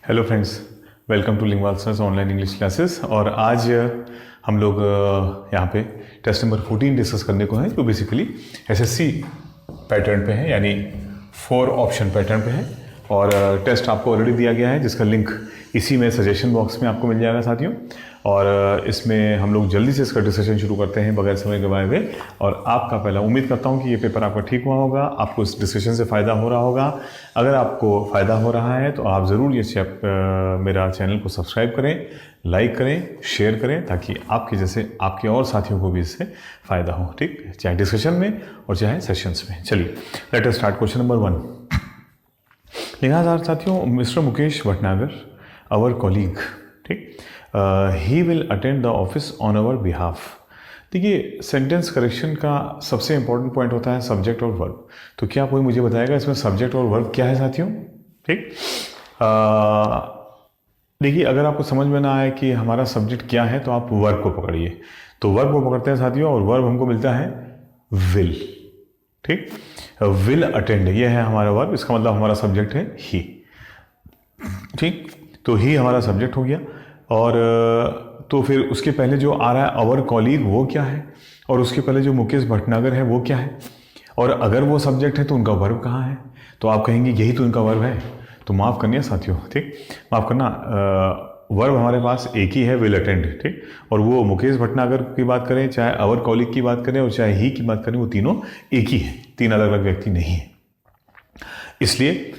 Hello friends, welcome to लिंगवाल्सनस online English classes. और आज हम लोग यहाँ पे टेस्ट नंबर 14 डिस्कस करने को है, जो बेसिकली एसएससी पैटर्न पे है, यानी 4 ऑप्शन पैटर्न पे है। और टेस्ट आपको ऑलरेडी दिया गया है, जिसका लिंक इसी में सजेशन बॉक्स में आपको मिल जाएगा साथियों। और इसमें हम लोग जल्दी से इसका डिस्कशन शुरू करते हैं बगैर समय गवाए हुए। और आपका पहला उम्मीद करता हूँ कि ये पेपर आपका ठीक हुआ होगा, आपको इस डिस्कशन से फ़ायदा हो रहा होगा। अगर आपको फ़ायदा हो रहा है तो आप ज़रूर ये मेरा चैनल को सब्सक्राइब करें, लाइक करें, शेयर करें, ताकि आपके जैसे आपके और साथियों को भी इससे फ़ायदा हो, ठीक, चाहे डिस्कशन में और चाहे सेशंस में। चलिए let us start. Question number 1 लिखा साथियों, mister Mukesh Bhatnagar our colleague, ठीक, he will attend the office on our behalf. देखिए, सेंटेंस करेक्शन का सबसे इंपॉर्टेंट पॉइंट होता है सब्जेक्ट और वर्ब। तो क्या कोई मुझे बताएगा इसमें सब्जेक्ट और वर्ब क्या है साथियों? ठीक, देखिए, अगर आपको समझ में ना आए कि हमारा सब्जेक्ट क्या है तो आप वर्ब को पकड़िए। तो वर्ब को पकड़ते हैं साथियों, और वर्ब हमको मिलता है विल। ठीक, विल अटेंड, ये है हमारा वर्ब, इसका मतलब हमारा सब्जेक्ट है ही। ठीक, तो ही हमारा सब्जेक्ट हो गया। और तो फिर उसके पहले जो आ रहा है आवर कॉलीग, वो क्या है? और उसके पहले जो मुकेश भटनागर है वो क्या है? और अगर वो सब्जेक्ट है तो उनका वर्ब कहाँ है? तो आप कहेंगे यही तो उनका वर्ब है। तो माफ़ करना साथियों, ठीक, माफ़ करना, वर्ब हमारे पास एक ही है, विल अटेंड। ठीक, और वो मुकेश भटनागर की बात करें, चाहे आवर कॉलीग की बात करें और चाहे ही की बात करें, वो तीनों एक ही है, 3 अलग अलग व्यक्ति नहीं है। इसलिए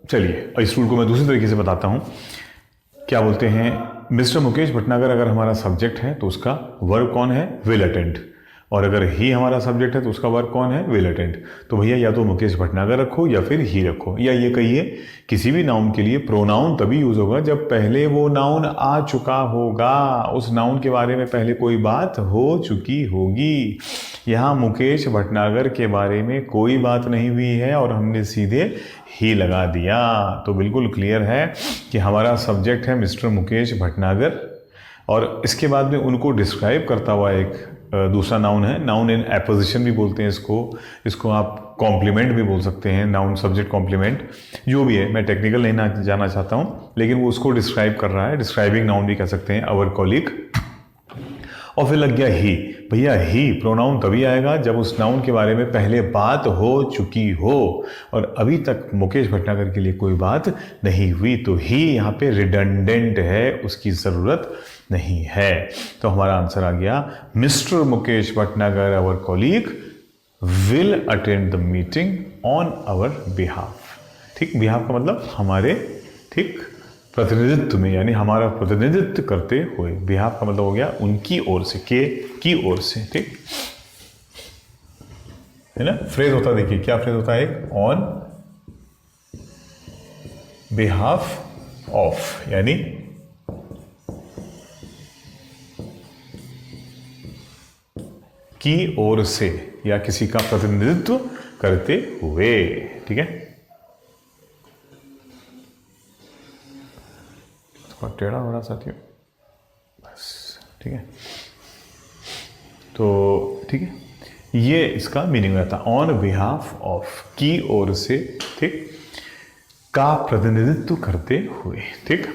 चलिए इस रूल को मैं दूसरी तरीके से बताता हूँ। क्या बोलते हैं, मिस्टर मुकेश भटनागर अगर हमारा सब्जेक्ट है तो उसका वर्ब कौन है? Will attend. और अगर ही हमारा सब्जेक्ट है तो उसका वर्ब कौन है? Will attend. तो भैया या तो मुकेश भटनागर रखो या फिर ही रखो, या ये कहिए किसी भी नाउन के लिए प्रोनाउन तभी यूज होगा जब पहले वो नाउन आ चुका होगा, उस नाउन के बारे में पहले कोई बात हो चुकी होगी। यहाँ मुकेश भटनागर के बारे में कोई बात नहीं हुई है और हमने सीधे ही लगा दिया। तो बिल्कुल क्लियर है कि हमारा सब्जेक्ट है मिस्टर मुकेश भटनागर, और इसके बाद में उनको डिस्क्राइब करता हुआ एक दूसरा नाउन है, नाउन इन एपोजिशन भी बोलते हैं इसको आप कॉम्प्लीमेंट भी बोल सकते हैं, नाउन सब्जेक्ट कॉम्प्लीमेंट, जो भी है, मैं टेक्निकल नहीं जाना चाहता हूँ, लेकिन वो उसको डिस्क्राइब कर रहा है, डिस्क्राइबिंग नाउन भी कह सकते हैं, आवर कॉलीग। और फिर लग गया ही। भैया ही प्रोनाउन तभी आएगा जब उस नाउन के बारे में पहले बात हो चुकी हो, और अभी तक मुकेश भटनागर के लिए कोई बात नहीं हुई, तो ही यहाँ पे रिडंडेंट है, उसकी ज़रूरत नहीं है। तो हमारा आंसर आ गया, mister Mukesh Bhatnagar our colleague will attend the meeting on our behalf. ठीक, बिहाफ का मतलब हमारे, ठीक, प्रतिनिधित्व में, यानी हमारा प्रतिनिधित्व करते हुए। बिहाफ का मतलब हो गया उनकी ओर से, के की ओर से। ठीक है ना। फ्रेज होता है, देखिए क्या फ्रेज होता है, एक ऑन बिहाफ ऑफ, यानी की ओर से या किसी का प्रतिनिधित्व करते हुए। ठीक है, टेढ़ा हो रहा साथियों, बस, ठीक है। तो ठीक है, ये इसका मीनिंग रहता है ऑन बिहाफ ऑफ, की ओर से, ठीक, का प्रतिनिधित्व करते हुए। ठीक,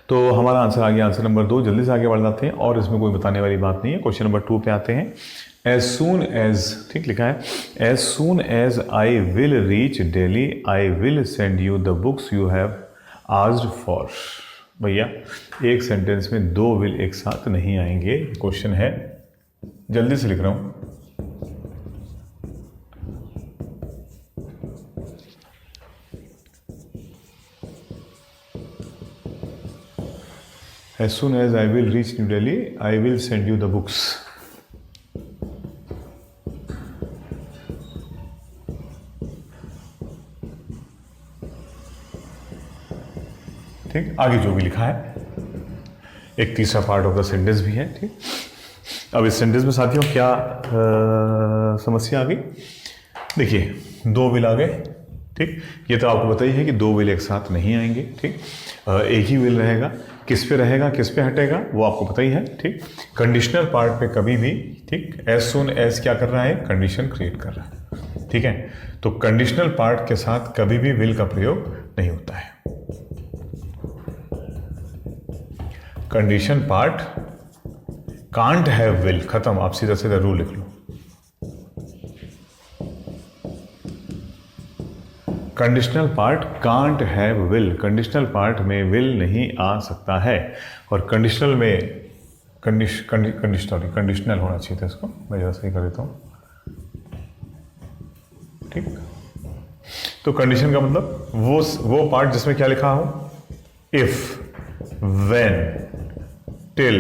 तो हमारा आंसर आ गया, आंसर नंबर 2। जल्दी से आगे बढ़ जाते हैं, और इसमें कोई बताने वाली बात नहीं है। क्वेश्चन नंबर 2 पे आते हैं। एज सून एज, ठीक लिखा है, as soon as I will reach Delhi I will send you the books you have asked for. भैया एक सेंटेंस में 2 विल एक साथ नहीं आएंगे। क्वेश्चन है, जल्दी से लिख रहा हूं। As soon as I will reach New Delhi, I will send you the books. ठीक, आगे जो भी लिखा है, एक तीसरा पार्ट ऑफ द सेंटेंस भी है। ठीक, अब इस सेंटेंस में साथियों क्या समस्या आ गई? देखिए 2 विल आ गए। ठीक, ये तो आपको पता ही है कि 2 विल एक साथ नहीं आएंगे। ठीक, एक ही विल रहेगा। किस पे रहेगा, किस पे हटेगा, वो आपको पता ही है। ठीक, कंडीशनल पार्ट पे कभी भी, ठीक, एज सून एज क्या कर रहा है, कंडीशन क्रिएट कर रहा है। ठीक है। तो कंडीशनल पार्ट के साथ कभी भी विल का प्रयोग नहीं होता है। Condition part can't have will, खत्म, आप सीधा सीधा रूल लिख लो। Conditional part can't have will, conditional part में विल नहीं आ सकता है। और कंडीशनल में कंडीशनल होना चाहिए था इसको, मैं जरा सही कर देता हूँ, ठीक। तो कंडीशन का मतलब वो पार्ट जिसमें क्या लिखा हो, if, when, till,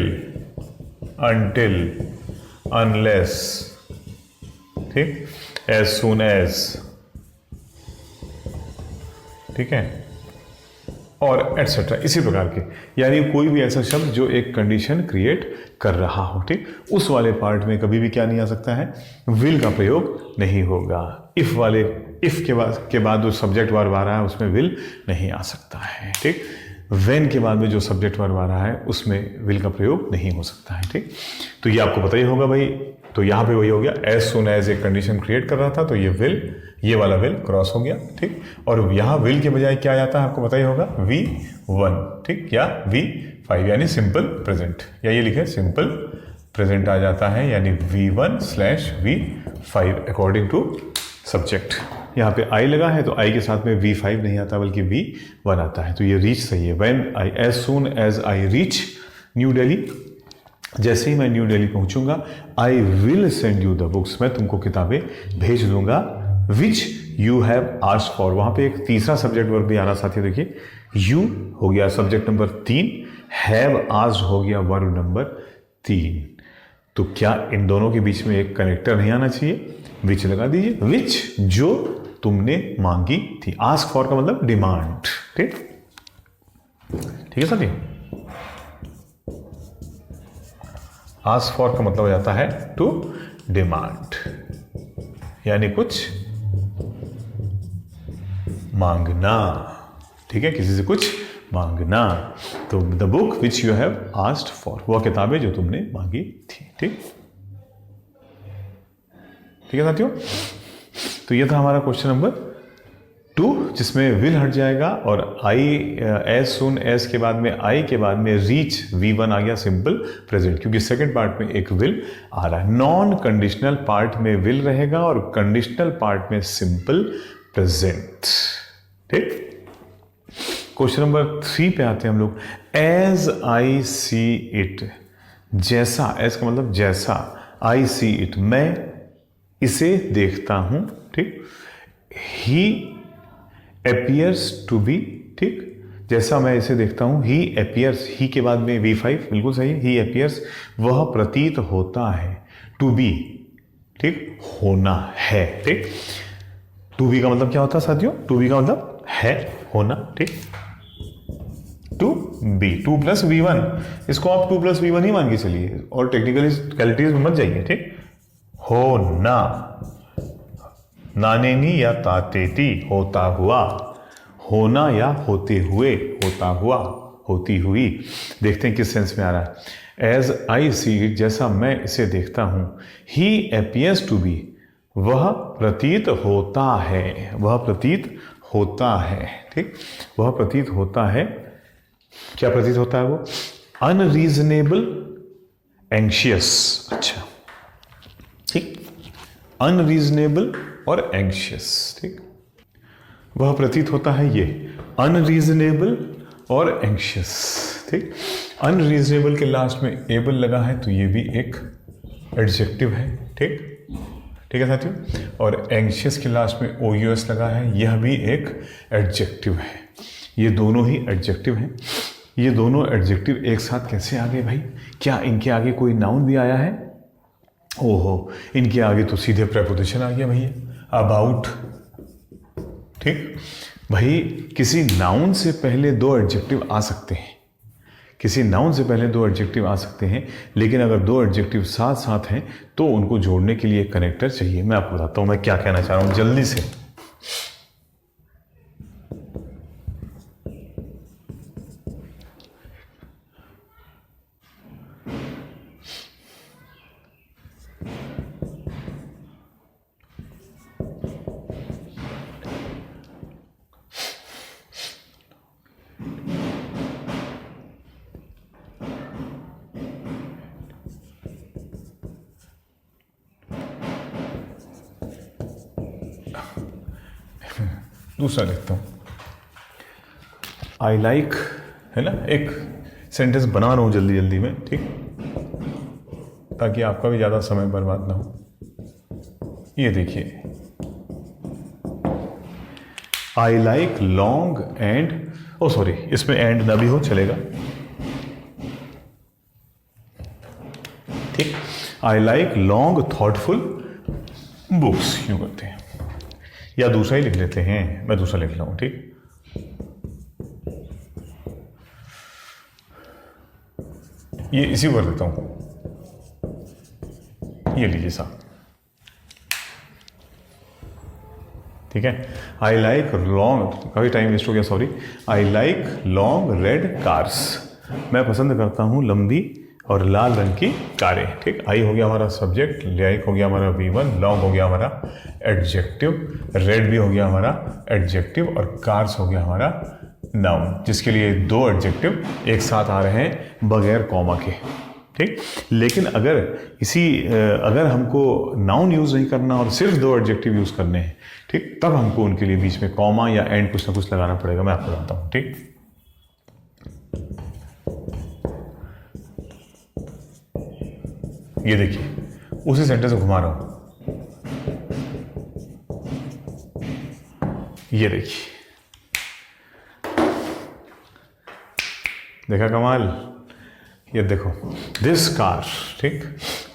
until, unless, ठीक, एज सून एज, ठीक है, और एटसेट्रा, इसी प्रकार के, यानी कोई भी ऐसा शब्द जो एक कंडीशन क्रिएट कर रहा हो, ठीक, उस वाले पार्ट में कभी भी क्या नहीं आ सकता है, विल का प्रयोग नहीं होगा। इफ के बाद जो सब्जेक्ट वर्ब आ रहा है उसमें विल नहीं आ सकता है, ठीक। व्हेन के बाद में जो सब्जेक्ट वर्ब आ रहा है उसमें विल का प्रयोग नहीं हो सकता है, ठीक। तो ये आपको पता ही होगा भाई। तो यहां पे वही हो गया, एज सून एज एक कंडीशन क्रिएट कर रहा था, तो ये वाला विल क्रॉस हो गया, ठीक। और यहां विल के बजाय क्या आ जाता है आपको पता ही होगा, V1, ठीक, या V5, यानी सिंपल प्रेजेंट, या ये लिखे सिंपल प्रेजेंट आ जाता है, यानी V1/V5 अकॉर्डिंग टू सब्जेक्ट। यहाँ पे आई लगा है तो आई के साथ में V5 नहीं आता बल्कि V1 आता है। तो ये रीच सही है। As soon as I reach New Delhi, जैसे ही मैं न्यू दिल्ली पहुंचूंगा, I will send you the books, मैं तुमको किताबें भेज दूंगा, which you have asked for. वहां पे एक तीसरा सब्जेक्ट वर्ब भी आ रहा साथियों, देखिए, यू हो गया सब्जेक्ट नंबर 3, हैव आस्क्ड हो गया वर्ब नंबर 3। तो क्या इन दोनों के बीच में एक कनेक्टर नहीं आना चाहिए, विच लगा दीजिए, विच जो तुमने मांगी थी। आस्क फॉर का मतलब डिमांड, ठीक, ठीक है साथी। आस्क फॉर का मतलब हो जाता है टू डिमांड, यानी कुछ मांगना, ठीक है, किसी से कुछ मांगना। तो the book which you have asked for, वह किताबें जो तुमने मांगी थी, ठीक, ठीक है साथियों। तो ये था हमारा क्वेश्चन नंबर 2, जिसमें विल हट जाएगा और आई, एज सून एज के बाद में आई के बाद में रीच V1 आ गया सिंपल प्रेजेंट, क्योंकि सेकंड पार्ट में एक विल आ रहा है। नॉन कंडीशनल पार्ट में विल रहेगा और कंडीशनल पार्ट में सिंपल प्रेजेंट, ठीक। क्वेश्चन नंबर 3 पे आते हैं हम लोग। एज आई सी इट, जैसा, एज का मतलब जैसा, आई सी इट, मैं इसे देखता हूं, ठीक। ही appears to be, ठीक, जैसा मैं इसे देखता हूं, he appears, ही के बाद में V5 बिल्कुल सही है, he appears, वह प्रतीत होता है, to be, ठीक, होना है, ठीक। to be का मतलब क्या होता है साथियों, to be का मतलब है, होना, ठीक। to be, 2 + V1, इसको आप 2 + V1 ही मान के चलिए और टेक्निकलिटीज में मत जाइए, ठीक। होना, नानेनी या तातेती, होता हुआ, होना या होते हुए, होता हुआ, होती हुई। देखते हैं किस सेंस में आ रहा है। एज आई सी इट, जैसा मैं इसे देखता हूं, ही एपियर्स टू बी, वह प्रतीत होता है, वह प्रतीत होता है, ठीक, वह प्रतीत होता है। क्या प्रतीत होता है वो, अनरीजनेबल एंशियस, अच्छा, ठीक, अनरीजनेबल और एंशियस, ठीक, वह प्रतीत होता है ये अनरीजनेबल और एंशियस, ठीक। अनरीजनेबल के लास्ट में एबल लगा है तो ये भी एक एडजेक्टिव है, ठीक, ठीक है साथियों। और एंशियस के लास्ट में OUS लगा है, यह भी एक एडजेक्टिव है। ये दोनों ही एडजेक्टिव हैं। ये दोनों एडजेक्टिव एक साथ कैसे आ गए भाई, क्या इनके आगे कोई नाउन भी आया है? ओहो, इनके आगे तो सीधे प्रेपोजिशन आ गया भैया, अबाउट, ठीक। भाई किसी नाउन से पहले 2 एडजेक्टिव आ सकते हैं, किसी नाउन से पहले 2 एडजेक्टिव आ सकते हैं, लेकिन अगर 2 एडजेक्टिव साथ साथ हैं तो उनको जोड़ने के लिए कनेक्टर चाहिए। मैं आपको बताता हूं मैं क्या कहना चाह रहा हूं जल्दी से। दूसरा लिखता हूँ। आई लाइक, है ना, एक सेंटेंस बना रहा हूँ जल्दी जल्दी में, ठीक, ताकि आपका भी ज़्यादा समय बर्बाद ना हो। ये देखिए, I like long and, oh sorry, इसमें एंड ना भी हो चलेगा, ठीक। I like long thoughtful books, यूं करते हैं, या दूसरा ही लिख लेते हैं, मैं दूसरा लिख रहा हूं, ठीक। ये इसी को कर देता हूं, ये लीजिए साहब, ठीक है। आई लाइक लॉन्ग, काफी टाइम वेस्ट हो गया, सॉरी। आई लाइक लॉन्ग रेड कार्स, मैं पसंद करता हूं लंबी और लाल रंग की कारें, ठीक। आई हो गया हमारा सब्जेक्ट, लाइक हो गया हमारा V1, लॉन्ग हो गया हमारा एडजेक्टिव, रेड भी हो गया हमारा एडजेक्टिव, और कार्स हो गया हमारा नाउन, जिसके लिए दो एडजेक्टिव एक साथ आ रहे हैं बगैर कॉमा के, ठीक। लेकिन अगर हमको नाउन यूज नहीं करना और सिर्फ दो एडजेक्टिव यूज करने हैं, ठीक, तब हमको उनके लिए बीच में कॉमा या एंड कुछ ना कुछ लगाना पड़ेगा, मैं आपको बताता हूं, ठीक। ये देखिए, उसी सेंटेंस को घुमा रहा हूं, ये देखिए, देखा कमाल। ये देखो, दिस कार, ठीक,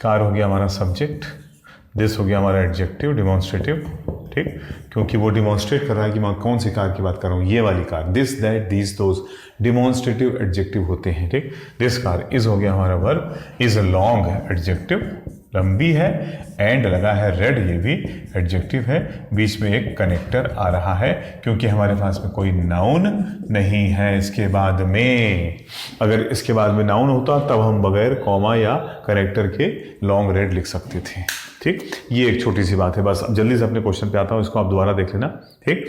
कार हो गया हमारा सब्जेक्ट, दिस हो गया हमारा एडजेक्टिव डिमॉन्स्ट्रेटिव, ठीक, क्योंकि वो डिमॉन्स्ट्रेट कर रहा है कि मैं कौन सी कार की बात कर रहा हूँ, ये वाली car, this that these those demonstrative adjective होते हैं, ठीक। दिस कार, इज हो गया हमारा verb, is a long adjective, लंबी है, एंड लगा है रेड, ये भी एडजेक्टिव है, बीच में एक कनेक्टर आ रहा है क्योंकि हमारे पास में कोई नाउन नहीं है इसके बाद में। अगर इसके बाद में नाउन होता तब हम बगैर कॉमा या कनेक्टर के लॉन्ग रेड लिख सकते थे, ठीक। ये एक छोटी सी बात है, बस जल्दी से अपने क्वेश्चन पे आता हूँ, इसको आप दोबारा देख लेना, ठीक।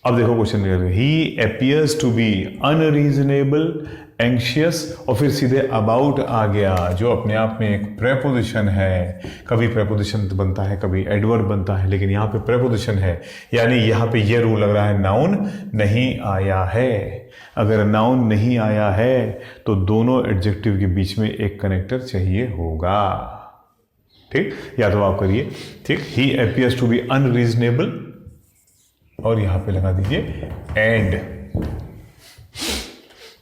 अब देखो question, he appears to be unreasonable anxious, और फिर सीधे अबाउट आ गया, जो अपने आप में एक प्रेपोजिशन है। कभी प्रेपोजिशन बनता है, कभी एडवर्ब बनता है, लेकिन यहाँ पे प्रेपोजिशन है, यानी यहाँ पे ये रूल लग रहा है नाउन नहीं आया है। अगर नाउन नहीं आया है तो दोनों एडजेक्टिव के बीच में एक कनेक्टर चाहिए होगा, ठीक। या तो आप करिए, ठीक, he appears to be unreasonable, और यहां पे लगा दीजिए एंड,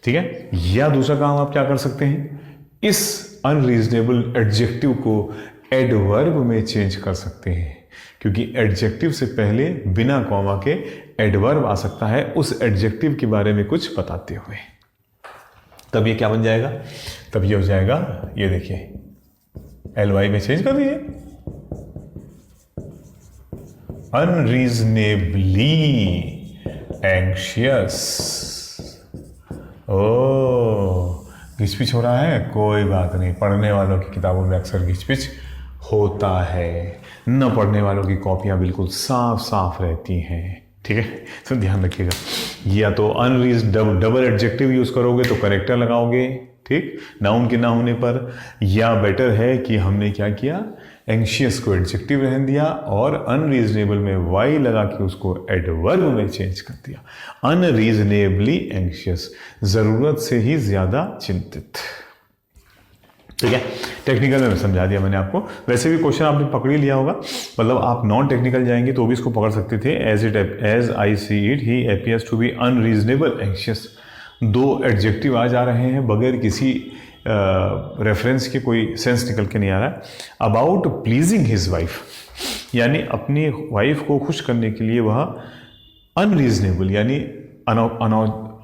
ठीक है। या दूसरा काम आप क्या कर सकते हैं, इस अनरीजनेबल एडजेक्टिव को एडवर्ब में चेंज कर सकते हैं, क्योंकि एडजेक्टिव से पहले बिना कॉमा के एडवर्ब आ सकता है उस एडजेक्टिव के बारे में कुछ बताते हुए। तब ये क्या बन जाएगा, तब ये हो जाएगा, ये देखिए, LY में चेंज कर दिए, अनरीजनेबली एंशियस। घिचपिच हो रहा है, कोई बात नहीं, पढ़ने वालों की किताबों में अक्सर घिचपिच होता है, न पढ़ने वालों की कॉपियां बिल्कुल साफ साफ रहती हैं, ठीक है, तो ध्यान रखिएगा। या तो डबल एडजेक्टिव यूज करोगे तो करेक्टर लगाओगे, ठीक, नाउन के ना होने पर, या बेटर है कि हमने क्या किया, एंशियस को एडजेक्टिव रहने दिया और अनरीजनेबल में वाई लगा के उसको एडवर्ब में चेंज कर दिया। अनरीजनेबली एंशियस, जरूरत से ही ज्यादा चिंतित, ठीक है। टेक्निकल में समझा दिया मैंने आपको, वैसे भी क्वेश्चन आपने पकड़ ही लिया होगा, मतलब आप नॉन टेक्निकल जाएंगे तो भी इसको पकड़ सकते थे। As I see it, he appears to be unreasonable anxious, दो एडजेक्टिव आ जा रहे हैं बगैर किसी रेफरेंस के, कोई सेंस निकल के नहीं आ रहा है। अबाउट प्लीजिंग हिज वाइफ, यानी अपनी वाइफ को खुश करने के लिए वह अनरीजनेबल यानी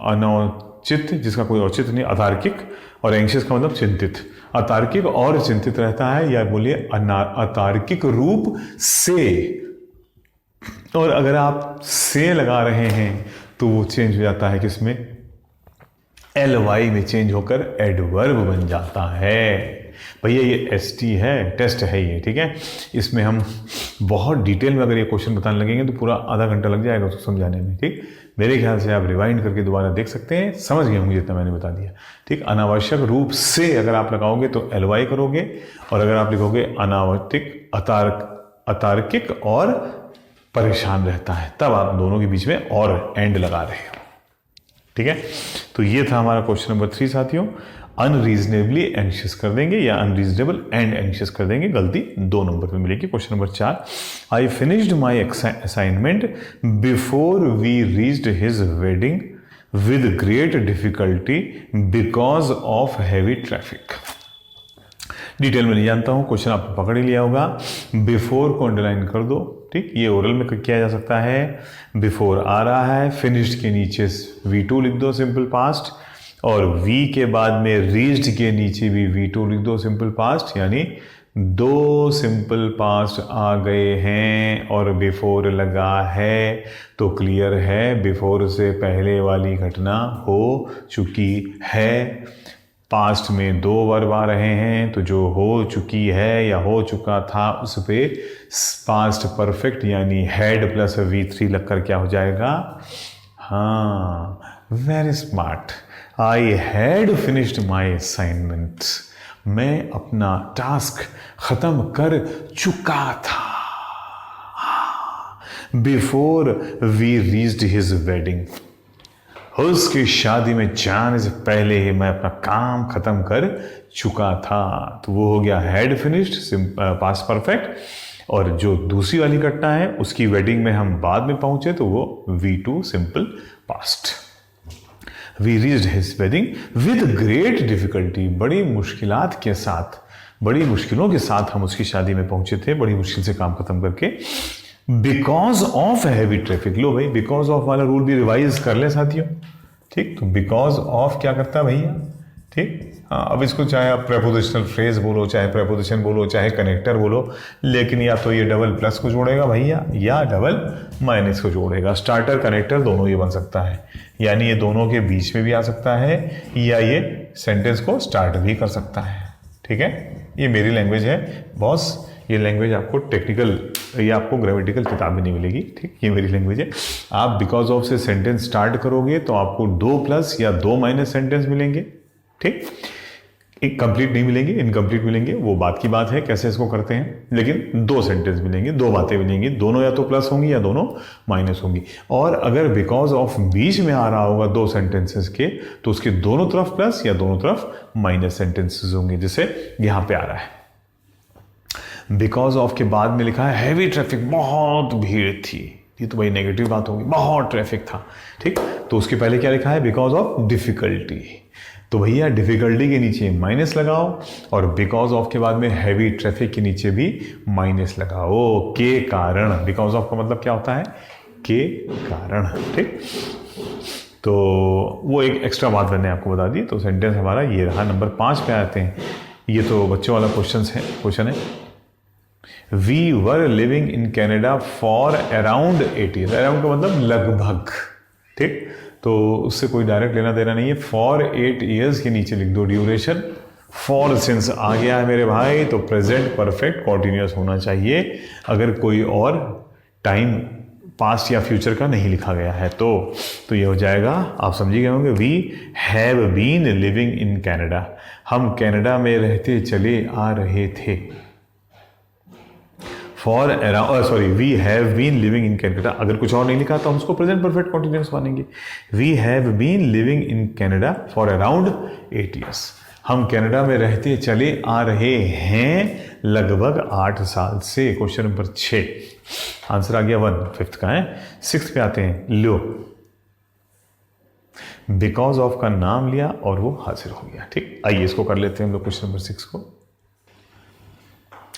अनौचित, जिसका कोई औचित्य नहीं, अतार्किक, और एंशियस का मतलब चिंतित, अतार्किक और चिंतित रहता है, या बोलिए अतार्किक रूप से। और अगर आप से लगा रहे हैं तो वो चेंज हो जाता है किसमें, LY में चेंज होकर एडवर्ब बन जाता है। भैया ये ST है, टेस्ट है ये, ठीक है। इसमें हम बहुत डिटेल में अगर ये क्वेश्चन बताने लगेंगे तो पूरा आधा घंटा लग जाएगा उसको समझाने में, ठीक। मेरे ख्याल से आप रिवाइंड करके दोबारा देख सकते हैं, समझ गए होंगे जितना मैंने बता दिया, ठीक। अनावश्यक रूप से अगर आप लगाओगे तो LY करोगे, और अगर आप लिखोगे अनावश्यक, अतार्किक और परेशान रहता है, तब आप दोनों के बीच में और एंड लगा रहे हो। ठीक है, तो ये था हमारा क्वेश्चन नंबर 3 साथियों। अनरीजनेबली एंशियस कर देंगे या अनरीजनेबल एंड एंशियस कर देंगे, गलती 2 नंबर में मिलेगी। Question number 4, I finished my assignment before we reached his wedding with great difficulty because of heavy traffic. Detail में नहीं जानता हूं, क्वेश्चन आपने पकड़ ही लिया होगा। बिफोर को अंडरलाइन कर दो, ठीक, ये ओरल में किया जा सकता है। बिफोर आ रहा है, फिनिश्ड के नीचे V2 लिख दो सिंपल पास्ट, और V के बाद में रीच्ड के नीचे भी V2 लिख दो सिंपल पास्ट, यानी 2 सिंपल पास्ट आ गए हैं और बिफोर लगा है, तो क्लियर है बिफोर से पहले वाली घटना हो चुकी है। पास्ट में 2 वर्ब आ रहे हैं, तो जो हो चुकी है या हो चुका था उस पे पास्ट परफेक्ट यानी हैड प्लस V3 लगकर क्या हो जाएगा, हाँ, very smart. I had finished my assignment, मैं अपना टास्क खत्म कर चुका था before we reached his wedding, उसकी शादी में जाने से पहले ही मैं अपना काम खत्म कर चुका था। तो वो हो गया हैड फिनिश्ड पास्ट परफेक्ट, और जो दूसरी वाली घटना है उसकी वेडिंग में हम बाद में पहुंचे तो वो V2 simple past. We reached his wedding with great difficulty, बड़ी मुश्किलात के साथ, बड़ी मुश्किलों के साथ हम उसकी शादी में पहुंचे थे, बड़ी मुश्किल से काम खत्म करके। बिकॉज ऑफ हैवी ट्रैफिक, लो भाई बिकॉज ऑफ वाला रूल भी रिवाइज कर ले साथियों, ठीक। तो बिकॉज ऑफ क्या करता है भैया, ठीक। हाँ, अब इसको चाहे आप प्रेपोजिशनल फ्रेज बोलो, चाहे प्रेपोजिशन बोलो, चाहे कनेक्टर बोलो, लेकिन या तो ये डबल प्लस को जोड़ेगा भैया या डबल माइनस को जोड़ेगा। स्टार्टर कनेक्टर दोनों ये बन सकता है, यानी ये दोनों के बीच में भी आ सकता है या ये सेंटेंस को स्टार्ट भी कर सकता है। ठीक है, ये मेरी लैंग्वेज है बॉस, ये लैंग्वेज आपको टेक्निकल या आपको ग्रामेटिकल किताब में नहीं मिलेगी, ठीक। ये मेरी लैंग्वेज है। आप बिकॉज ऑफ से सेंटेंस स्टार्ट करोगे तो आपको 2 प्लस या 2 माइनस सेंटेंस मिलेंगे, ठीक। एक कंप्लीट नहीं मिलेंगे, इनकम्प्लीट मिलेंगे, वो बात की बात है कैसे इसको करते हैं, लेकिन 2 सेंटेंस मिलेंगे, 2 बातें मिलेंगी, दोनों या तो प्लस होंगी या दोनों माइनस होंगी। और अगर बिकॉज ऑफ बीच में आ रहा होगा 2 सेंटेंसेस के, तो उसके दोनों तरफ प्लस या दोनों तरफ माइनस सेंटेंसेस होंगे, जैसे यहां पे आ रहा है। बिकॉज ऑफ के बाद में लिखा है हैवी ट्रैफिक, बहुत भीड़ थी, ये तो भाई नेगेटिव बात होगी, बहुत ट्रैफिक था, ठीक। तो उसके पहले क्या लिखा है, बिकॉज ऑफ डिफिकल्टी, तो भैया डिफिकल्टी के नीचे माइनस लगाओ, और बिकॉज ऑफ के बाद में हैवी ट्रैफिक के नीचे भी माइनस लगाओ, के कारण। बिकॉज ऑफ का मतलब क्या होता है, के कारण, ठीक। तो वो एक एक्स्ट्रा बात मैंने आपको बता दी। तो सेंटेंस हमारा ये रहा। नंबर 5 पे आते हैं, ये तो बच्चों वाला क्वेश्चन है। We were living in Canada for around 8 years, around का मतलब लगभग, ठीक। तो उससे कोई डायरेक्ट लेना देना नहीं है। फॉर 8 years के नीचे लिख दो ड्यूरेशन। फॉर सिंस आ गया है मेरे भाई, तो प्रेजेंट परफेक्ट कॉन्टिन्यूस होना चाहिए, अगर कोई और टाइम पास्ट या फ्यूचर का नहीं लिखा गया है तो ये हो जाएगा, आप समझिए गए होंगे। We have been living in Canada, हम कनाडा में रहते चले आ रहे थे। For around, sorry, we have been living in Canada, अगर कुछ और नहीं लिखा तो हम उसको प्रेजेंट परफेक्ट कॉन्टिन्यूस मानेंगे। We have been living in Canada for around 8 years, हम कनाडा में रहते चले आ रहे हैं लगभग 8 साल से। क्वेश्चन नंबर 6, आंसर आ गया 1, 5th का है। 6th पे आते हैं, लो बिकॉज ऑफ का नाम लिया और वो हाजिर हो गया, ठीक। आइए इसको कर लेते हैं हम लोग क्वेश्चन नंबर 6 को,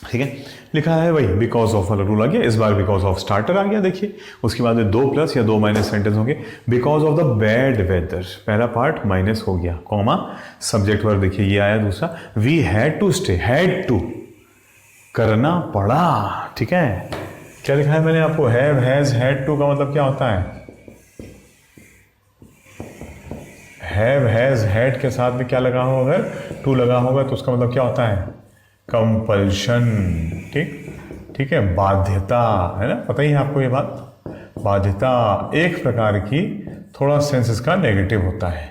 ठीक है। लिखा है वही बिकॉज ऑफ वाला रूल आ गया, इस बार बिकॉज ऑफ स्टार्टर आ गया, देखिए। उसके बाद में 2 प्लस या 2 माइनस सेंटेंस होंगे। Because of the bad weather, पहला पार्ट माइनस हो गया, कॉमा, सब्जेक्ट वर्ब देखिए ये आया दूसरा। We had to stay, had to करना पड़ा, ठीक है। क्या लिखा है मैंने आपको, हैव, हैज, हैड टू का मतलब क्या होता है, हैव, हैज, हैड के साथ में क्या लगा हो, अगर टू लगा होगा तो उसका मतलब क्या होता है, कंपल्शन, ठीक है, बाध्यता, है ना, पता ही है आपको ये बात। बाध्यता एक प्रकार की, थोड़ा सेंस इसका नेगेटिव होता है,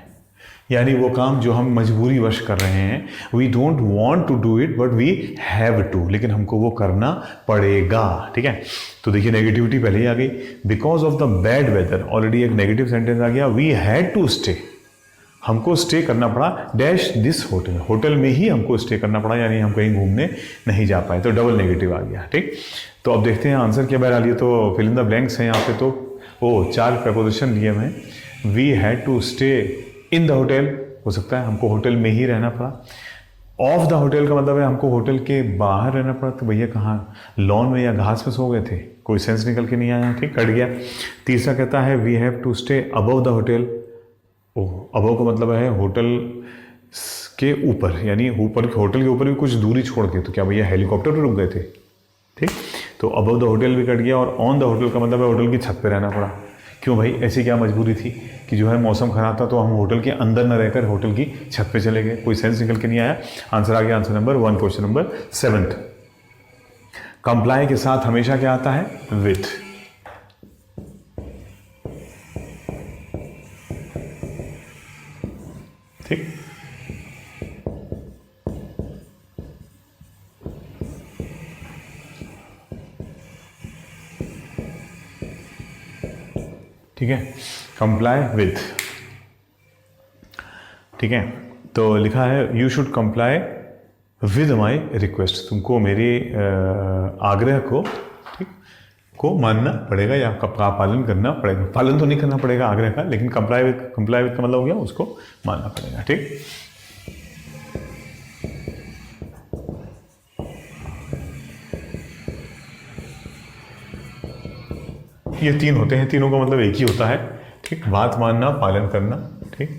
यानी वो काम जो हम मजबूरी वश कर रहे हैं, we don't want to do it but we have to, लेकिन हमको वो करना पड़ेगा। ठीक है, तो देखिए नेगेटिविटी पहले ही आ गई। Because of the bad weather, already एक नेगेटिव सेंटेंस आ गया। वी हैड टू स्टे, हमको स्टे करना पड़ा डैश दिस होटल, होटल में ही हमको स्टे करना पड़ा, यानी हम कहीं घूमने नहीं जा पाए, तो डबल नेगेटिव आ गया। ठीक, तो अब देखते हैं आंसर क्या बहरहाल। ये तो फिल इन द ब्लैंक्स हैं यहाँ पे, तो 4 प्रपोजिशन दिए हुए हैं। We had to stay in the hotel, हो सकता है हमको होटल में ही रहना पड़ा। ऑफ द होटल का मतलब है हमको होटल के बाहर रहना पड़ा, तो भैया कहाँ, लॉन में या घास में सो गए थे, कोई सेंस निकल के नहीं आया। ठीक, कट गया। तीसरा कहता है we have to stay above the hotel. Above का मतलब है होटल के ऊपर, यानी ऊपर, होटल के ऊपर भी कुछ दूरी छोड़ के, तो क्या भैया हेलीकॉप्टर पर रुक गए थे। ठीक, तो अबव द होटल भी कट गया। और ऑन द होटल का मतलब है होटल की छत पे रहना पड़ा। क्यों भाई, ऐसी क्या मजबूरी थी कि जो है मौसम खराब था तो हम होटल के अंदर न रहकर होटल की छत पे चले गए, कोई सेंस निकल के नहीं आया। आंसर आ गया, answer number 1, question number 7। Comply के साथ हमेशा क्या आता है, विथ। ठीक, ठीक है, कंप्लाई विथ। ठीक है, तो लिखा है you should comply with my request, तुमको मेरे आग्रह को, ठीक, को मानना पड़ेगा या का पालन करना पड़ेगा। पालन तो नहीं करना पड़ेगा आग्रह का, लेकिन कंप्लाई विद का मतलब हो गया उसको मानना पड़ेगा। ठीक, ये 3 होते हैं, तीनों का मतलब एक ही होता है। ठीक, बात मानना, पालन करना। ठीक,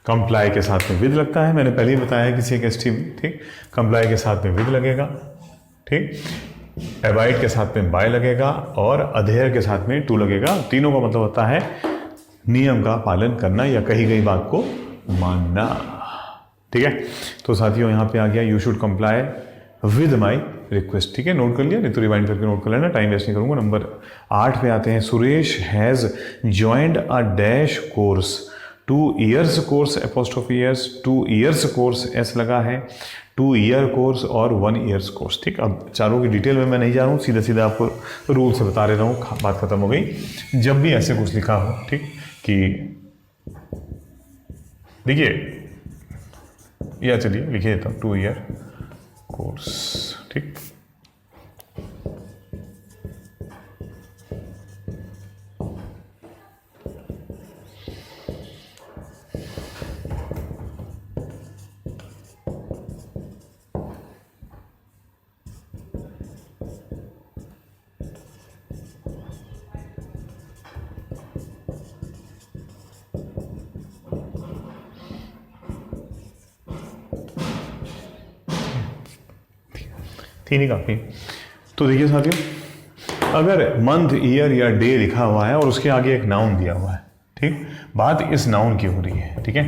कंप्लाई के साथ में विद लगता है, मैंने पहले ही बताया किसी एक एसटी में। ठीक, कंप्लाई के साथ में विद लगेगा। ठीक, एबाइड के साथ में बाय लगेगा और अधेयर के साथ में टू लगेगा। तीनों का मतलब होता है नियम का पालन करना या कही गई बात को मानना। ठीक है, तो साथियों यहाँ पे आ गया you should comply with my request. ठीक है, नोट कर लिया, नहीं तो रिवाइंड करके नोट कर लेना, टाइम वेस्ट नहीं करूंगा। नंबर 8 पे आते हैं। Suresh has joined a dash course, 2 years course apostrophe S, 2 years course S लगा है, 2 year कोर्स और 1 years कोर्स। ठीक, अब चारों की डिटेल में मैं नहीं जा रहा हूँ, सीधा सीधा आपको रूल से बता रहा हूँ, बात खत्म हो गई। जब भी ऐसे कुछ लिखा हो, ठीक, कि देखिए, या चलिए लिखिए देता हूँ 2 year कोर्स। ठीक, तीन ही काफ़ी। तो देखिए साथियों, अगर मंथ, ईयर या डे लिखा हुआ है और उसके आगे एक नाउन दिया हुआ है, ठीक, बात इस नाउन की हो रही है। ठीक है,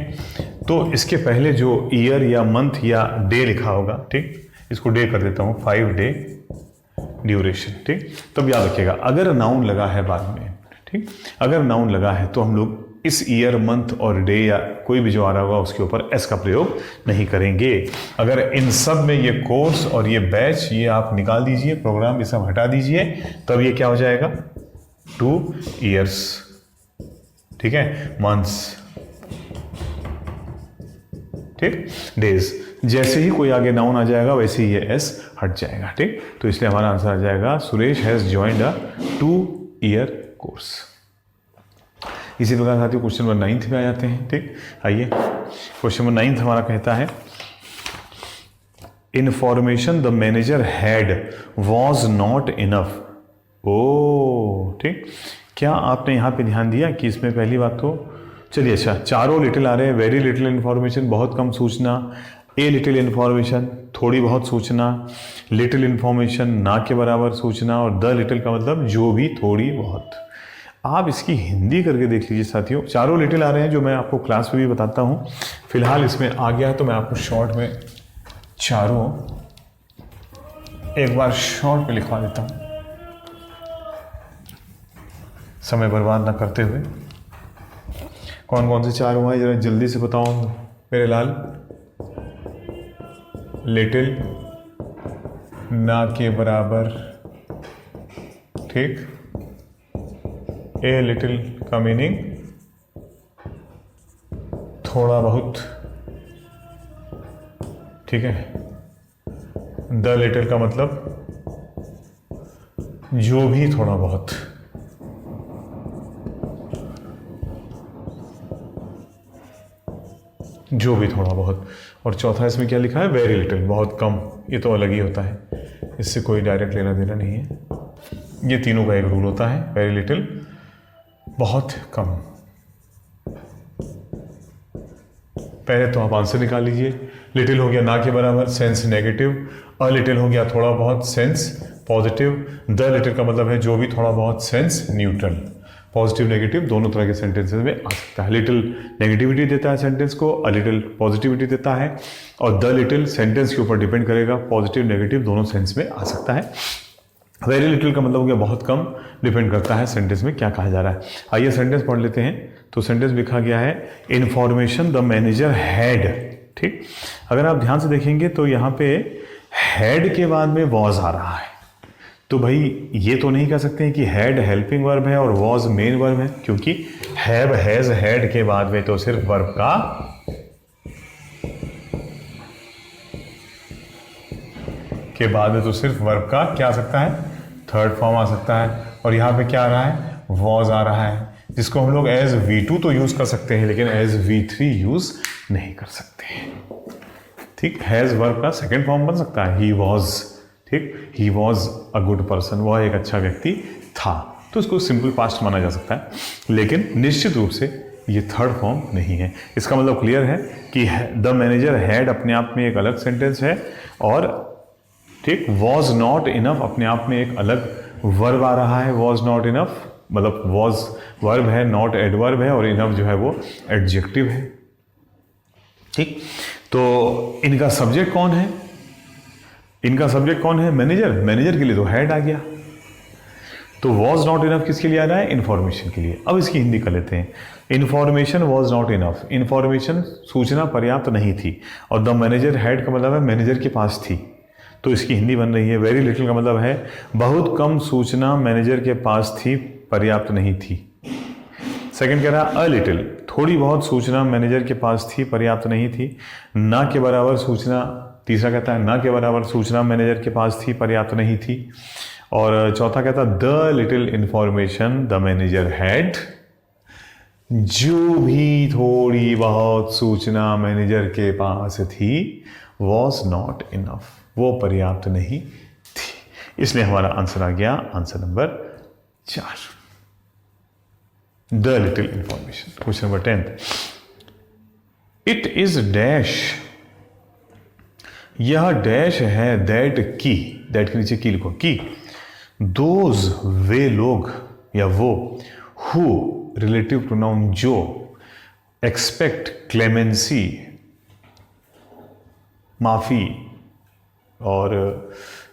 तो इसके पहले जो ईयर या मंथ या डे लिखा होगा, ठीक, इसको डे कर देता हूँ, 5 डे ड्यूरेशन। ठीक, तब याद रखिएगा अगर नाउन लगा है बाद में, ठीक, अगर नाउन लगा है तो हम लोग इस ईयर, मंथ और डे या कोई भी जो आ रहा होगा उसके ऊपर एस का प्रयोग नहीं करेंगे। अगर इन सब में ये कोर्स और ये बैच, ये आप निकाल दीजिए, प्रोग्राम ये सब हटा दीजिए, तब ये क्या हो जाएगा, 2 years। ठीक है, मंथ्स, ठीक, डेज। जैसे ही कोई आगे नाउन आ जाएगा वैसे ही ये एस हट जाएगा। ठीक, तो इसलिए हमारा आंसर आ जाएगा Suresh has joined a 2 year course. इसी प्रकार साथियों क्वेश्चन नंबर 9 पे आ जाते हैं। ठीक, आइए, क्वेश्चन नंबर 9 हमारा कहता है information the manager had was not enough. ओ, ठीक, क्या आपने यहाँ पे ध्यान दिया कि इसमें पहली बात तो चलिए, अच्छा, चारों लिटिल आ रहे हैं, वेरी लिटिल इन्फॉर्मेशन बहुत कम सूचना, ए लिटिल इन्फॉर्मेशन थोड़ी बहुत सूचना, लिटिल इन्फॉर्मेशन ना के बराबर सूचना, और द लिटिल का मतलब जो भी थोड़ी बहुत। आप इसकी हिंदी करके देख लीजिए साथियों, चारों लिटिल आ रहे हैं जो मैं आपको क्लास में भी बताता हूँ। फिलहाल इसमें आ गया है तो मैं आपको शॉर्ट में चारों एक बार शॉर्ट में लिखवा देता हूँ, समय बर्बाद ना करते हुए। कौन कौन से 4 हुआ है जरा जल्दी से बताओ मेरे लाल। लिटिल, ना के बराबर, ठीक। ए लिटिल का मीनिंग थोड़ा बहुत, ठीक है। द लिटिल का मतलब जो भी थोड़ा बहुत। जो भी थोड़ा बहुत। और चौथा इसमें क्या लिखा है? वेरी लिटिल, बहुत कम। ये तो अलग ही होता है, इससे कोई डायरेक्ट लेना देना नहीं है। ये तीनों का एक रूल होता है, वेरी लिटिल, बहुत कम। पहले तो आप आंसर निकाल लीजिए। लिटिल हो गया ना के बराबर, सेंस नेगेटिव। अ लिटिल हो गया थोड़ा बहुत, सेंस पॉजिटिव। द लिटिल का मतलब है जो भी थोड़ा बहुत, सेंस न्यूट्रल। पॉजिटिव नेगेटिव दोनों तरह के सेंटेंसेस में आ सकता है। लिटिल नेगेटिविटी देता है सेंटेंस को, अ लिटिल पॉजिटिविटी देता है। और द लिटिल सेंटेंस के ऊपर डिपेंड करेगा, पॉजिटिव नेगेटिव दोनों सेंस में आ सकता है। वेरी लिटिल का मतलब हो गया बहुत कम, डिपेंड करता है सेंटेंस में क्या कहा जा रहा है। आइए सेंटेंस पढ़ लेते हैं। तो सेंटेंस लिखा गया है इन्फॉर्मेशन द मैनेजर हैड, ठीक। अगर आप ध्यान से देखेंगे तो यहाँ पे हैड के बाद में वॉज आ रहा है। तो भाई ये तो नहीं कह सकते हैं कि हैड हेल्पिंग वर्ब है और वॉज मेन वर्ब है, क्योंकि हैव, हैज, हैड के बाद में तो सिर्फ वर्ब का बाद में तो सिर्फ वर्ब का क्या आ सकता है? थर्ड फॉर्म आ सकता है। और यहाँ पे क्या आ रहा है? वॉज आ रहा है, जिसको हम लोग एज V2 तो यूज कर सकते हैं, लेकिन एज V3 यूज नहीं कर सकते हैं, ठीक। हैज वर्ब का सेकेंड फॉर्म बन सकता है, ही वॉज, ठीक। He was a good person, वह एक अच्छा व्यक्ति था, तो इसको सिंपल पास्ट माना जा सकता है। लेकिन निश्चित रूप से ये थर्ड फॉर्म नहीं है। इसका मतलब क्लियर है कि द मैनेजर हैड अपने आप में एक अलग सेंटेंस है, और ठीक, वॉज नॉट इनफ अपने आप में एक अलग वर्ब आ रहा है। वॉज नॉट इनफ मतलब वॉज वर्ब है, नॉट एडवर्ब है, और इनफ जो है वो एडजेक्टिव है, ठीक। तो इनका सब्जेक्ट कौन है? इनका सब्जेक्ट कौन है? मैनेजर। मैनेजर के लिए तो हेड आ गया। तो वॉज नॉट इनफ किसके लिए आ रहा है? इन्फॉर्मेशन के लिए। अब इसकी हिंदी कर लेते हैं। Information was not enough, information सूचना पर्याप्त नहीं थी, और द मैनेजर हैड का मतलब है मैनेजर के पास थी, तो इसकी हिंदी बन रही है वेरी लिटिल का मतलब है बहुत कम सूचना मैनेजर के पास थी, पर्याप्त नहीं थी। सेकंड कह रहा है अ लिटिल, थोड़ी बहुत सूचना मैनेजर के पास थी, पर्याप्त नहीं थी। ना के बराबर सूचना, तीसरा कहता है ना के बराबर सूचना मैनेजर के पास थी, पर्याप्त नहीं थी। और चौथा कहता है the little information the manager had, जो भी थोड़ी बहुत सूचना मैनेजर के पास थी वॉज नॉट इनफ, वो पर्याप्त नहीं थी। इसलिए हमारा आंसर आ गया answer number 4, the little information. Question number 10, it is dash, यह डैश है दैट की, दैट के नीचे की लिखो, की दोज वे लोग या वो, हु रिलेटिव प्रोनाउन जो, एक्सपेक्ट क्लेमेंसी माफी, और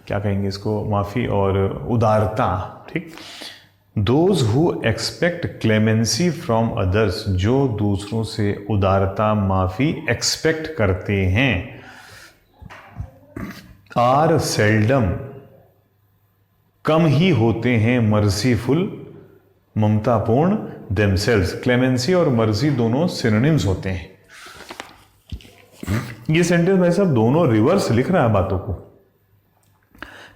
क्या कहेंगे इसको, माफी और उदारता, ठीक। Those who expect clemency from others, जो दूसरों से उदारता माफी एक्सपेक्ट करते हैं। आर सेल्डम, कम ही होते हैं, मर्सीफुल ममतापूर्ण, देमसेल्व्स, क्लेमेंसी और मर्जी दोनों सिनोनिम्स होते हैं। ये सेंटेंस भाई साहब दोनों रिवर्स लिख रहा है बातों को।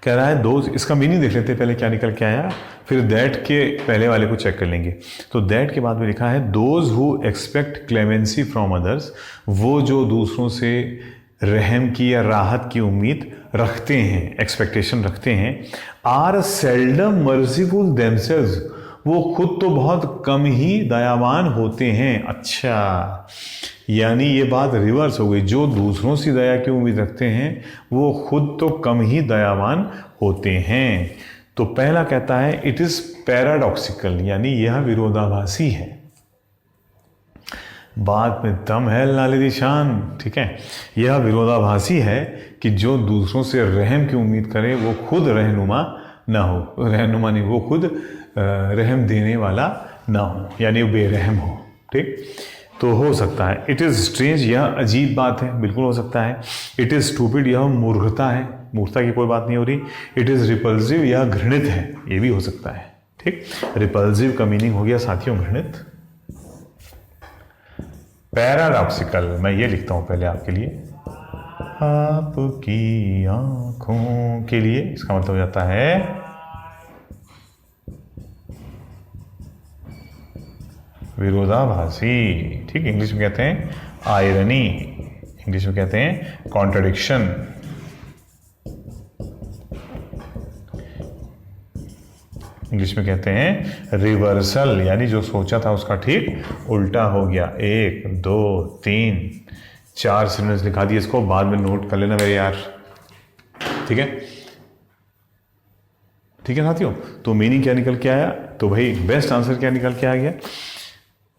कह रहा है दोज, इसका मीनिंग देख लेते हैं पहले क्या निकल के आया, फिर दैट के पहले वाले को चेक कर लेंगे। तो दैट के बाद में लिखा है those who expect clemency from others, वो जो दूसरों से रहम की या राहत की उम्मीद रखते हैं, एक्सपेक्टेशन रखते हैं। आर सेल्डम मर्सीफुल देमसेल्व्स, वो खुद तो बहुत कम ही दयावान होते हैं। अच्छा, यानी ये बात रिवर्स हो गई, जो दूसरों से दया की उम्मीद रखते हैं वो खुद तो कम ही दयावान होते हैं। तो पहला कहता है इट इज पैराडॉक्सिकल, यानी यह विरोधाभासी है। बात में दम है लालिदी शान, ठीक है। यह विरोधाभासी है कि जो दूसरों से रहम की उम्मीद करे वो खुद रहनुमा ना हो, रहनुमा नहीं, वो खुद रहम देने वाला ना हो, यानी बेरहम हो, ठीक। तो हो सकता है इट इज़ स्ट्रेंज, यह अजीब बात है, बिल्कुल हो सकता है। इट इज़ स्टूपिड, यह मूर्खता है, मूर्खता की कोई बात नहीं हो रही। इट इज़ रिपल्सिव, यह घृणित है, ये भी हो सकता है। ठीक, रिपल्सिव का मीनिंग हो गया साथियों घृणित। पैराडॉक्सिकल, मैं ये लिखता हूं पहले आपके लिए, आपकी आंखों के लिए, इसका मतलब हो जाता है विरोधाभासी। ठीक, इंग्लिश में कहते हैं आयरनी, इंग्लिश में कहते हैं कॉन्ट्रडिक्शन। इंग्लिश में कहते हैं रिवर्सल, यानी जो सोचा था उसका ठीक उल्टा हो गया। 1 2 3 4 सिनोनिम्स लिखा दिए, इसको बाद में नोट कर लेना मेरे यार। ठीक है, ठीक है साथियों। तो मीनिंग क्या निकल के आया, तो भाई बेस्ट आंसर क्या निकल के आ गया,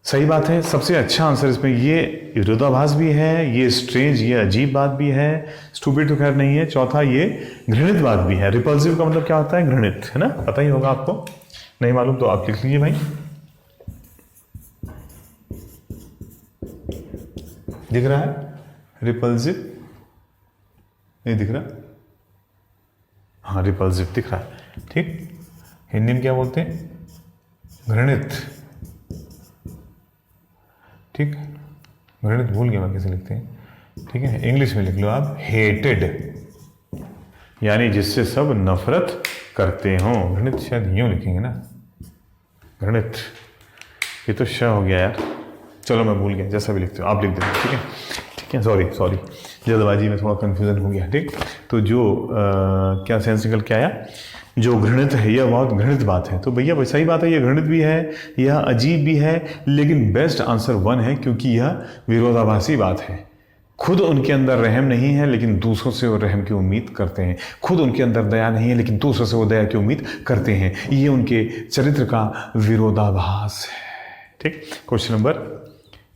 सही बात है। सबसे अच्छा आंसर इसमें ये विरोधाभास भी है, ये स्ट्रेंज, ये अजीब बात भी है, स्टूपिड तो खैर नहीं है। चौथा ये घृणित बात भी है। रिपल्सिव का मतलब क्या होता है, घृणित, है ना, पता ही होगा आपको, नहीं मालूम तो आप लिख लीजिए भाई। दिख रहा है रिपल्सिव, नहीं दिख रहा, हाँ रिपल्सिव दिख रहा है। ठीक, हिंदी में क्या बोलते हैं, घृणित। ठीक, घृणित भूल गया मैं कैसे लिखते हैं। ठीक है, इंग्लिश में लिख लो आप, हेटेड, यानी जिससे सब नफरत करते हों। घृणित शायद यूं लिखेंगे ना, घृणित, ये तो श हो गया यार, चलो मैं भूल गया, जैसा भी लिखते हो आप लिख देना। ठीक है, ठीक है, सॉरी सॉरी, जल्दबाजी में थोड़ा कन्फ्यूजन हो गया। ठीक, तो जो क्या सेंस निकल के आया, जो घृणित है यह बहुत घृणित बात है। तो भैया सही बात है, यह घृणित भी है, यह अजीब भी है, लेकिन बेस्ट आंसर 1 है, क्योंकि यह विरोधाभासी बात है। खुद उनके अंदर रहम नहीं है, लेकिन दूसरों से वो रहम की उम्मीद करते हैं। खुद उनके अंदर दया नहीं है, लेकिन दूसरों से वो दया की उम्मीद करते हैं। ये उनके चरित्र का विरोधाभास है। ठीक, क्वेश्चन नंबर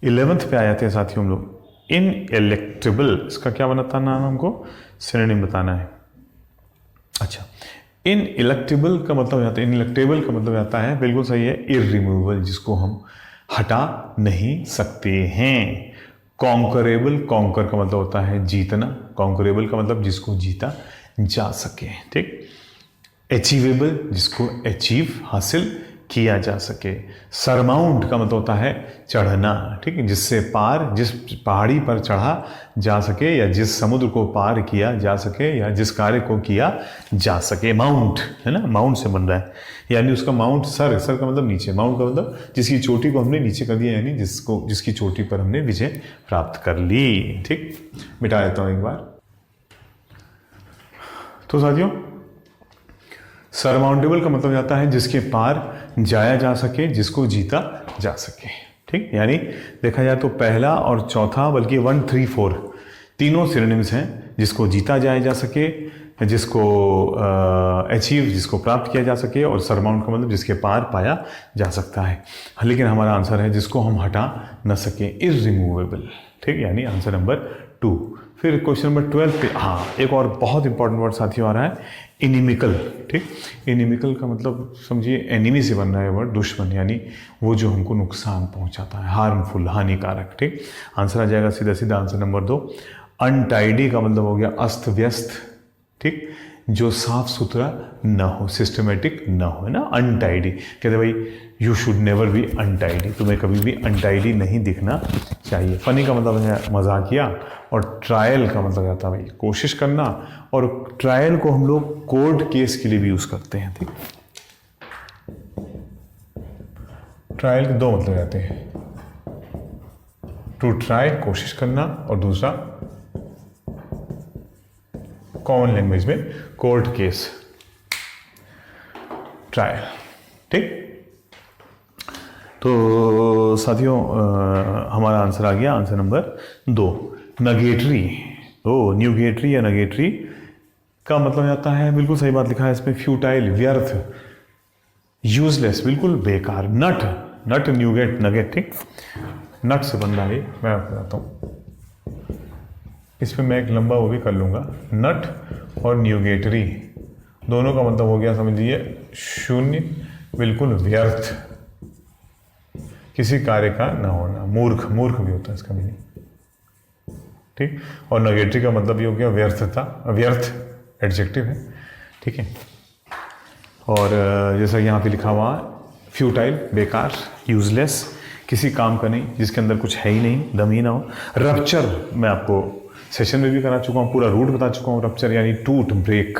11 पे आ जाते हैं साथियों हम लोग। इनएलेक्टेबल, इसका क्या बनाता नाम, हमको सिनोनिम बताना है। अच्छा, इनइलेक्टेबल का मतलब जाता है, इनइलेक्टेबल का मतलब जाता है, बिल्कुल सही है, इररिमूवेबल, जिसको हम हटा नहीं सकते हैं। कॉन्करेबल, कॉन्कर का मतलब होता है जीतना, कॉन्करेबल का मतलब जिसको जीता जा सके। ठीक, अचीवेबल, जिसको अचीव हासिल किया जा सके। सरमाउंट का मतलब होता है चढ़ना। ठीक है, जिससे पार, जिस पहाड़ी पर चढ़ा जा सके, या जिस समुद्र को पार किया जा सके, या जिस कार्य को किया जा सके। माउंट है ना, माउंट से बन रहा है, यानी उसका माउंट, सर, सर का मतलब नीचे, माउंट का मतलब जिसकी चोटी को हमने नीचे कर दिया, यानी जिसकी चोटी पर हमने विजय प्राप्त कर ली। ठीक, मिटा देता हूं एक बार। तो साथियों, सरमाउंटेबल का मतलब जाता है जिसके पार जाया जा सके, जिसको जीता जा सके। ठीक, यानी देखा जाए तो पहला और चौथा, बल्कि 1 3 4 तीनों सिनोनिम्स हैं, जिसको जीता जाया जा सके, जिसको अचीव, जिसको प्राप्त किया जा सके, और सरमाउंट का मतलब जिसके पार पाया जा सकता है। लेकिन हमारा आंसर है जिसको हम हटा न सके, इररिमूवेबल। ठीक, यानी आंसर नंबर 2। फिर क्वेश्चन नंबर 12 पे, हाँ, एक और बहुत इंपॉर्टेंट वर्ड साथियों आ रहा है, इनिमिकल। ठीक, इनिमिकल का मतलब समझिए एनिमी से बन रहा है वर्ड, दुश्मन, यानी वो जो हमको नुकसान पहुंचाता है, हार्मफुल, हानिकारक। ठीक, आंसर आ जाएगा सीधा सीधा आंसर नंबर 2। अनटाइडी का मतलब हो गया अस्त व्यस्त। ठीक, जो साफ सुथरा न हो, सिस्टमेटिक न हो, है ना, अनटाइडी। कहते भाई you should never be untidy, तुम्हें कभी भी अनटाइडी नहीं दिखना चाहिए। फनी का मतलब है मजाकिया, और ट्रायल का मतलब आता है भाई कोशिश करना, और ट्रायल को हम लोग कोर्ट केस के लिए भी यूज करते हैं। ठीक, ट्रायल के 2 मतलब आते हैं, टू ट्राई, कोशिश करना, और दूसरा कॉमन लैंग्वेज में कोर्ट केस, ट्रायल। ठीक, तो साथियों हमारा आंसर आ गया, आंसर नंबर 2, नगेटरी। न्यूगेटरी या नगेटरी का मतलब आता है, बिल्कुल सही बात लिखा है इसमें, फ्यूटाइल, व्यर्थ, यूजलेस, बिल्कुल बेकार। नट, नट, न्यूगेट, नगेट। ठीक, नट से बन रहा है, मैं आपको बताता हूँ, इस पर मैं एक लंबा वो भी कर लूँगा। नट और न्यूगेटरी दोनों का मतलब हो गया, समझिए, शून्य, बिल्कुल व्यर्थ। किसी कार्य का न होना, मूर्ख, मूर्ख भी होता है इसका मीनिंग, ठीक। और नगेटरी का मतलब ये हो गया व्यर्थता, व्यर्थ एडजेक्टिव है, ठीक है। और जैसा यहाँ पे लिखा हुआ, फ्यूटाइल, बेकार, यूजलेस, किसी काम का नहीं, जिसके अंदर कुछ है ही नहीं, दम ही ना हो। रप्चर मैं आपको सेशन में भी करा चुका हूँ, पूरा रूट बता चुका हूँ। रप्चर यानी टूट, ब्रेक।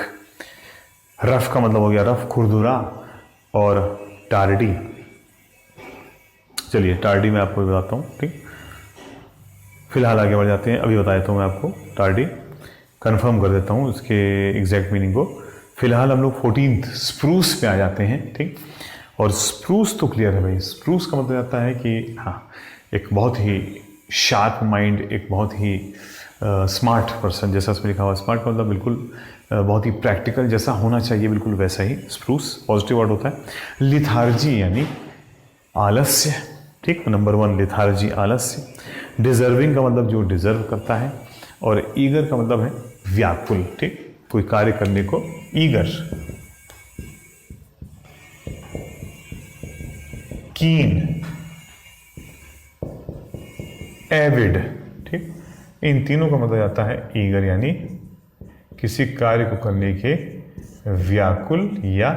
रफ का मतलब हो गया रफ, खुरदुरा। और टार्डी, चलिए टार्डी मैं आपको बताता हूँ, ठीक। फिलहाल आगे बढ़ जाते हैं, अभी बता देता हूँ मैं आपको टार्डी, कंफर्म कर देता हूँ उसके एग्जैक्ट मीनिंग को। फिलहाल हम लोग 14th स्प्रूस पे आ जाते हैं, ठीक। और स्प्रूस तो क्लियर है भाई, स्प्रूस का मतलब आता है कि हाँ, एक बहुत ही शार्प माइंड, एक बहुत ही स्मार्ट पर्सन, जैसा इसमें लिखा हुआ। स्मार्ट मतलब बिल्कुल बहुत ही प्रैक्टिकल, जैसा होना चाहिए बिल्कुल वैसा ही स्प्रूस, पॉजिटिव वर्ड होता है। लिथार्जी यानी आलस्य, ठीक, नंबर 1 लिथार्जी, आलस्य। डिजर्विंग का मतलब जो डिजर्व करता है। और ईगर का मतलब है व्याकुल, ठीक, कोई कार्य करने को ईगर। कीन, एविड, ठीक, इन तीनों का मतलब आता है ईगर यानी किसी कार्य को करने के व्याकुल या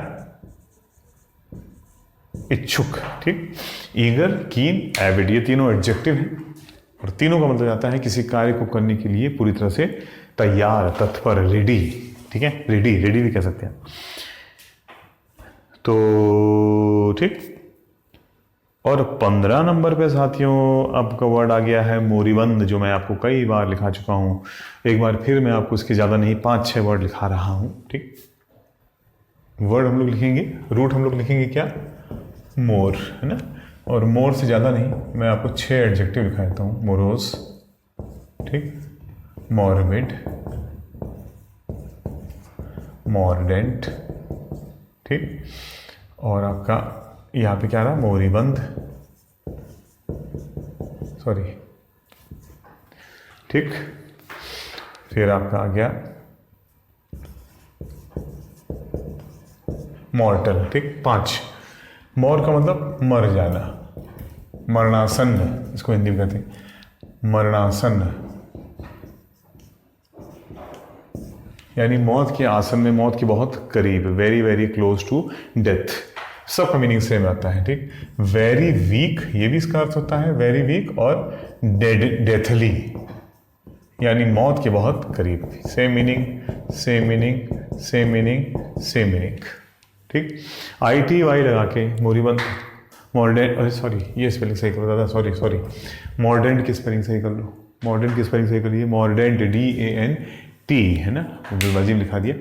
इच्छुक, ठीक। ईगर, कीन, एविड, ये तीनों एडजेक्टिव हैं और तीनों का मतलब आता है किसी कार्य को करने के लिए पूरी तरह से तैयार, तत्पर, रेडी, ठीक है। रेडी, रेडी भी कह सकते हैं। तो ठीक, और 15 नंबर पे साथियों आपका वर्ड आ गया है मोरीबंद, जो मैं आपको कई बार लिखा चुका हूँ। एक बार फिर मैं आपको इसके ज़्यादा नहीं 5-6 वर्ड लिखा रहा हूँ, ठीक। वर्ड हम लोग लिखेंगे, रूट हम लोग लिखेंगे क्या, मोर, है ना। और मोर से ज़्यादा नहीं, मैं आपको 6 एडजेक्टिव लिखा देता हूँ। मोरोस, ठीक, मॉर्बिड, मॉर्डेंट, ठीक। और आपका यहाँ पे क्या रहा, मोरीबंद, सॉरी, ठीक। फिर आपका आ गया मॉर्टल, ठीक। 5, मौर का मतलब मर जाना, मरणासन्न, इसको हिंदी में कहते हैं मरणासन्न, यानी मौत के आसन में, मौत के बहुत करीब, very very close to death. सबका मीनिंग सेम आता है, ठीक। वेरी वीक, ये भी इसका अर्थ होता है वेरी वीक। और डेड, डेथली, यानी मौत के बहुत करीब। Same meaning, same meaning, same meaning, same meaning, ठीक। ITY लगा के मोरीबंद, मॉर्डेंट, अरे सॉरी ये स्पेलिंग सही कर दादा, सॉरी सॉरी, मॉर्डेंट की स्पेलिंग सही कर लो, मॉर्डेंट की स्पेलिंग सही करिए, मॉर्डेंट, DANT, है ना, जल्दबाजी में लिखा दिया।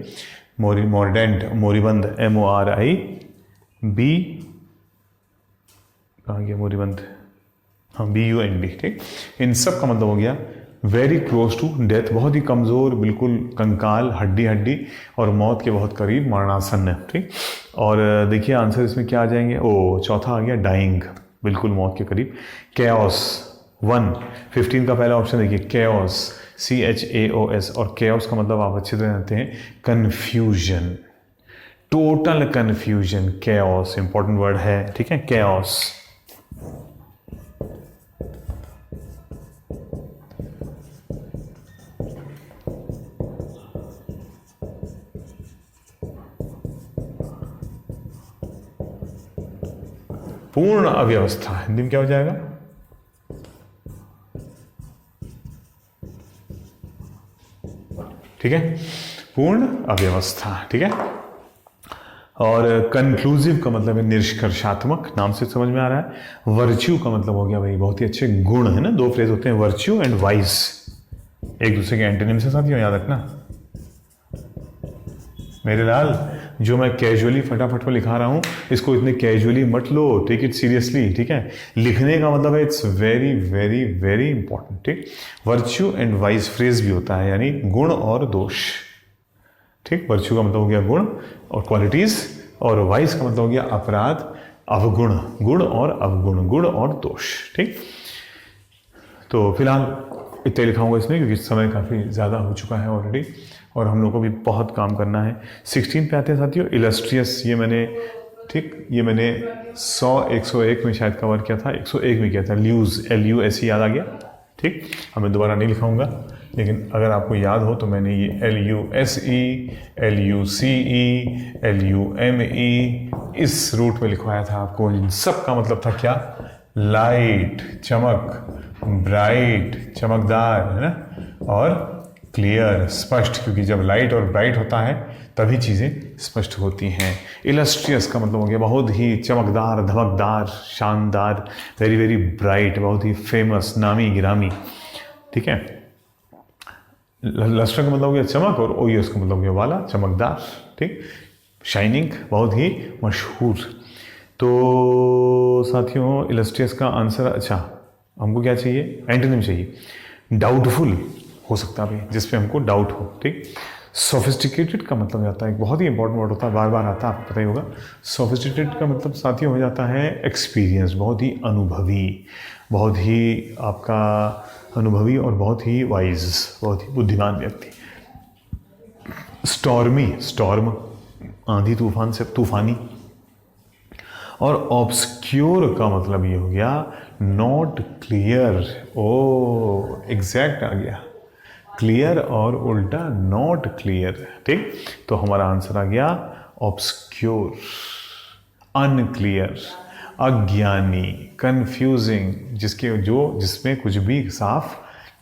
मॉर्डेंट, मोरीबंद, MORIB, कहाँ गया मोरीबंद, हाँ BUND, ठीक। इन सब का मतलब हो गया वेरी क्लोज टू डेथ, बहुत ही कमज़ोर, बिल्कुल कंकाल, हड्डी हड्डी, और मौत के बहुत करीब, मरणासन्न, ठीक। और देखिए आंसर इसमें क्या आ जाएंगे, ओ चौथा आ गया डाइंग, बिल्कुल मौत के करीब। कैओस 1, 15 का पहला ऑप्शन देखिए, कैओस, CHAOS, और कैओस का मतलब आप अच्छी तरह जानते हैं confusion, total confusion, chaos important word है, ठीक है, कैओस। पूर्ण अव्यवस्था हिंदी में क्या हो जाएगा, ठीक है, पूर्ण अव्यवस्था, ठीक है। और कंक्लूसिव का मतलब है निष्कर्षात्मक, नाम से समझ में आ रहा है। वर्च्यू का मतलब हो गया भाई बहुत ही अच्छे गुण, है ना, 2 फ्रेज होते हैं, वर्च्यू एंड वाइस, एक दूसरे के एंटोनिम से साथियों, याद रखना मेरे लाल। जो मैं कैजुअली फटाफट में लिखा रहा हूं, इसको इतने कैजुअली मत लो, टेक इट सीरियसली, ठीक है। लिखने का मतलब है it's very very very important, ठीक। वर्च्यू एंड वाइस फ्रेज भी होता है, यानी गुण और दोष, ठीक। वर्च्यू का मतलब हो गया गुण और क्वालिटीज, और वाइस का मतलब हो गया अपराध, अवगुण, गुण और अवगुण, गुण और दोष, ठीक। तो फिलहाल इतना लिखाऊंगा इसमें, क्योंकि समय काफ़ी ज़्यादा हो चुका है ऑलरेडी और हम लोग को भी बहुत काम करना है। 16 पे आते हैं साथियों, इलस्ट्रियस, ये मैंने ठीक, ये मैंने 100 101 में शायद कवर किया था, 101 में किया था। ल्यूज, LUSE याद आ गया। ठीक, अब मैं दोबारा नहीं लिखाऊंगा, लेकिन अगर आपको याद हो तो मैंने ये LUSE, LUCE, LUME इस रूट में लिखवाया था आपको। इन सब का मतलब था क्या? लाइट, चमक, ब्राइट, चमकदार, है ना, और क्लियर, स्पष्ट, क्योंकि जब लाइट और ब्राइट होता है तभी चीज़ें स्पष्ट होती हैं। इलस्ट्रियस का मतलब हो गया बहुत ही चमकदार, धमकदार, शानदार, वेरी वेरी ब्राइट, बहुत ही फेमस, नामी गिरामी। ठीक है, लस्टर का मतलब हो गया चमक, और ओयस का मतलब हो गया वाला, चमकदार। ठीक, शाइनिंग, बहुत ही मशहूर। तो साथियों, इलस्ट्रियस का आंसर, अच्छा हमको क्या चाहिए? एंटोनिम चाहिए। डाउटफुल हो सकता है जिस पे हमको डाउट हो। ठीक, सोफिस्टिकेटेड का मतलब हो जाता है, एक बहुत ही इंपॉर्टेंट वर्ड होता है, बार बार आता है, आपको पता ही होगा। सोफिस्टिकेटेड का मतलब साथियों हो जाता है एक्सपीरियंस, बहुत ही अनुभवी, बहुत ही आपका अनुभवी और बहुत ही वाइज, बहुत ही बुद्धिमान व्यक्ति। स्टॉर्मी, स्टॉर्म आंधी तूफान से, तूफानी। और ऑब्सक्योर का मतलब ये हो गया नॉट क्लियर। ओ, एग्जैक्ट आ गया, क्लियर और उल्टा नॉट क्लियर। ठीक, तो हमारा आंसर आ गया ऑब्सक्योर, अनक्लियर, अज्ञानी, कंफ्यूजिंग, जिसमें कुछ भी साफ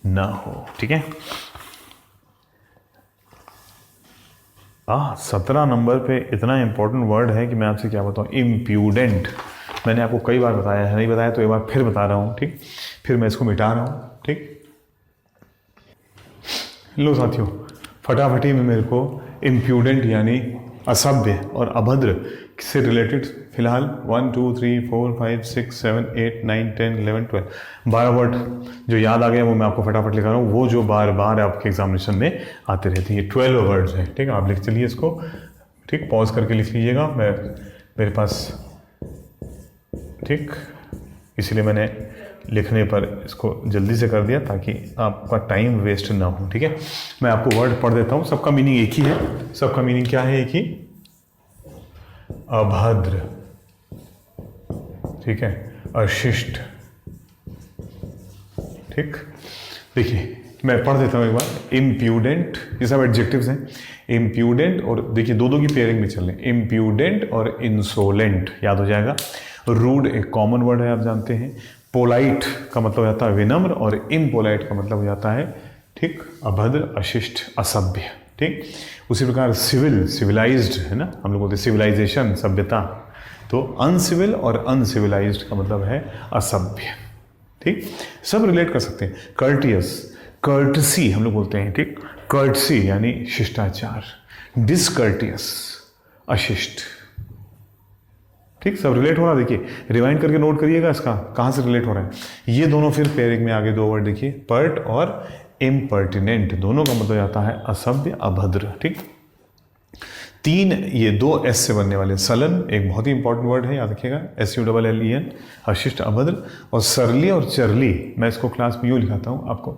ना हो। ठीक है, 17 नंबर पे इतना इंपॉर्टेंट वर्ड है कि मैं आपसे क्या बताऊं, इम्प्यूडेंट। मैंने आपको कई बार बताया है, नहीं बताया तो एक बार फिर बता रहा हूं। ठीक, फिर मैं इसको मिटा रहा हूं। ठीक, लो साथियों, फटाफटी में मेरे को इम्प्यूडेंट यानी असभ्य और अभद्र से रिलेटेड फिलहाल 1 2 3 4 5 6 7 8 9 10 11 12 12 वर्ड जो याद आ गया वो मैं आपको फटाफट लिखा रहा हूँ, वो जो बार बार आपके एग्जामिनेशन में आते रहती है। 12 वर्ड्स हैं। ठीक है, आप लिख चलिए इसको। ठीक, पॉज करके लिख लीजिएगा, मेरे पास, ठीक, इसलिए मैंने लिखने पर इसको जल्दी से कर दिया ताकि आपका टाइम वेस्ट ना हो। ठीक है, मैं आपको वर्ड पढ़ देता हूँ, सबका मीनिंग एक ही है। सबका मीनिंग क्या है? एक ही, अभद्र, ठीक है, अशिष्ट। ठीक, देखिए मैं पढ़ देता हूँ एक बार। इम्प्यूडेंट, ये सब एडजेक्टिव्स हैं। इम्प्यूडेंट, और देखिए दो की पेयरिंग में चल रहे हैं, इम्प्यूडेंट और इंसोलेंट, याद हो जाएगा। रूड एक कॉमन वर्ड है, आप जानते हैं। पोलाइट का मतलब हो जाता है विनम्र, और इम्पोलाइट का मतलब हो जाता है, ठीक, अभद्र, अशिष्ट, असभ्य। ठीक, उसी प्रकार सिविल, सिविलाइज्ड है ना, हम लोग बोलते हैं सिविलाइजेशन, सभ्यता। तो अनसिविल और अनसिविलाइज्ड का मतलब है असभ्य। ठीक, सब रिलेट कर सकते हैं। कर्टियस, कर्टसी हम लोग बोलते हैं। ठीक, कर्टसी यानी शिष्टाचार। डिसकर्टियस, अशिष्ट। ठीक, सब रिलेट हो रहा है। देखिए रिवाइंड करके नोट करिएगा इसका कहाँ से रिलेट हो रहा है। ये दोनों फिर पेयरिंग में आगे दो वर्ड देखिए, पर्ट और इम्पर्टिनेंट, दोनों का मतलब जाता है असभ्य, अभद्र। ठीक, तीन ये दो एस से बनने वाले, सलन एक बहुत ही इंपॉर्टेंट वर्ड है, याद रखिएगा, SULLEN, अशिष्ट, अभद्र। और सरली और चरली, मैं इसको क्लास में यूँ लिखाता हूँ आपको।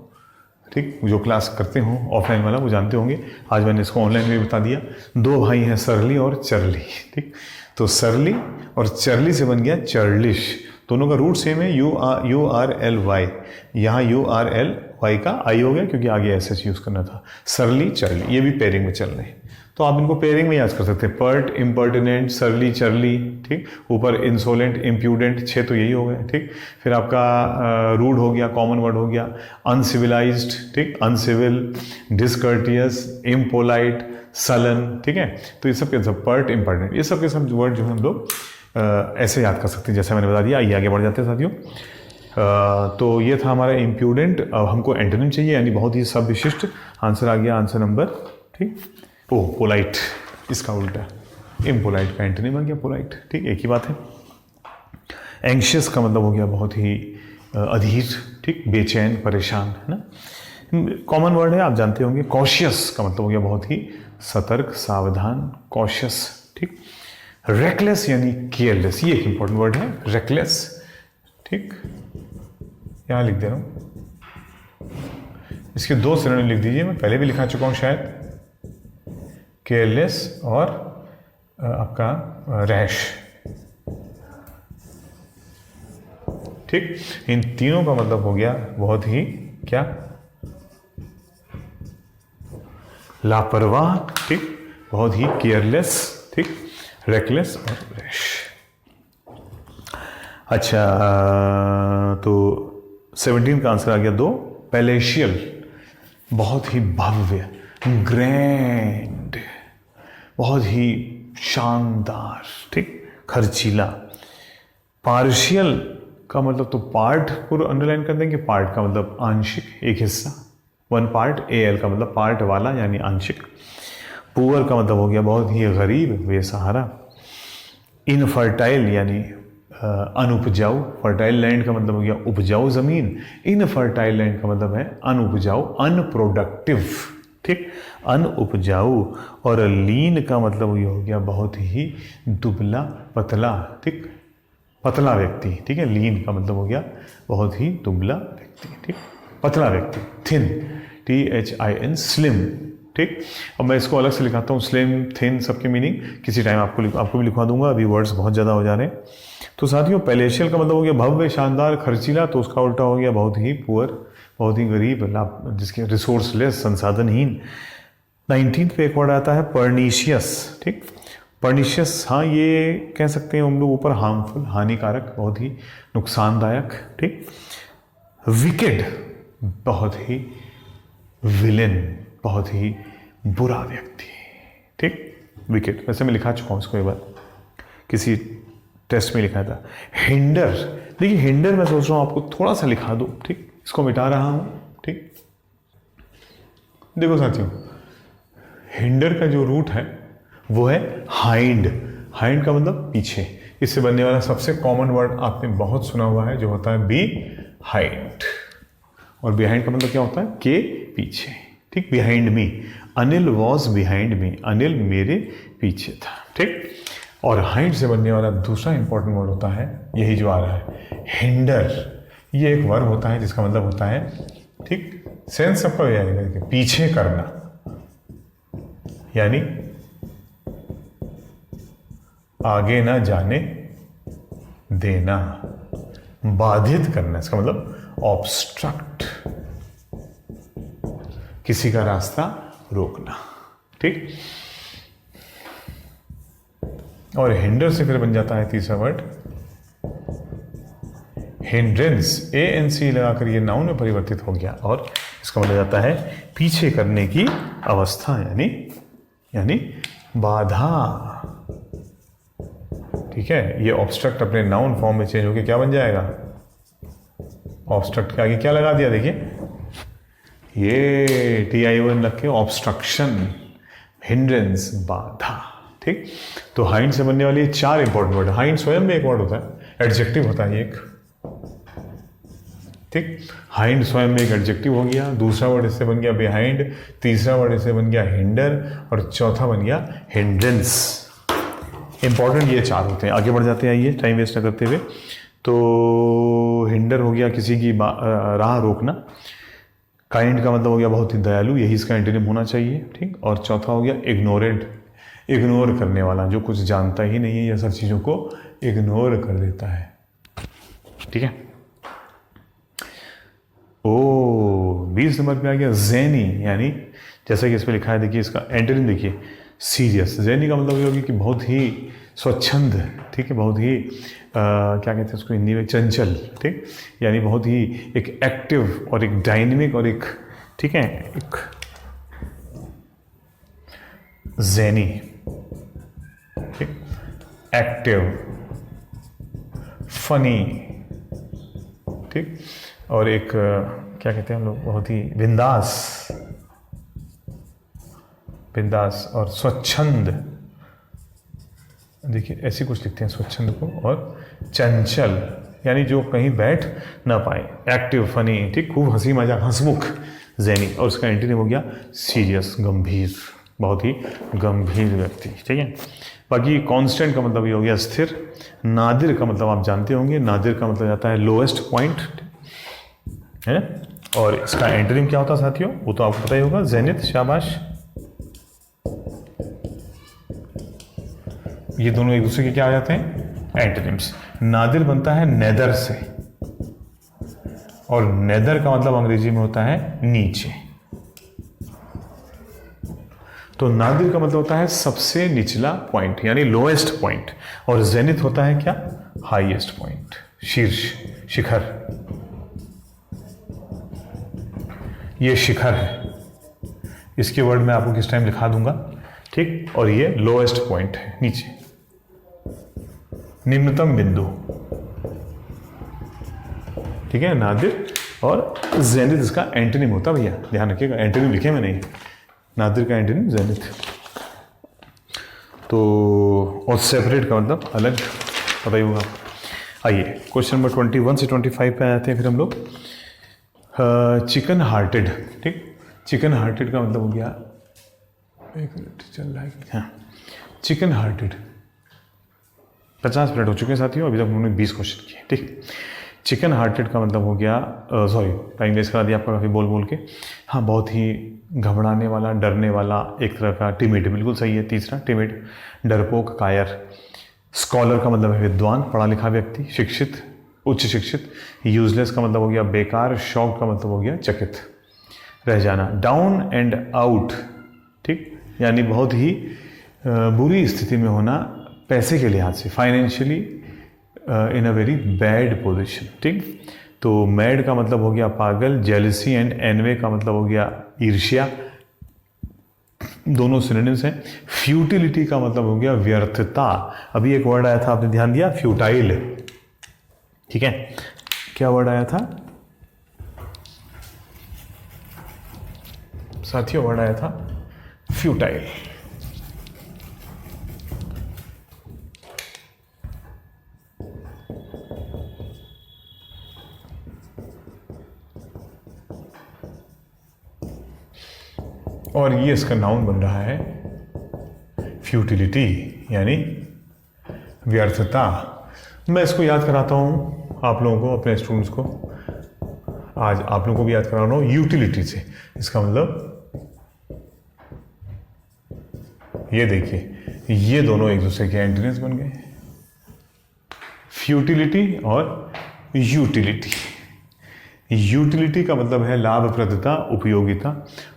ठीक, जो क्लास करते हो ऑफलाइन वाला वो जानते होंगे, आज मैंने इसको ऑनलाइन में बता दिया। दो भाई हैं, सरली और चरली। ठीक, तो सरली और चरली से बन गया चर्लिश। दोनों का रूट सेम है, URLY। यहाँ URLY का आई हो गया क्योंकि आगे SS यूज करना था। सरली, चरली, ये भी पेयरिंग में चल रहे हैं, तो आप इनको पेयरिंग में याद कर सकते हैं। पर्ट, इम्पर्टिनेंट, सरली, चरली। ठीक, ऊपर इंसोलेंट, इम्प्यूडेंट, 6 तो यही हो गए। ठीक, फिर आपका रूड हो गया, कॉमन वर्ड हो गया। अनसिविलाइज्ड, ठीक, अनसिविल, डिसकर्टियस, इम्पोलाइट, सलन। ठीक है, तो ये सब के सब पर्ट, इम्पर्टिनेंट, ये सब के सब वर्ड जो है हम लोग ऐसे याद कर सकते हैं जैसे मैंने बता दिया। आइए आगे बढ़ जाते हैं साथियों। तो ये था हमारा इम्प्यूडेंट। अब हमको एंटोनिम चाहिए, यानी बहुत ही सभ्यशिष्ट। आंसर आ गया, आंसर नंबर, ठीक, पोलाइट, इसका उल्टा इम्पोलाइट का एंटोनिम आ गया पोलाइट। ठीक, एक ही बात है। एंग्शियस का मतलब हो गया बहुत ही अधीर, ठीक, बेचैन, परेशान, है ना, कॉमन वर्ड है, आप जानते होंगे। कॉशियस का मतलब हो गया बहुत ही सतर्क, सावधान, कॉशियस। ठीक, रेकलेस यानी केयरलेस, ये एक इंपॉर्टेंट वर्ड है, रेकलेस। ठीक, यहाँ लिख दे रहा हूँ, इसके दो सिनोनिम लिख दीजिए, मैं पहले भी लिखा चुका हूँ शायद, केयरलेस और आपका रैश। ठीक, इन तीनों का मतलब हो गया बहुत ही क्या, लापरवाह, ठीक, बहुत ही केयरलेस, ठीक, रेकलेस और रैश। अच्छा, तो 17 का आंसर आ गया 2, पैलेशियल, बहुत ही भव्य, ग्रैंड, बहुत ही शानदार, ठीक, खर्चीला। पार्शियल का मतलब तो पार्ट पूरा अंडरलाइन कर देंगे, पार्ट का मतलब आंशिक, एक हिस्सा, वन पार्ट, एल का मतलब पार्ट वाला यानी आंशिक। पुअर का मतलब हो गया बहुत ही गरीब, बेसहारा। इनफर्टाइल यानी अनुपजाऊ, फर्टाइल लैंड का मतलब हो गया उपजाऊ जमीन, इनफर्टाइल लैंड का मतलब है अनुपजाऊ, अनप्रोडक्टिव, ठीक, अनउपजाऊ। और लीन का मतलब ये हो गया बहुत ही दुबला पतला, ठीक, पतला व्यक्ति, ठीक है, लीन का मतलब हो गया बहुत ही दुबला व्यक्ति, ठीक, पतला व्यक्ति, थिन, THIN, स्लिम, ठीक। अब मैं इसको अलग से लिखाता हूँ, स्लिम, थिन, सबके मीनिंग किसी टाइम आपको भी लिखवा दूंगा, अभी वर्ड्स बहुत ज़्यादा हो जा रहे हैं। तो साथियों, पैलेशियल का मतलब हो गया भव्य, शानदार, खर्चीला, तो उसका उल्टा हो गया बहुत ही पुअर, बहुत ही गरीब, जिसके रिसोर्सलेस, संसाधनहीन। 19th पे एक वर्ड आता है पर्नीशियस, ठीक, पर्नीशियस, हाँ ये कह सकते हैं हम लोग ऊपर, हार्मफुल, हानिकारक, बहुत ही नुकसानदायक, ठीक। विकेड, बहुत ही विलेन, बहुत ही बुरा व्यक्ति, ठीक, विकेड। वैसे मैं लिखा चुका हूँ इसको एक बार, किसी टेस्ट में लिखा था। हिंडर, देखिए हिंडर मैं सोच रहा हूँ आपको थोड़ा सा लिखा दूँ, ठीक, इसको मिटा रहा हूँ, ठीक। देखो साथियों, हिंडर का जो रूट है वो है हाइंड, हाइंड का मतलब पीछे। इससे बनने वाला सबसे कॉमन वर्ड आपने बहुत सुना हुआ है, जो होता है बी हाइंड, और बिहाइंड का मतलब क्या होता है, के पीछे, ठीक, behind me, Anil was behind me, Anil मेरे पीछे था, ठीक। और हाइंड से बनने वाला दूसरा इंपॉर्टेंट वर्ड होता है यही जो आ रहा है, हिंडर। ये एक वर्ब होता है जिसका मतलब होता है, ठीक, सेंस सबका आएगा, पीछे करना, यानी आगे ना जाने देना, बाधित करना, इसका मतलब ऑब्स्ट्रक्ट, किसी का रास्ता रोकना, ठीक। और हिंडर से फिर बन जाता है तीसरा वर्ड हिंड्रेंस, ANC लगाकर ये नाउन में परिवर्तित हो गया, और इसका मतलब जाता है पीछे करने की अवस्था, यानी बाधा, ठीक है। ये ऑब्स्ट्रक्ट अपने नाउन फॉर्म में चेंज होकर क्या बन जाएगा, ऑब्स्ट्रक्ट के आगे क्या लगा दिया, देखिए ये TION रख के, ऑब्स्ट्रक्शन, हिंड्रेंस, बाधा, ठीक। तो हाइंड से बनने वाली 4 इंपॉर्टेंट वर्ड। हाइंड स्वयं में एक वर्ड होता है, एडजेक्टिव होता है एक, ठीक, हाइंड स्वयं में एक एडजेक्टिव हो गया, दूसरा वर्ड इससे बन गया बिहाइंड, तीसरा वर्ड इससे बन गया हिंडर, और चौथा बन गया हिंड्रेंस। इंपॉर्टेंट ये 4 होते हैं। आगे बढ़ जाते हैं, आइए टाइम वेस्ट न करते हुए। तो हिंडर हो गया किसी की राह रोकना, काइंड का मतलब हो गया बहुत ही दयालु, यही इसका एंटोनिम होना चाहिए, ठीक। और चौथा हो गया इग्नोरेंट, इग्नोर करने वाला, जो कुछ जानता ही नहीं है, यह सब चीज़ों को इग्नोर कर देता है, ठीक है। 20 नंबर पे आ गया ज़ेनी, यानी जैसा कि इस पर लिखा है, देखिए इसका एंटोनिम देखिए, सीरियस। ज़ेनी का मतलब ये होगी कि बहुत ही स्वच्छंद, ठीक है, बहुत ही क्या कहते हैं उसको हिंदी में, चंचल, ठीक, यानी बहुत ही एक एक्टिव और एक डायनेमिक और एक, ठीक है, एक ज़ेनी, ठीक, एक्टिव, फनी, ठीक, और एक क्या कहते हैं हम लोग, बहुत ही बिंदास और स्वच्छंद, देखिए ऐसे कुछ लिखते हैं स्वच्छंद को, और चंचल यानी जो कहीं बैठ ना पाए, एक्टिव, फनी, ठीक, खूब हंसी मजाक, हंसमुख, ज़ेनी। और उसका एंटोनिम हो गया सीरियस, गंभीर, बहुत ही गंभीर व्यक्ति, ठीक है। बाकी कांस्टेंट का मतलब ये हो गया स्थिर। नादिर का मतलब आप जानते होंगे, नादिर का मतलब जाता है लोएस्ट पॉइंट, है ना। और इसका एंटोनिम क्या होता है साथियों, वो तो आपको पता ही होगा, जेनिथ, शाबाश। ये दोनों एक दूसरे के क्या आ जाते हैं, एंटोनिम्स। नादिर बनता है नेदर से, और नेदर का मतलब अंग्रेजी में होता है नीचे। तो नादिर का मतलब होता है सबसे निचला पॉइंट यानी लोएस्ट पॉइंट, और जेनिथ होता है क्या, हाईएस्ट पॉइंट, शीर्ष, शिखर। ये शिखर है, इसके वर्ड मैं आपको किस टाइम लिखा दूंगा, ठीक। और ये लोएस्ट पॉइंट है, नीचे, निम्नतम बिंदु, ठीक है, नादिर। और जेनिथ इसका एंटोनिम होता है, भैया ध्यान रखिएगा, एंटोनिम लिखे मैंने, नादिर का एंटोनिम जेनिथ। तो और सेपरेट का मतलब अलग, पता ही होगा। आइए क्वेश्चन नंबर 21 से 25 पे आते हैं फिर हम लोग। चिकन हार्टेड, ठीक। चिकन हार्टेड का मतलब हो गया, एक मिनट चल रहा है, हाँ, चिकन हार्टेड। 50 मिनट हो चुके हैं साथियों, अभी तक उन्होंने 20 क्वेश्चन किए, ठीक। चिकन हार्टेड का मतलब हो गया, सॉरी टाइम वेस्ट करा दिया आपका काफ़ी बोल बोल के। हाँ, बहुत ही घबराने वाला, डरने वाला, एक तरह का टिमिड, बिल्कुल सही है। तीसरा टिमिड, डरपोक, कायर। स्कॉलर का मतलब है विद्वान, पढ़ा लिखा व्यक्ति, शिक्षित, उच्च शिक्षित। यूजलेस का मतलब हो गया बेकार। शॉक का मतलब हो गया चकित, रह जाना। डाउन एंड आउट, ठीक, यानी बहुत ही बुरी स्थिति में होना पैसे के लिहाज से, financially in a very bad position, ठीक। तो मैड का मतलब हो गया पागल। जेलसी एंड एनवे का मतलब हो गया ईर्ष्या, दोनों सिनोनिम्स हैं। फ्यूटिलिटी का मतलब हो गया व्यर्थता। अभी एक वर्ड आया था, आपने ध्यान दिया, फ्यूटाइल, ठीक है। क्या वर्ड आया था साथियों, वर्ड आया था फ्यूटाइल। और ये इसका नाउन बन रहा है फ्यूटिलिटी, यानी व्यर्थता। मैं इसको याद कराता हूँ आप लोगों को, अपने स्टूडेंट्स को। आज आप लोगों को भी याद करा रहा हूँ यूटिलिटी से। इसका मतलब ये देखिए, ये दोनों एक दूसरे के एंटोनिम्स बन गए, फ्यूटिलिटी और यूटिलिटी। यूटिलिटी का मतलब है लाभप्रदता, उपयोगिता,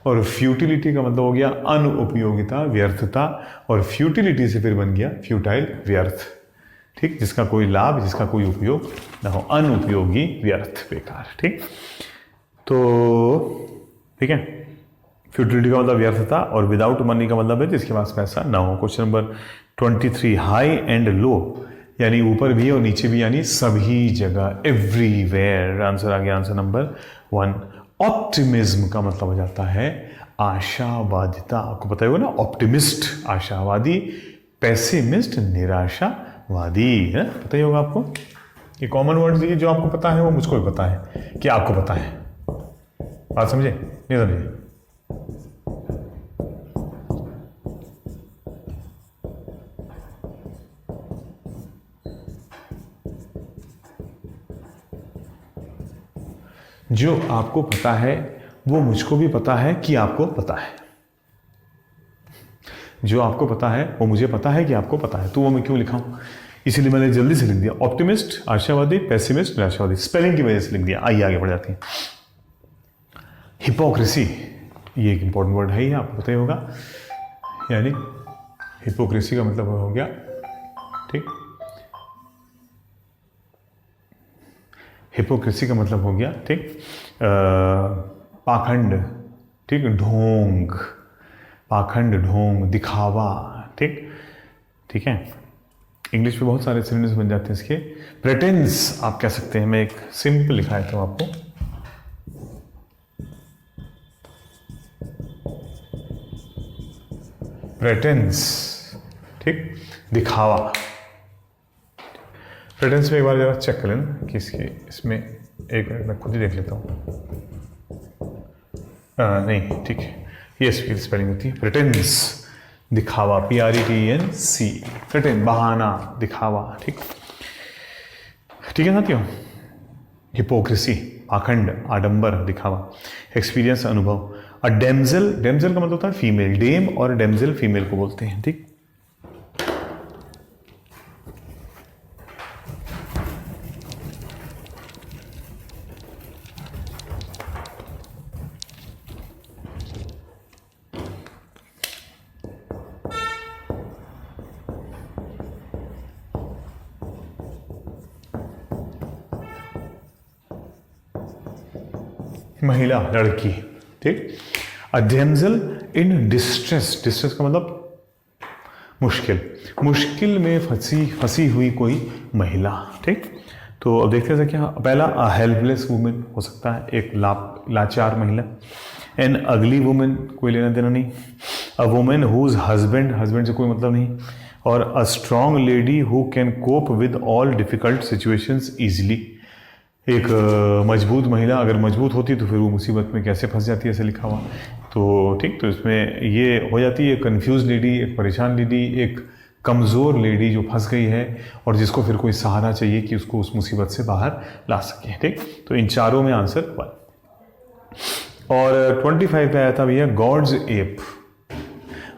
और फ्यूटिलिटी का मतलब हो गया अनुपयोगिता, व्यर्थता। और फ्यूटिलिटी से फिर बन गया फ्यूटाइल, व्यर्थ, ठीक, जिसका कोई लाभ, जिसका कोई उपयोग ना हो, अनुपयोगी, व्यर्थ, बेकार, ठीक। तो ठीक है, फ्यूटिलिटी का मतलब व्यर्थता, और विदाउट मनी का मतलब है जिसके पास पैसा ना हो। Question number 23, high and low, यानी ऊपर भी और नीचे भी, यानी सभी जगह, एवरीवेयर। आंसर आ गया, आंसर नंबर 1। ऑप्टिमिज्म का मतलब हो जाता है आशावादिता। आपको पता होगा ना, ऑप्टिमिस्ट आशावादी, पेसिमिस्ट निराशावादी, है, पता ही होगा आपको। ये कॉमन वर्ड है, जो आपको पता है वो मुझको भी पता है कि आपको पता है। बात समझे, नहीं समझे? जो आपको पता है वो मुझको भी पता है कि आपको पता है। जो आपको पता है वो मुझे पता है कि आपको पता है। तो वो मैं क्यों लिखा हूं, इसीलिए मैंने जल्दी से लिख दिया। ऑप्टिमिस्ट आशावादी, पेसिमिस्ट निराशावादी, स्पेलिंग की वजह से लिख दिया। आइए आगे बढ़ जाते हैं। हिपोक्रेसी, ये एक इंपॉर्टेंट वर्ड है, ये आपको पता ही होगा। यानी हिपोक्रेसी का मतलब हो गया, ठीक, हिपोक्रेसी का मतलब हो गया, ठीक, पाखंड, ठीक, ढोंग, पाखंड, ढोंग, दिखावा, ठीक, ठीक है। इंग्लिश में बहुत सारे सिनोनिम्स बन जाते हैं इसके। प्रेटेंस आप कह सकते हैं, मैं एक सिंपल लिखा देता हूं आपको। प्रेटेंस, ठीक, दिखावा। प्रेटेंस में एक बार जरा चेक कर लेना कि इसमें एक मिनट मैं खुद ही देख लेता हूँ। नहीं, ठीक है, ये स्पेलिंग होती है प्रेटेंस, दिखावा, PRETENC, प्रेटेंस, बहाना, दिखावा, ठीक, ठीक है साथियों। हिपोक्रेसी, पाखंड, आडंबर, दिखावा। एक्सपीरियंस, अनुभव। और डेमजेल, डेमजेल का मतलब होता है फीमेल, डेम और डेमजेल फीमेल को बोलते हैं, ठीक। महिला, लड़की, ठीक। अ डैमजेल इन डिस्ट्रेस, डिस्ट्रेस का मतलब मुश्किल, मुश्किल में फंसी हुई कोई महिला, ठीक। तो अब देखते हैं क्या, पहला अ हेल्पलेस वुमेन हो सकता है, एक लाचार महिला। एन अगली वुमेन, कोई लेना देना नहीं। A women whose husband, husband से कोई मतलब नहीं। और a strong lady who can cope with all difficult situations easily, एक मजबूत महिला, अगर मजबूत होती तो फिर वो मुसीबत में कैसे फंस जाती है, ऐसे लिखा हुआ। तो ठीक, तो इसमें ये हो जाती है कंफ्यूज लेडी, एक परेशान लेडी, एक कमज़ोर लेडी जो फंस गई है और जिसको फिर कोई सहारा चाहिए कि उसको उस मुसीबत से बाहर ला सके, ठीक। तो इन चारों में आंसर 1। और 25 पे आया था भैया गॉड्स एप,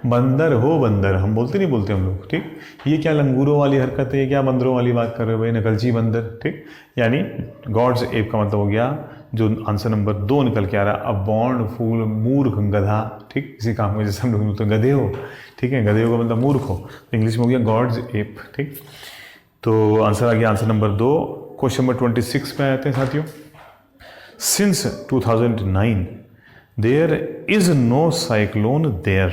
बंदर हो बंदर, हम बोलते नहीं बोलते हम लोग, ठीक। ये क्या लंगूरों वाली हरकत है, क्या बंदरों वाली बात कर रहे हो भाई, नकलची बंदर, ठीक। यानी गॉड्स एप का मतलब हो गया, जो आंसर नंबर 2 निकल के आ रहा है, अ बॉन्ड फूल, मूर्ख, गधा, ठीक। किसी काम में जैसे हम लोग बोलते गधे हो, ठीक है, गधे हो का मतलब मूर्ख हो, तो इंग्लिश में हो गया गॉड्स एप, ठीक। तो आंसर आ गया आंसर नंबर 2। क्वेश्चन नंबर 26 पे आते हैं साथियों। Since 2009 there is no cyclone there.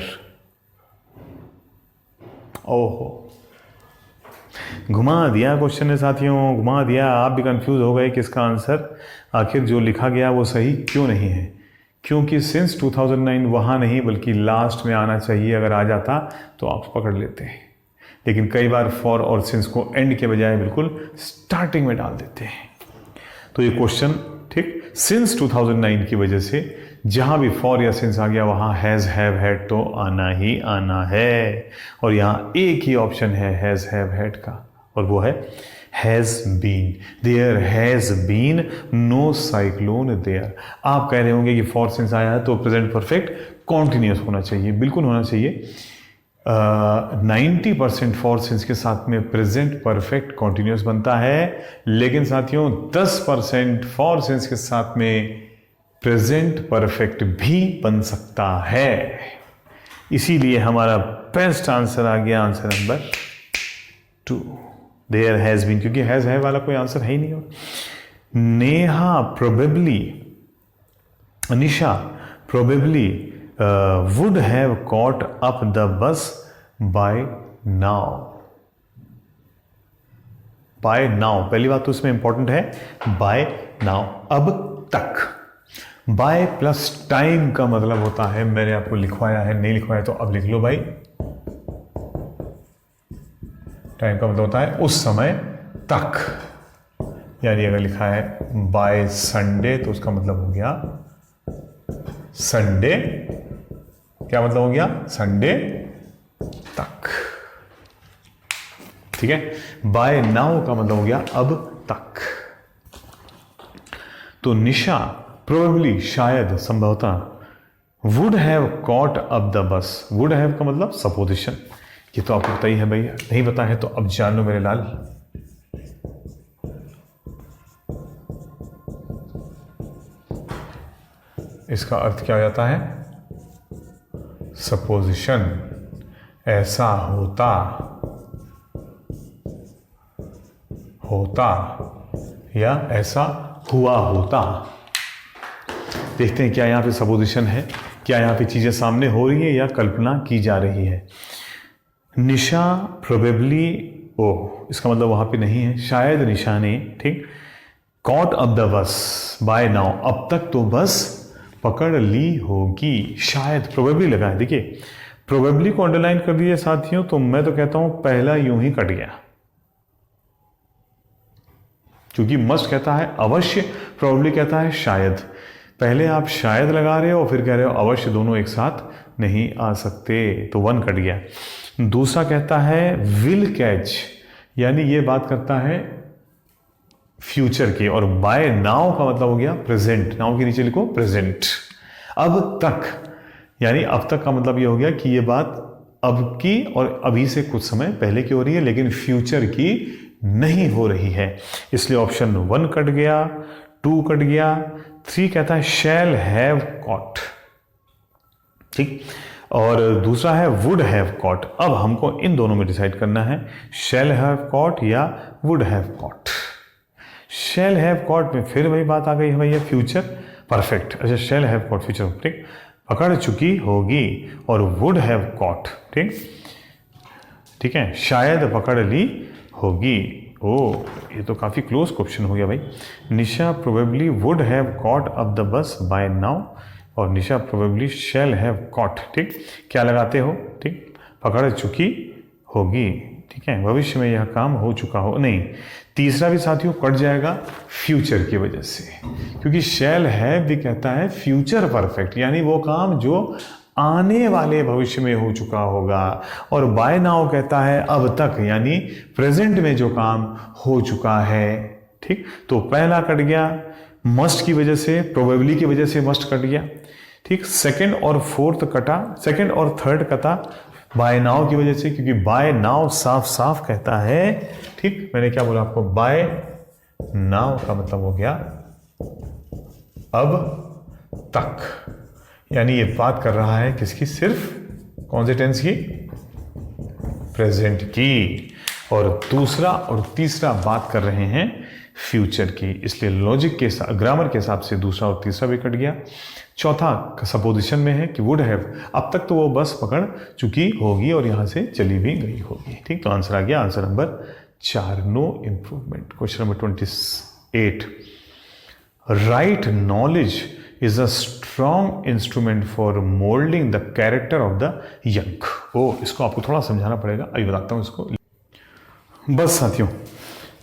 ओहो, घुमा दिया क्वेश्चन ने साथियों, घुमा दिया। आप भी कंफ्यूज हो गए कि इसका आंसर आखिर जो लिखा गया वो सही क्यों नहीं है, क्योंकि सिंस 2009 वहाँ नहीं बल्कि लास्ट में आना चाहिए, अगर आ जाता तो आप पकड़ लेते हैं। लेकिन कई बार फॉर और सिंस को एंड के बजाय बिल्कुल स्टार्टिंग में डाल देते हैं। तो ये क्वेश्चन, ठीक, सिंस 2009 की वजह से जहाँ भी फॉर या सिंस आ गया वहाँ हैज़ हैव हैड तो आना ही आना है। और यहाँ एक ही ऑप्शन है हैज़ हैव हैड का, और वो है has been. There has been no cyclone there. आप कह रहे होंगे कि फॉर सिंस आया है तो प्रेजेंट परफेक्ट कॉन्टिन्यूस होना चाहिए, बिल्कुल होना चाहिए। 90% फॉर सिंस के साथ में प्रेजेंट परफेक्ट कॉन्टिन्यूस बनता है, लेकिन साथियों 10% फॉर सिंस के साथ में प्रेजेंट परफेक्ट भी बन सकता है। इसीलिए हमारा बेस्ट आंसर आ गया answer number 2, there has been, क्योंकि हैज है वाला कोई आंसर है ही नहीं। और Neha probably, Nisha probably would have caught up the bus by now. By now, पहली बात तो इसमें इंपॉर्टेंट है बाय नाउ, अब तक। बाय प्लस टाइम का मतलब होता है, मैंने आपको लिखवाया है, नहीं लिखवाया तो अब लिख लो भाई। टाइम का मतलब होता है उस समय तक, यानी अगर लिखा है बाय संडे तो उसका मतलब हो गया संडे, क्या मतलब हो गया, संडे तक, ठीक है। बाय नाउ का मतलब हो गया अब तक। तो निशा प्रोबेबली, शायद, संभवतः, would have caught up the बस, वुड हैव का मतलब सपोजिशन, ये तो आपको पता ही है भैया, नहीं पता है तो अब जान लो मेरे लाल। इसका अर्थ क्या हो जाता है, सपोजिशन, ऐसा होता, होता या ऐसा हुआ होता। देखते हैं क्या यहाँ पे सपोजिशन है, क्या यहाँ पे चीजें सामने हो रही है या कल्पना की जा रही है। निशा प्रोबेबली, ओ इसका मतलब वहां पे नहीं है, शायद निशा ने, ठीक, caught up the bus by now, अब तक तो बस पकड़ ली होगी, शायद प्रोबेबली लगा है। देखिए प्रोबेबली को अंडरलाइन कर दिया साथियों, तो मैं तो कहता हूं पहला यूं ही कट गया, क्योंकि मस्ट कहता है अवश्य, प्रोबेबली कहता है शायद। पहले आप शायद लगा रहे हो और फिर कह रहे हो अवश्य, दोनों एक साथ नहीं आ सकते, तो 1 कट गया। दूसरा कहता है विल कैच, यानी ये बात करता है फ्यूचर की, और बाय नाउ का मतलब हो गया प्रेजेंट, नाउ के नीचे लिखो प्रेजेंट। अब तक, यानी अब तक का मतलब ये हो गया कि ये बात अब की और अभी से कुछ समय पहले की हो रही है, लेकिन फ्यूचर की नहीं हो रही है, इसलिए ऑप्शन 1 कट गया, 2 कट गया। 3 कहता है शैल हैव कॉट, ठीक, और दूसरा है वुड हैव कॉट। अब हमको इन दोनों में डिसाइड करना है, शैल हैव कॉट या would have cot. Shell have cot में फिर वही बात आ गई है भैया, फ्यूचर, परफेक्ट। अच्छा, शैल हैव कॉट फ्यूचर, ठीक, पकड़ चुकी होगी, और वुड हैव कॉट, ठीक, ठीक है, शायद पकड़ ली होगी। ओ, ये तो काफ़ी क्लोज क्वेश्चन हो गया भाई। Nisha probably would have caught up the bus by now, और Nisha probably shall have caught, ठीक, क्या लगाते हो, ठीक, पकड़ चुकी होगी, ठीक है, भविष्य में यह काम हो चुका हो, नहीं, तीसरा भी साथियों कट जाएगा फ्यूचर की वजह से, क्योंकि शैल हैव भी कहता है फ्यूचर परफेक्ट, यानी वो काम जो आने वाले भविष्य में हो चुका होगा, और बाय नाउ कहता है अब तक, यानी प्रेजेंट में जो काम हो चुका है, ठीक। तो पहला कट गया मस्ट की वजह से, प्रोबेबली की वजह से मस्ट कट गया, ठीक। सेकंड और फोर्थ कटा, सेकंड और थर्ड कटा बाय नाउ की वजह से, क्योंकि बाय नाउ साफ साफ कहता है, ठीक, मैंने क्या बोला आपको, बाय नाउ का मतलब हो गया अब तक, यानी ये बात कर रहा है किसकी, सिर्फ कौन से टेंस की, प्रेजेंट की, और दूसरा और तीसरा बात कर रहे हैं फ्यूचर की, इसलिए लॉजिक के ग्रामर के हिसाब से दूसरा और तीसरा भी कट गया। चौथा सपोजिशन में है कि वुड हैव, अब तक तो वो बस पकड़ चुकी होगी और यहां से चली भी गई होगी, ठीक। तो आंसर आ गया, answer number 4, no improvement. Question number 28, right knowledge is a strong instrument for molding the character of the young। इसको आपको थोड़ा समझाना पड़ेगा, अभी बताता हूँ इसको। बस साथियों,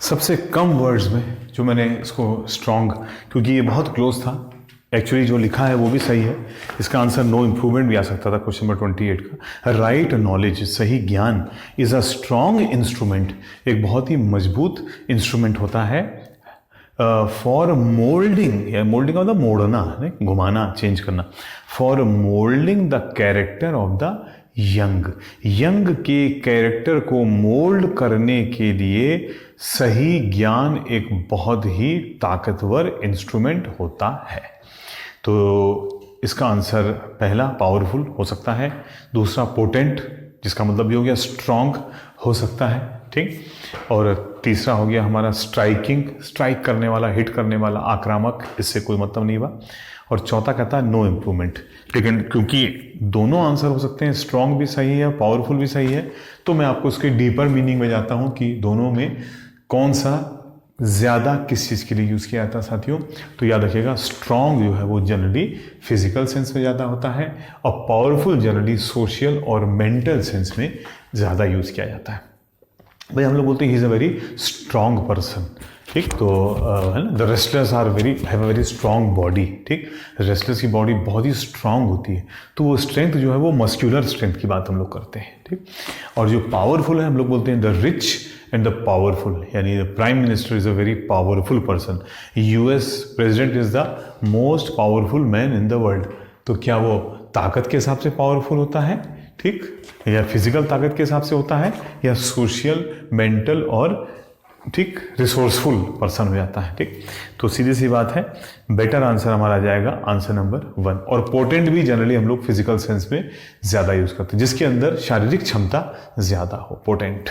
सबसे कम वर्ड्स में जो मैंने इसको स्ट्रॉन्ग, क्योंकि ये बहुत क्लोज था, एक्चुअली जो लिखा है वो भी सही है, इसका आंसर नो इम्प्रूवमेंट भी आ सकता था क्वेश्चन नंबर 28 का। राइट नॉलेज, सही ज्ञान, इज अ स्ट्रॉन्ग इंस्ट्रूमेंट, एक बहुत ही मजबूत इंस्ट्रूमेंट होता है फॉर मोल्डिंग, या मोल्डिंग ऑफ द मोड़ना, घुमाना, चेंज करना, for moulding the character of the young, young के कैरेक्टर को मोल्ड करने के लिए सही ज्ञान एक बहुत ही ताकतवर इंस्ट्रूमेंट होता है। तो इसका आंसर पहला पावरफुल हो सकता है, दूसरा पोटेंट, जिसका मतलब भी हो गया स्ट्रॉन्ग हो सकता है, ठीक, और तीसरा हो गया हमारा स्ट्राइकिंग, स्ट्राइक करने वाला, हिट करने वाला, आक्रामक, इससे कोई मतलब नहीं हुआ, और चौथा कहता है नो इम्प्रूवमेंट। लेकिन क्योंकि दोनों आंसर हो सकते हैं, स्ट्रॉन्ग भी सही है, पावरफुल भी सही है, तो मैं आपको इसके डीपर मीनिंग में जाता हूं कि दोनों में कौन सा ज़्यादा किस चीज़ के लिए यूज़ किया जाता है साथियों। तो याद रखिएगा, स्ट्रॉन्ग जो है वो जनरली फिजिकल सेंस में ज़्यादा होता है, और पावरफुल जनरली सोशल और मेंटल सेंस में ज़्यादा यूज़ किया जाता है। भाई हम लोग बोलते हैं he is a very strong person, ठीक, तो है ना, the wrestlers are have a very strong body, ठीक, रेस्लर्स की बॉडी बहुत ही स्ट्रॉन्ग होती है, तो वो स्ट्रेंथ जो है वो मस्क्यूलर स्ट्रेंथ की बात हम लोग करते हैं, ठीक। और जो पावरफुल है हम लोग बोलते हैं the rich and the powerful, यानी the prime minister is a very powerful person, US president is the most powerful man in the world. तो क्या वो ताकत के हिसाब से पावरफुल होता है, ठीक, या फिजिकल ताकत के हिसाब से होता है, या सोशल, मेंटल और, ठीक, रिसोर्सफुल पर्सन हो जाता है, ठीक। तो सीधी सी बात है, बेटर आंसर हमारा आ जाएगा आंसर नंबर 1। और पोटेंट भी जनरली हम लोग फिजिकल सेंस में ज़्यादा यूज़ करते हैं, जिसके अंदर शारीरिक क्षमता ज़्यादा हो, पोटेंट।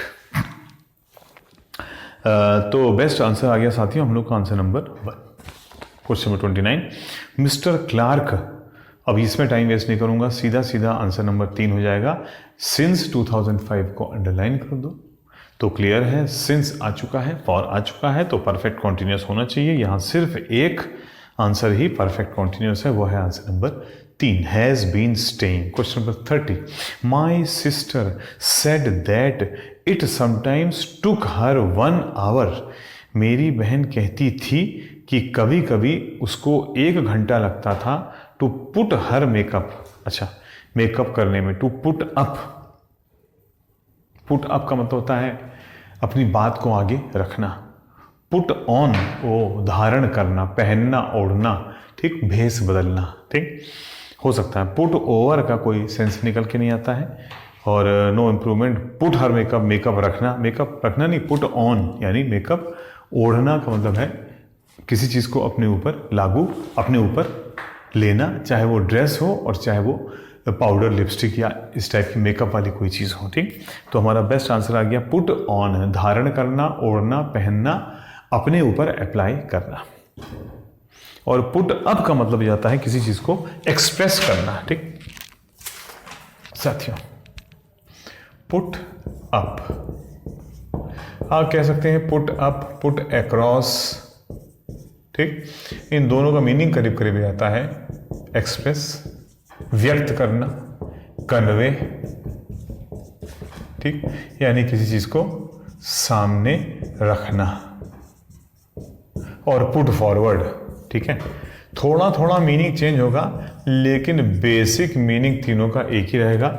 तो बेस्ट आंसर आ गया साथियों हम लोग का answer number 1। Question number 29, mister Clark, अब इसमें टाइम वेस्ट नहीं करूंगा, सीधा सीधा आंसर नंबर 3 हो जाएगा। सिंस 2005 को अंडरलाइन कर दो, तो क्लियर है, सिंस आ चुका है, फॉर आ चुका है, तो परफेक्ट कॉन्टिन्यूस होना चाहिए। यहां सिर्फ एक आंसर ही परफेक्ट कॉन्टिन्यूस है, वो है answer number 3, has been staying. Question number 30, my sister said that it sometimes took her 1 hour, मेरी बहन कहती थी कि कभी कभी उसको 1 घंटा लगता था टू पुट हर मेकअप, अच्छा, मेकअप करने में, to put up, put up का मतलब होता है अपनी बात को आगे रखना, पुट ऑन वो धारण करना, पहनना, ओढ़ना, ठीक, भेष बदलना, ठीक, हो सकता है। पुट ओवर का कोई सेंस निकल के नहीं आता है, और no improvement, put her makeup, makeup रखना, मेकअप रखना नहीं, पुट ऑन यानी मेकअप, ओढ़ना का मतलब है किसी चीज़ को अपने ऊपर लागू, अपने ऊपर लेना, चाहे वो ड्रेस हो और चाहे वो पाउडर, लिपस्टिक या इस टाइप की मेकअप वाली कोई चीज़ हो, ठीक। तो हमारा बेस्ट आंसर आ गया पुट ऑन, धारण करना, ओढ़ना, पहनना, अपने ऊपर अप्लाई करना। और पुट अप का मतलब जाता है किसी चीज को एक्सप्रेस करना। ठीक साथियों, पुट अप आप कह सकते हैं, पुट अप, पुट अक्रॉस। ठीक, इन दोनों का मीनिंग करीब करीब आता है एक्सप्रेस, व्यक्त करना, कन्वे। ठीक, यानी किसी चीज को सामने रखना। और पुट फॉरवर्ड, ठीक है, थोड़ा थोड़ा मीनिंग चेंज होगा लेकिन बेसिक मीनिंग तीनों का एक ही रहेगा।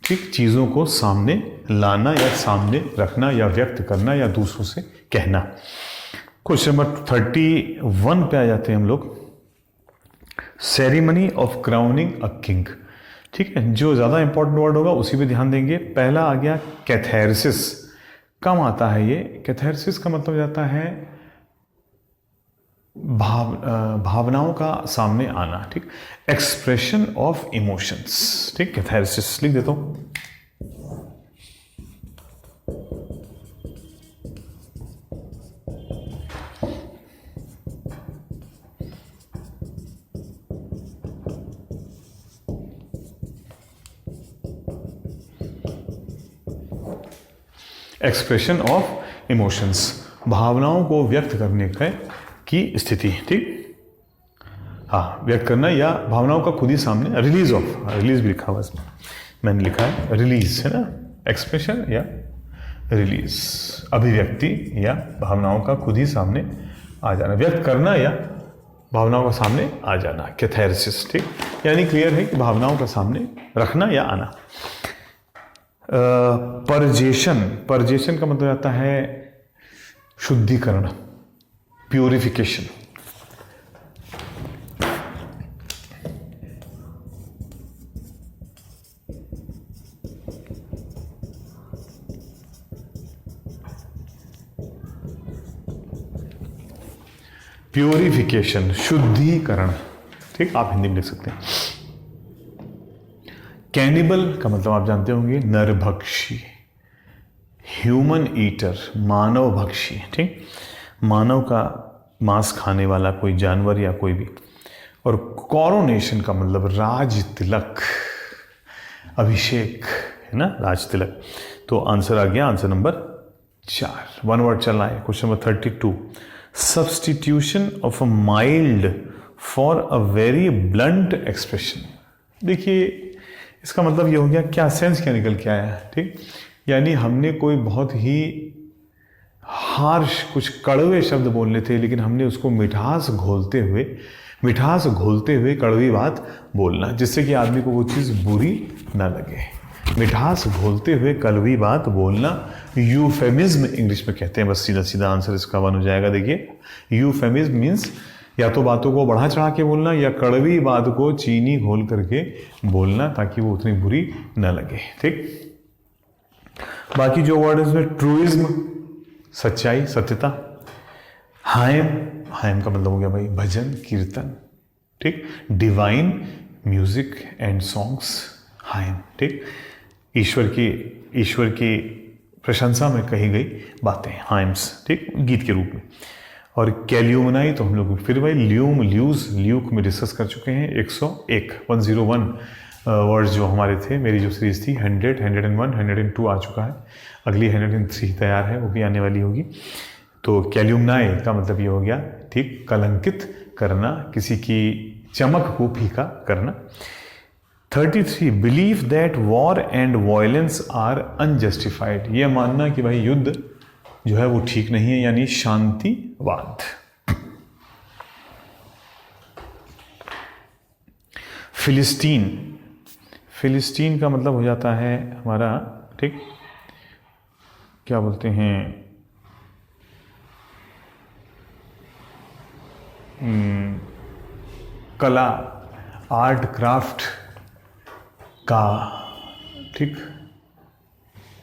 ठीक, चीजों को सामने लाना या सामने रखना या व्यक्त करना या दूसरों से कहना। क्वेश्चन नंबर 31 पे आ जाते हैं हम लोग। Ceremony of crowning a king. ठीक है, जो ज्यादा इंपॉर्टेंट वर्ड होगा उसी पे ध्यान देंगे। पहला आ गया कैथेरसिस। कम आता है ये। कैथेरसिस का मतलब जाता है भावनाओं का सामने आना। ठीक, एक्सप्रेशन ऑफ इमोशंस। ठीक, कैथेरसिस लिख देता हूं। एक्सप्रेशन ऑफ इमोशंस, भावनाओं को व्यक्त करने की स्थिति। ठीक, हाँ, व्यक्त करना या भावनाओं का खुद ही सामने, रिलीज ऑफ, रिलीज भी लिखा हुआ इसमें, मैंने लिखा है रिलीज, है ना, एक्सप्रेशन या रिलीज, अभिव्यक्ति या भावनाओं का खुद ही सामने आ जाना, व्यक्त करना या भावनाओं का सामने आ जाना, कैथेरसिस। ठीक, यानी क्लियर है कि भावनाओं का सामने रखना या आना। परजेशन, परजेशन का मतलब आता है शुद्धिकरण, प्यूरिफिकेशन। प्यूरिफिकेशन, शुद्धिकरण। ठीक, आप हिंदी में लिख सकते हैं। कैनिबल का मतलब आप जानते होंगे, नरभक्षी, ह्यूमन ईटर, मानव भक्षी। ठीक, मानव का मांस खाने वाला कोई जानवर या कोई भी। और कोरोनेशन का मतलब राज तिलक, अभिषेक, है ना, राज तिलक। तो आंसर आ गया, आंसर नंबर 4। वन वर्ड चल रहा है। Question number 32, substitution of a mild for a very blunt expression. देखिए, इसका मतलब ये हो गया, क्या सेंस क्या निकल के आया। ठीक, यानी हमने कोई बहुत ही हार्श, कुछ कड़वे शब्द बोलने थे लेकिन हमने उसको मिठास घोलते हुए कड़वी बात बोलना, जिससे कि आदमी को वो चीज़ बुरी ना लगे। मिठास घोलते हुए कड़वी बात बोलना यूफेमिज्म इंग्लिश में कहते हैं। बस सीधा सीधा आंसर इसका 1 हो जाएगा। देखिए, यूफेमिज्म मीन्स या तो बातों को बढ़ा चढ़ा के बोलना या कड़वी बात को चीनी घोल करके बोलना ताकि वो उतनी बुरी न लगे। ठीक, बाकी जो वर्ड है उसमें ट्रूइज्म, सच्चाई, सत्यता। हाइम, हाइम का मतलब हो गया भाई भजन, कीर्तन। ठीक, divine music and songs, hymn. ठीक, ईश्वर की प्रशंसा में कही गई बातें, हाइम्स। ठीक, गीत के रूप में। और कैल्यूमनाई तो हम लोग फिर भाई ल्यूम, ल्यूज, ल्यूक में डिस्कस कर चुके हैं। 101 वर्ड्स जो हमारे थे, मेरी जो सीरीज थी 100, 101, 102 आ चुका है। अगली 103 तैयार है, वो भी आने वाली होगी। तो कैल्यूमनाई का मतलब ये हो गया, ठीक, कलंकित करना, किसी की चमक को फीका करना। 33, believe that war and violence are unjustified. ये मानना कि भाई युद्ध जो है वो ठीक नहीं है, यानी शांतिवाद। फिलिस्तीन, फिलिस्तीन का मतलब हो जाता है हमारा, ठीक, क्या बोलते हैं, कला, आर्ट, क्राफ्ट का, ठीक,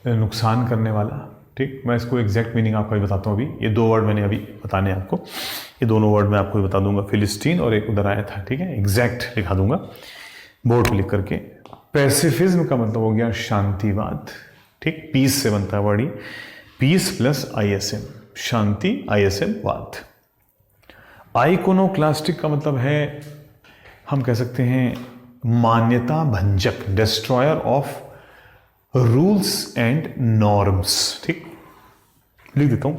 नुकसान करने वाला। ठीक, मैं इसको एग्जैक्ट मीनिंग आपको बताता हूँ अभी। ये 2 वर्ड मैंने अभी बताने हैं आपको, ये दोनों वर्ड मैं आपको बता दूंगा, फिलिस्तीन और एक उधर आया था। ठीक है, एग्जैक्ट लिखा दूंगा बोर्ड पे लिख करके। पैसिफिज्म का मतलब हो गया शांतिवाद। ठीक, पीस से बनता है वर्ड ही, पीस प्लस ISM, शांति, ISM वाद। आइकोनोक्लास्टिक का मतलब है, हम कह सकते हैं मान्यता भंजक, destroyer of rules and norms. ठीक, लिख देता हूं।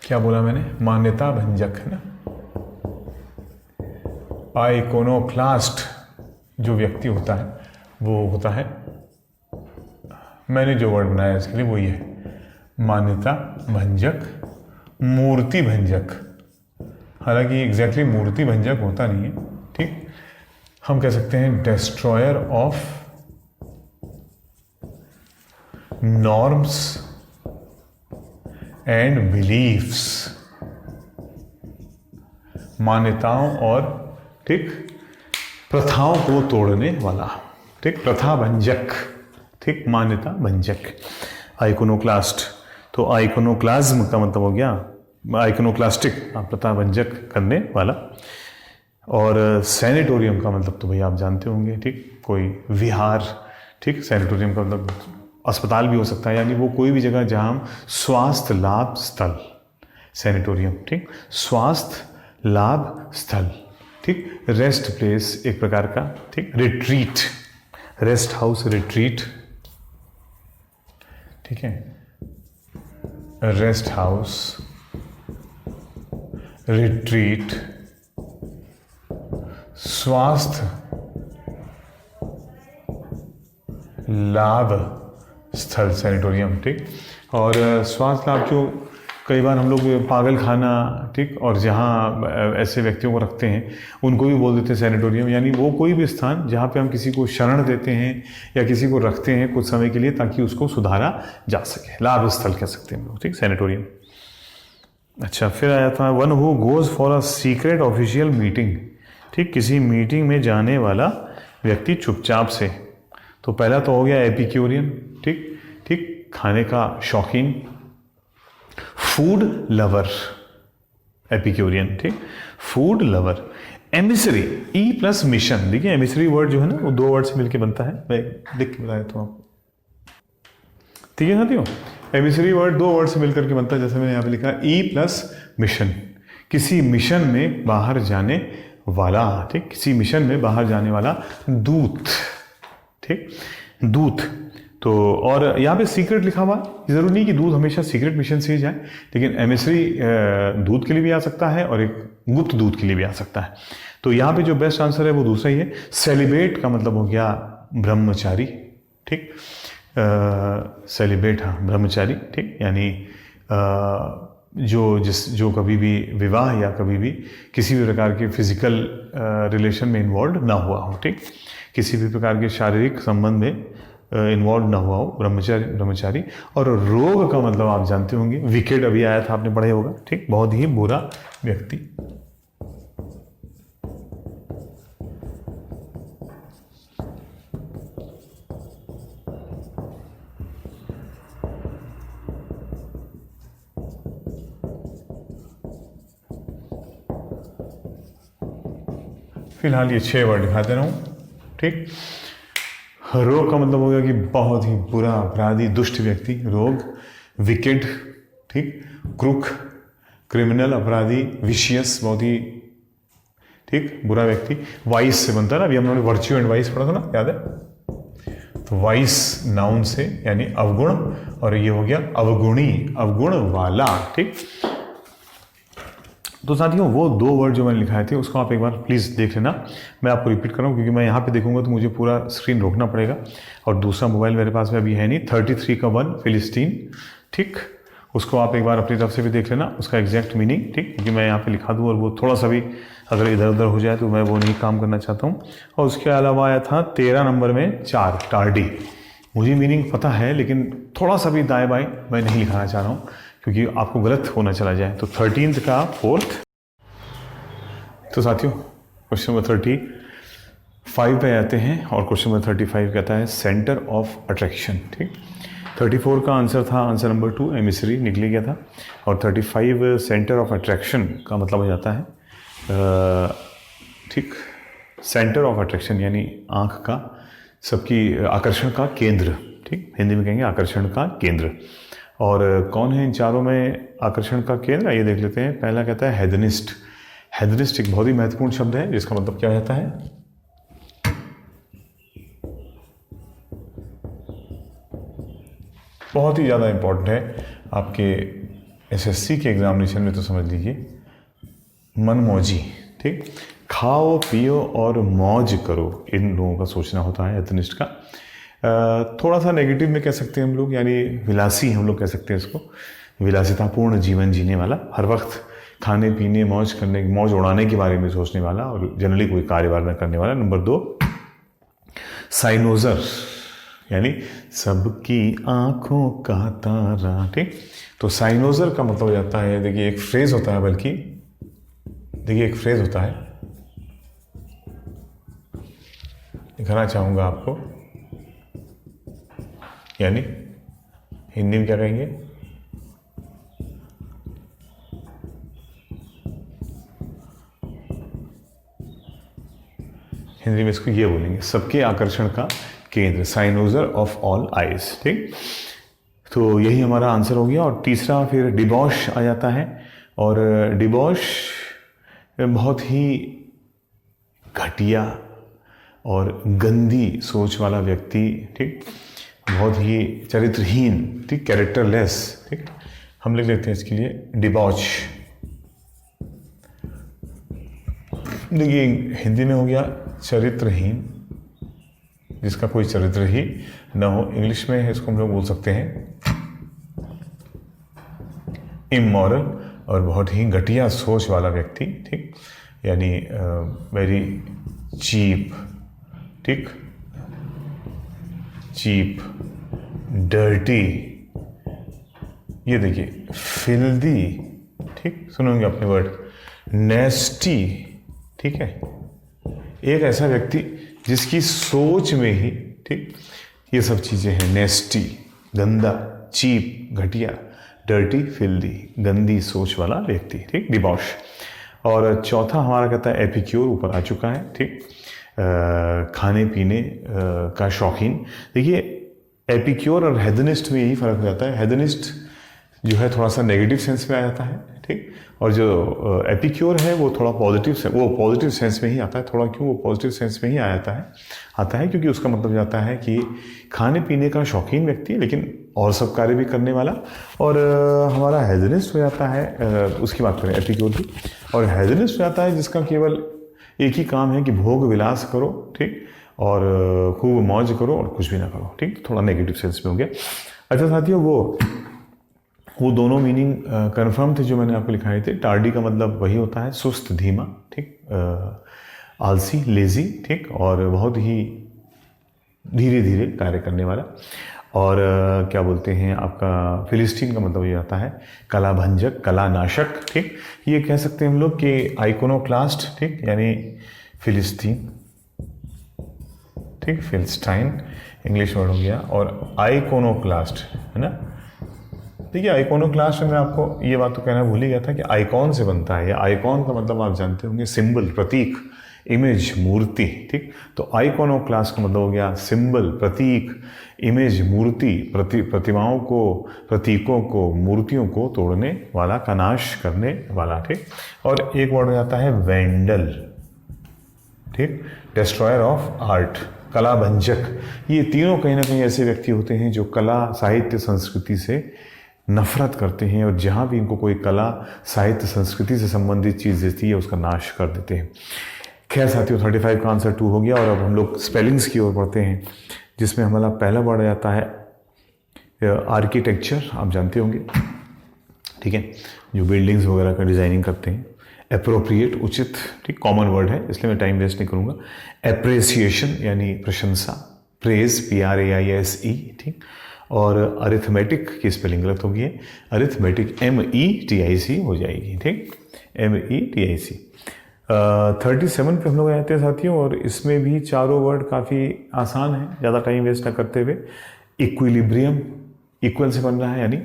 क्या बोला मैंने? मान्यता भंजक है ना। आइकोनोक्लास्ट जो व्यक्ति होता है वो होता है, मैंने जो वर्ड बनाया इसके लिए वो ये है, मान्यता भंजक, मूर्ति भंजक। हालांकि एग्जैक्टली मूर्ति भंजक होता नहीं है। ठीक, हम कह सकते हैं destroyer of norms and beliefs, मान्यताओं और ठीक प्रथाओं को तोड़ने वाला। ठीक, प्रथा भंजक। ठीक, मान्यता भंजक, आइकोनोक्लास्ट। तो आइकोनोक्लाज्म का मतलब हो गया आइकोनोक्लास्टिक, प्रथा भंजक करने वाला। और सैनिटोरियम का मतलब तो भैया आप जानते होंगे। ठीक, कोई विहार। ठीक, सैनिटोरियम का मतलब अस्पताल भी हो सकता है, यानी वो कोई भी जगह जहां हम स्वास्थ्य लाभ स्थल, सैनिटोरियम। ठीक, स्वास्थ्य लाभ स्थल। ठीक, रेस्ट प्लेस एक प्रकार का। ठीक, रिट्रीट, रेस्ट हाउस, रिट्रीट। ठीक है, रेस्ट हाउस, रिट्रीट, स्वास्थ्य लाभ स्थल, सैनिटोरियम। ठीक, और स्वास्थ्य लाभ जो कई बार हम लोग पागल खाना, ठीक, और जहाँ ऐसे व्यक्तियों को रखते हैं उनको भी बोल देते हैं सैनिटोरियम, यानी वो कोई भी स्थान जहाँ पे हम किसी को शरण देते हैं या किसी को रखते हैं कुछ समय के लिए ताकि उसको सुधारा जा सके, लाभ स्थल कह सकते हैं हम लोग। ठीक, सैनिटोरियम। अच्छा, फिर आया था one who goes for a secret official meeting. ठीक, किसी मीटिंग में जाने वाला व्यक्ति चुपचाप से। तो पहला तो हो गया एपिक्यूरियन। ठीक ठीक, खाने का शौकीन, फूड लवर, एपिक्यूरियन। ठीक, food lover. Emissary, E plus mission. देखिए एमिसरी वर्ड जो है ना वो दो वर्ड से मिलकर बनता है, मैं लिख के बता देता हूँ आपको। ठीक है साथियों, एमिसरी वर्ड दो वर्ड से मिलकर के बनता है, जैसे मैंने यहाँ पे लिखा ई प्लस मिशन, किसी मिशन में बाहर जाने वाला। ठीक, किसी मिशन में बाहर जाने वाला दूत। ठीक, दूत। तो और यहाँ पे सीक्रेट लिखा हुआ, जरूरी नहीं कि दूध हमेशा सीक्रेट मिशन से ही जाए, लेकिन एमिसरी दूध के लिए भी आ सकता है और एक गुप्त दूध के लिए भी आ सकता है। तो यहाँ पे जो बेस्ट आंसर है वो दूसरा ही है। सेलिब्रेट का मतलब हो गया ब्रह्मचारी। ठीक, सेलिब्रेट, हाँ, ब्रह्मचारी। ठीक, यानी जो कभी भी विवाह या कभी भी किसी भी प्रकार के फिजिकल रिलेशन में इन्वॉल्व ना हुआ हो। ठीक, किसी भी प्रकार के शारीरिक संबंध में इन्वॉल्व ना हुआ हो, ब्रह्मचारी। और रोग का मतलब आप जानते होंगे, विकेड अभी आया था, आपने पढ़ा होगा। ठीक, बहुत ही बुरा व्यक्ति। फिलहाल ये 6 वर्ड दिखा दे रहा हूं। ठीक, रोग का मतलब हो गया कि बहुत ही बुरा अपराधी, दुष्ट व्यक्ति, रोग। विकेड, ठीक, क्रूक, क्रिमिनल, अपराधी, विशियस, बहुत ही ठीक बुरा व्यक्ति। वाइस से बनता है ना, अभी हम लोगों ने वर्च्यू एंड वाइस पढ़ा था ना, याद है? तो वाइस नाउन से यानी अवगुण, और ये हो गया अवगुणी, अवगुण वाला। ठीक, तो साथियों वो दो वर्ड जो मैंने लिखाए थे उसको आप एक बार प्लीज़ देख लेना। मैं आपको रिपीट कर रहा हूँ क्योंकि मैं यहाँ पे देखूंगा तो मुझे पूरा स्क्रीन रोकना पड़ेगा, और दूसरा मोबाइल मेरे पास में अभी है नहीं। 33 का 1 फिलिस्तीन। ठीक, उसको आप एक बार अपनी तरफ से भी देख लेना, उसका एग्जैक्ट मीनिंग। ठीक, क्योंकि मैं यहाँ पे लिखा दूँ और वो थोड़ा सा भी अगर इधर उधर हो जाए तो मैं वो नहीं काम करना चाहता हूँ। और उसके अलावा आया था 13 नंबर में 4 टार्डी। मुझे मीनिंग पता है लेकिन थोड़ा सा भी दाएँ बाएँ मैं नहीं लिखाना चाह रहा हूँ क्योंकि आपको गलत होना चला जाए। तो 13 का 4th। तो साथियों क्वेश्चन नंबर 35 पे आते हैं और क्वेश्चन नंबर 35 कहता है सेंटर ऑफ अट्रैक्शन। ठीक, 34 का आंसर था आंसर नंबर 2 एमिसरी, निकल गया था। और 35 सेंटर ऑफ अट्रैक्शन का मतलब हो जाता है ठीक, सेंटर ऑफ अट्रैक्शन यानी आँख का सबकी आकर्षण का केंद्र, ठीक, हिंदी में कहेंगे आकर्षण का केंद्र। और कौन है इन चारों में आकर्षण का केंद्र, ये देख लेते हैं। पहला कहता है हेदनिस्ट। हेदनिस्ट एक बहुत ही महत्वपूर्ण शब्द है जिसका मतलब क्या रहता है, बहुत ही ज़्यादा इंपॉर्टेंट है आपके एसएससी के एग्जामिनेशन में, तो समझ लीजिए मनमौजी, ठीक, खाओ पियो और मौज करो, इन लोगों का सोचना होता है एथनिस्ट का। थोड़ा सा नेगेटिव में कह सकते हैं हम लोग, यानी विलासी हम लोग कह सकते हैं इसको, विलासितापूर्ण जीवन जीने वाला, हर वक्त खाने पीने मौज करने, मौज उड़ाने के बारे में सोचने वाला और जनरली कोई कार्यभार न करने वाला। नंबर 2 साइनोजर, यानी सबकी आंखों का तारा, ठीक। तो साइनोजर का मतलब हो जाता है, देखिए एक फ्रेज होता है, बल्कि देखिए एक फ्रेज होता है, दिखाना चाहूंगा आपको, यानी हिंदी में क्या कहेंगे, हिंदी में इसको ये बोलेंगे, सबके आकर्षण का केंद्र, साइनोजर ऑफ ऑल आइज, ठीक। तो यही हमारा आंसर हो गया। और तीसरा फिर डिबॉश आ जाता है, और डिबॉश बहुत ही घटिया और गंदी सोच वाला व्यक्ति, ठीक, बहुत ही चरित्रहीन, ठीक, कैरेक्टरलेस, ठीक, हम लिख लेते हैं इसके लिए डिबॉच। देखिए हिंदी में हो गया चरित्रहीन, जिसका कोई चरित्र ही न हो। इंग्लिश में इसको हम लोग बोल सकते हैं इमोरल, और बहुत ही घटिया सोच वाला व्यक्ति, ठीक, यानी वेरी चीप, ठीक, चीप, डर्टी, ये देखिए फिल्दी, ठीक, सुनोगे अपने वर्ड, नेस्टी, ठीक है। एक ऐसा व्यक्ति जिसकी सोच में ही, ठीक, ये सब चीजें हैं, नेस्टी, गंदा, चीप, घटिया, डर्टी, फिल्दी, गंदी सोच वाला व्यक्ति, ठीक, डिबॉश। और चौथा हमारा कहता है एपिक्योर, ऊपर आ चुका है, ठीक, खाने पीने का शौकीन। देखिए एपिक्योर और हेदनिस्ट में यही फर्क हो जाता है, हेदनिस्ट जो है थोड़ा सा नेगेटिव सेंस में आ जाता है, ठीक, और जो एपिक्योर है वो थोड़ा पॉजिटिव सेंस में ही आता है। थोड़ा क्यों वो पॉजिटिव सेंस में ही आता है क्योंकि उसका मतलब जाता है कि खाने पीने का शौकीन व्यक्ति, लेकिन और सब कार्य भी करने वाला। और हमारा हेदनिस्ट हो जाता है, उसकी बात करें एपिक्योर की, और हेदनिस्ट हो जाता है जिसका केवल एक ही काम है कि भोग विलास करो, ठीक, और खूब मौज करो और कुछ भी ना करो, ठीक, थोड़ा नेगेटिव सेंस में हो गया। अच्छा साथियों, वो दोनों मीनिंग कंफर्म थे जो मैंने आपको लिखाए थे। टार्डी का मतलब वही होता है सुस्त, धीमा, ठीक, आलसी, लेजी, ठीक, और बहुत ही धीरे धीरे कार्य करने वाला। और क्या बोलते हैं आपका फिलिस्तीन का मतलब ये आता है कला भंजक, कला नाशक, ठीक, ये कह सकते हैं हम लोग कि आइकोनोक्लास्ट, ठीक, यानी फिलिस्तीन, ठीक, फिलिस्टाइन इंग्लिश वर्ड हो गया, और आइकोनोक्लास्ट है ना। देखिए आइकोनोक्लास्ट में मैं आपको ये बात तो कहना भूल ही गया था कि आइकॉन से बनता है। आइकॉन का मतलब आप जानते होंगे सिंबल, प्रतीक, इमेज, मूर्ति, ठीक। तो आइकोनोक्लास्ट का मतलब हो गया सिंबल, प्रतीक, इमेज, मूर्ति, प्रतिमाओं को, प्रतीकों को, मूर्तियों को तोड़ने वाला, का नाश करने वाला, ठीक। और एक वर्ड हो जाता है वेंडल, ठीक, डिस्ट्रॉयर ऑफ आर्ट, कला भंजक। ये तीनों कहीं ना कहीं ऐसे व्यक्ति होते हैं जो कला, साहित्य, संस्कृति से नफरत करते हैं, और जहाँ भी इनको कोई कला, साहित्य, संस्कृति से संबंधित चीज़ देती है उसका नाश कर देते हैं। खैर साथियों, 35 का आंसर 2 हो गया। और अब हम लोग स्पेलिंग्स की ओर बढ़ते हैं, जिसमें हमारा पहला वर्ड आ जाता है आर्किटेक्चर, आप जानते होंगे, ठीक है, जो बिल्डिंग्स वगैरह का डिज़ाइनिंग करते हैं। एप्रोप्रिएट, उचित, ठीक, कॉमन वर्ड है इसलिए मैं टाइम वेस्ट नहीं करूँगा। एप्रिसिएशन यानी प्रशंसा, प्रेज, PRAISE, ठीक। और अरिथमेटिक की स्पेलिंग गलत होगी है, अरिथमेटिक METIC हो जाएगी, ठीक, METIC। 37 पे हम लोग आते हैं साथियों, और इसमें भी चारों वर्ड काफ़ी आसान है, ज़्यादा टाइम वेस्ट ना करते हुए। इक्विलिब्रियम, इक्वल से बन रहा है, यानी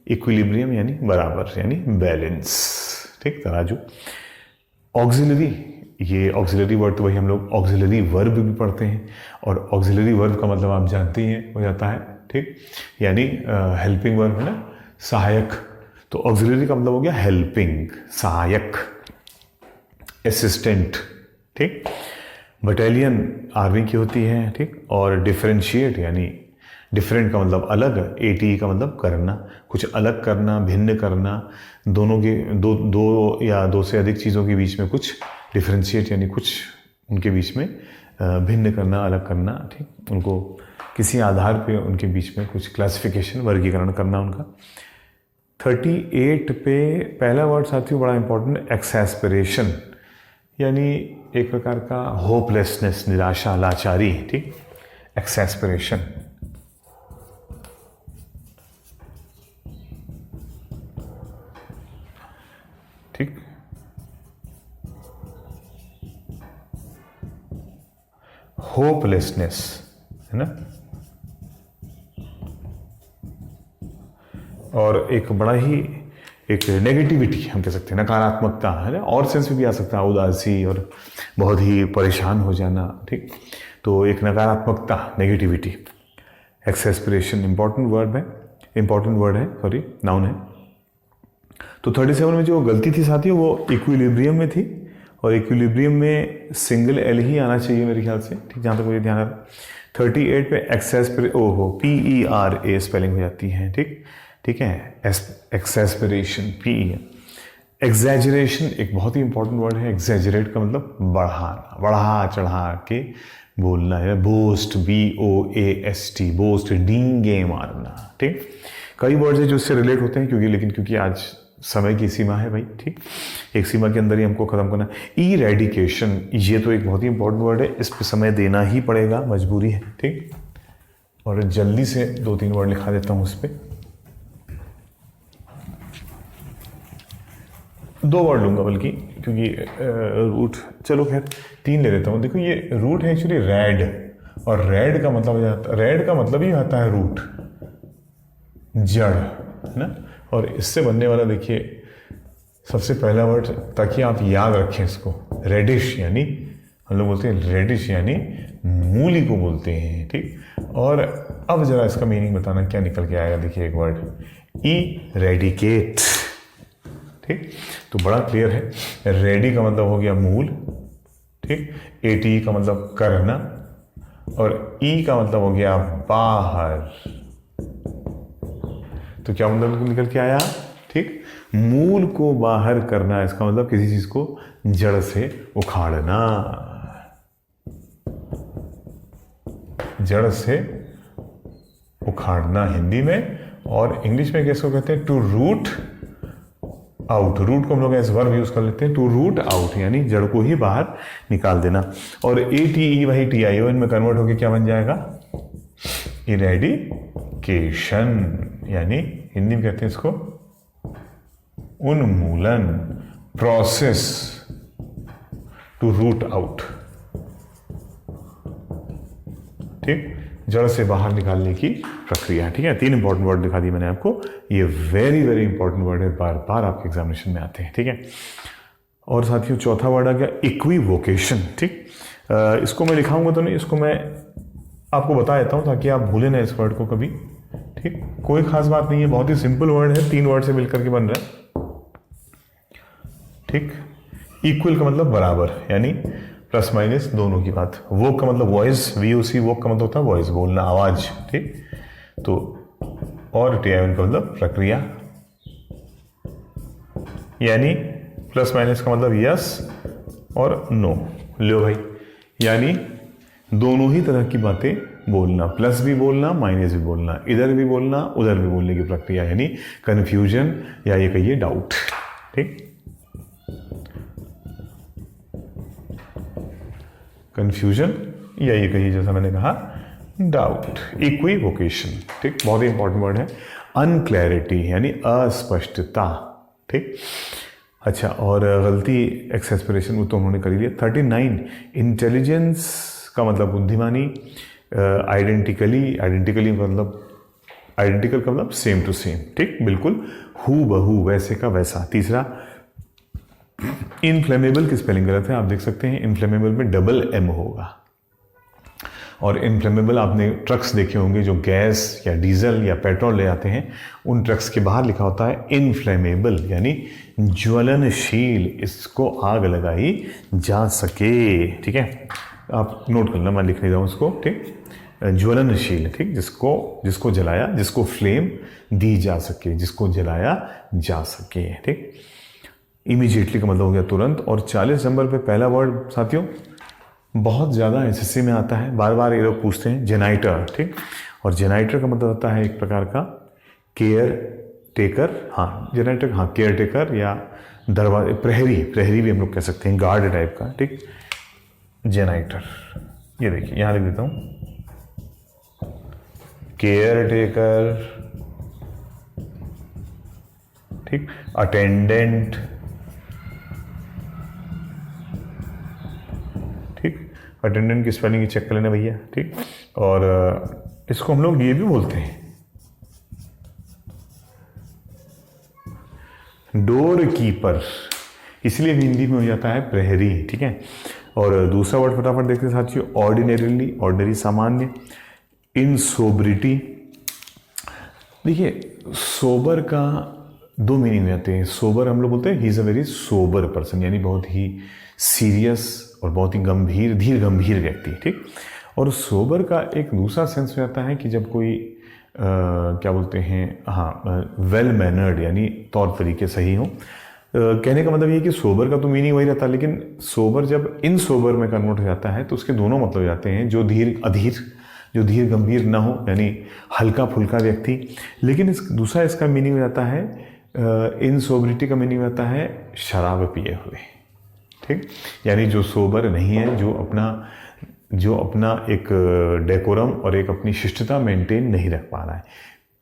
इक्विलिब्रियम यानी बराबर, यानी बैलेंस, ठीक, तराजू। ऑक्सिलरी, ये ऑक्सिलरी वर्ड तो वही हम लोग ऑक्सिलरी वर्ब भी पढ़ते हैं, और ऑक्सिलरी वर्ब का मतलब आप जानते ही हैं हो जाता है, ठीक, यानी हेल्पिंग वर्ब है ना, सहायक। तो ऑक्सिलरी का मतलब हो गया हेल्पिंग, सहायक, असिस्टेंट, ठीक। बटालियन आर्मी की होती है, ठीक। और डिफरेंशिएट यानी डिफरेंट का मतलब अलग, एटी का मतलब करना, कुछ अलग करना, भिन्न करना, दोनों के दो या दो से अधिक चीज़ों के बीच में कुछ डिफरेंशिएट यानी कुछ उनके बीच में भिन्न करना, अलग करना, ठीक, उनको किसी आधार पे उनके बीच में कुछ क्लासिफिकेशन, वर्गीकरण करना उनका। 38 पे पहला वर्ड साथियों बड़ा इंपॉर्टेंट, एक्सैस्पिरेशन, यानी एक प्रकार का होपलेसनेस, निराशा, लाचारी, ठीक, एक्सैस्पिरेशन। ठीक, होपलेसनेस है ना। और एक बड़ा ही एक नेगेटिविटी हम कह सकते हैं, नकारात्मकता है ना, और सेंस में भी आ सकता है, उदासी और बहुत ही परेशान हो जाना, ठीक। तो एक नकारात्मकता, नेगेटिविटी, एक्सैस्पिरेशन इंपॉर्टेंट वर्ड है, सॉरी, नाउन है। तो 37 में जो गलती थी साथियों वो इक्विलिब्रियम में थी, और इक्विलिब्रियम में सिंगल एल ही आना चाहिए मेरे ख्याल से, ठीक, जहाँ तक मुझे ध्यान आ रहा है। 38 पे PERA स्पेलिंग हो जाती है, ठीक है, एक्सैस्पिरेशन, PE। एग्जैजरेशन एक बहुत ही इंपॉर्टेंट वर्ड है। एग्जैजरेट का मतलब बढ़ाना, बढ़ा चढ़ा के बोलना है। बोस्ट, BOAST, बोस्ट, डींगे मारना, ठीक। कई वर्ड्स है जो इससे रिलेट होते हैं, क्योंकि आज समय की सीमा है भाई, ठीक, एक सीमा के अंदर ही हमको खत्म करना। इरेडिकेशन, ये तो एक बहुत ही इंपॉर्टेंट वर्ड है, इस पर समय देना ही पड़ेगा, मजबूरी है, ठीक। और जल्दी से 2-3 वर्ड लिखा देता हूँ उस पर। 2 वर्ड लूंगा बल्कि, क्योंकि रूट, चलो खैर 3 ले लेता हूँ। देखो ये रूट है एक्चुअली रेड, और रेड का मतलब हो जाता, रेड का मतलब ही आता है रूट, जड़, है ना। और इससे बनने वाला देखिए सबसे पहला वर्ड, ताकि आप याद रखें इसको, रेडिश, यानी हम लोग बोलते हैं रेडिश यानी मूली को बोलते हैं, ठीक। और अब जरा इसका मीनिंग बताना क्या निकल के आएगा, देखिए एक वर्ड, इरेडिकेट, ठीक। तो बड़ा क्लियर है, रेडी का मतलब हो गया मूल, ठीक, एटी का मतलब करना, और ई का मतलब हो गया बाहर। तो क्या मतलब निकल के आया, ठीक, मूल को बाहर करना, इसका मतलब किसी चीज को जड़ से उखाड़ना, जड़ से उखाड़ना हिंदी में। और इंग्लिश में किसको कहते हैं, टू रूट आउट। रूट को हम लोग एज वर्ब यूज कर लेते हैं, टू रूट आउट यानी जड़ को ही बाहर निकाल देना। और ATE वही TIO इनमें कन्वर्ट होकर क्या बन जाएगा, इरेडिकेशन, यानी हिंदी में कहते हैं इसको उन्मूलन, प्रोसेस टू रूट आउट, ठीक, जड़ से बाहर निकालने की प्रक्रिया, ठीक है। 3 इंपॉर्टेंट वर्ड दिखा दिए मैंने आपको, ये वेरी वेरी इंपॉर्टेंट वर्ड है, बार बार आपके एग्जामिनेशन में आते हैं, ठीक है। और साथियों चौथा वर्ड आ गया इक्विवोकेशन, ठीक। इसको मैं लिखाऊंगा तो नहीं, इसको मैं आपको बता देता हूं ताकि आप भूलें ना इस वर्ड को कभी, ठीक। कोई खास बात नहीं है, बहुत ही सिंपल वर्ड है, 3 वर्ड से मिलकर के बन रहा है, ठीक। इक्वल का मतलब बराबर, यानी प्लस माइनस दोनों की बात। वोक का मतलब वॉइस, VOC, वोक का मतलब होता है वॉइस, बोलना, आवाज, ठीक। तो और TION का मतलब प्रक्रिया, यानी प्लस माइनस का मतलब यस और नो, लो भाई, यानी दोनों ही तरह की बातें बोलना, प्लस भी बोलना, माइनस भी बोलना, इधर भी बोलना, उधर भी बोलने की प्रक्रिया, यानी कंफ्यूजन या ये कहिए डाउट, ठीक। कंफ्यूजन या ये कहिए जैसा मैंने कहा डाउट, इक्विवोकेशन, ठीक, बहुत ही इंपॉर्टेंट वर्ड है। अनक्लैरिटी यानी अस्पष्टता, ठीक। अच्छा, और गलती एक्सैस्पिरेशन वो तो उन्होंने कर लिया। 39 इंटेलिजेंस का मतलब बुद्धिमानी, आइडेंटिकली मतलब आइडेंटिकल का मतलब सेम टू सेम, ठीक, बिल्कुल हू बहू, वैसे का वैसा। तीसरा इनफ्लेमेबल की स्पेलिंग गलत है, आप देख सकते हैं इनफ्लेमेबल में डबल एम होगा। और इनफ्लेमेबल आपने ट्रक्स देखे होंगे जो गैस या डीजल या पेट्रोल ले आते हैं, उन ट्रक्स के बाहर लिखा होता है इनफ्लेमेबल, यानी ज्वलनशील, इसको आग लगाई जा सके। ठीक है, आप नोट करना, मैं लिख नहीं रहा हूँ उसको। ठीक, ज्वलनशील, ठीक, जिसको जलाया, जिसको फ्लेम दी जा सके, जिसको जलाया जा सके। ठीक, इमीडिएटली का मतलब हो गया तुरंत। और 40 नंबर पे पहला वर्ड साथियों बहुत ज़्यादा एसएससी में आता है, बार बार ये लोग पूछते हैं, जेनाइटर। ठीक, और जेनाइटर का मतलब होता है एक प्रकार का केयर टेकर। हाँ, जेनाइटर, हाँ, केयर टेकर या दरवाजे, प्रहरी भी हम लोग कह सकते हैं, गार्ड टाइप का। ठीक, जेनाइटर, ये देखिए यहाँ लिख देता हूँ, केयर टेकर, ठीक, अटेंडेंट, ठीक, अटेंडेंट की स्पेलिंग चेक कर लेना भैया। ठीक, और इसको हम लोग ये भी बोलते हैं डोर कीपर, इसलिए भी हिंदी में हो जाता है प्रहरी। ठीक है, और दूसरा वर्ड फटाफट देखते हैं साथियों, ऑर्डिनरीली, ऑर्डिनरी, सामान्य। इनसोबरिटी, देखिए सोबर का दो मीनिंग रहते हैं। सोबर हम लोग बोलते हैं he is a very sober person, यानी बहुत ही सीरियस और बहुत ही गंभीर, धीर गंभीर व्यक्ति। ठीक, और सोबर का एक दूसरा सेंस में आता है कि जब कोई क्या बोलते हैं, हाँ, वेल मैनर्ड, यानी तौर तरीके सही हो। कहने का मतलब ये कि सोबर का तो मीनिंग वही रहता है, लेकिन सोबर जब इन सोबर में कन्वर्ट हो जाता है तो उसके दोनों मतलब जाते हैं, जो धीर अधीर, जो धीर गंभीर ना हो, यानी हल्का फुल्का व्यक्ति। लेकिन दूसरा इसका मीनिंग हो जाता है, इन सोबरिटी का मीनिंग होता है शराब पिए हुए। ठीक, यानी जो सोबर नहीं है, जो अपना एक डेकोरम और एक अपनी शिष्टता मेंटेन नहीं रख पा रहा है,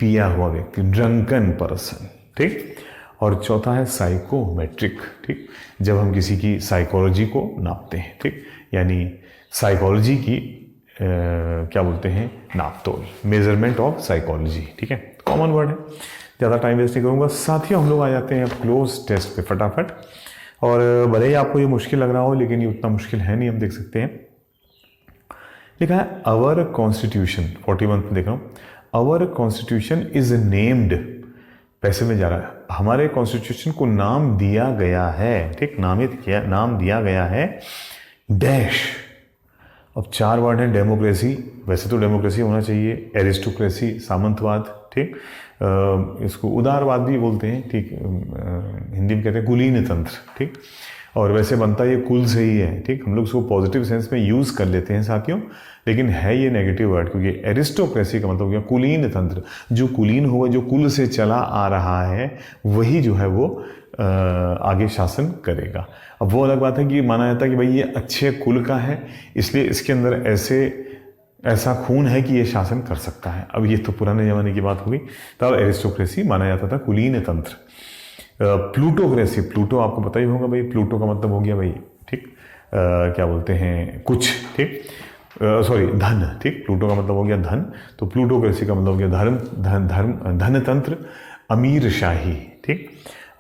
पिया हुआ व्यक्ति, ड्रंकन पर्सन। ठीक, और चौथा है साइकोमेट्रिक। ठीक, जब हम किसी की साइकोलॉजी को नापते हैं। ठीक, यानी साइकोलॉजी की क्या बोलते हैं, नापतोल, मेजरमेंट ऑफ साइकोलॉजी। ठीक है, कॉमन वर्ड है, ज़्यादा टाइम वेस्ट नहीं करूँगा साथियों। हम लोग आ जाते हैं अब क्लोज टेस्ट पे फटाफट। और भले ही आपको ये मुश्किल लग रहा हो, लेकिन ये उतना मुश्किल है नहीं, हम देख सकते हैं। लिखा है अवर कॉन्स्टिट्यूशन, 41 में देख रहा हूँ, अवर कॉन्स्टिट्यूशन इज नेम्ड, पैसे में जा रहा है, हमारे कॉन्स्टिट्यूशन को नाम दिया गया है। ठीक, नाम दिया गया है डैश। अब 4 वर्ड है, डेमोक्रेसी, वैसे तो डेमोक्रेसी होना चाहिए, एरिस्टोक्रेसी, सामंतवाद। ठीक, इसको उदारवाद भी बोलते हैं। ठीक, हिंदी में कहते हैं कुलीन तंत्र। ठीक, और वैसे बनता ये कुल से ही है। ठीक, हम लोग इसको पॉजिटिव सेंस में यूज़ कर लेते हैं साथियों, लेकिन है ये नेगेटिव वर्ड, क्योंकि एरिस्टोक्रेसी का मतलब हो गया कुलीन तंत्र, जो कुलीन हुआ, जो कुल से चला आ रहा है, वही जो है वो आगे शासन करेगा। अब वो अलग बात है कि माना जाता है कि भाई ये अच्छे कुल का है, इसलिए इसके अंदर ऐसा खून है कि ये शासन कर सकता है। अब ये तो पुराने ज़माने की बात होगी, तब एरिस्टोक्रेसी माना जाता था, कुलीन तंत्र। प्लूटोक्रेसी, प्लूटो आपको पता ही होगा भाई, प्लूटो का मतलब हो गया भाई, ठीक, क्या बोलते हैं, कुछ। ठीक, सॉरी, धन। ठीक, प्लूटो का मतलब हो गया धन, तो प्लूटोक्रेसी का मतलब हो गया धनतंत्र, अमीर शाही। ठीक,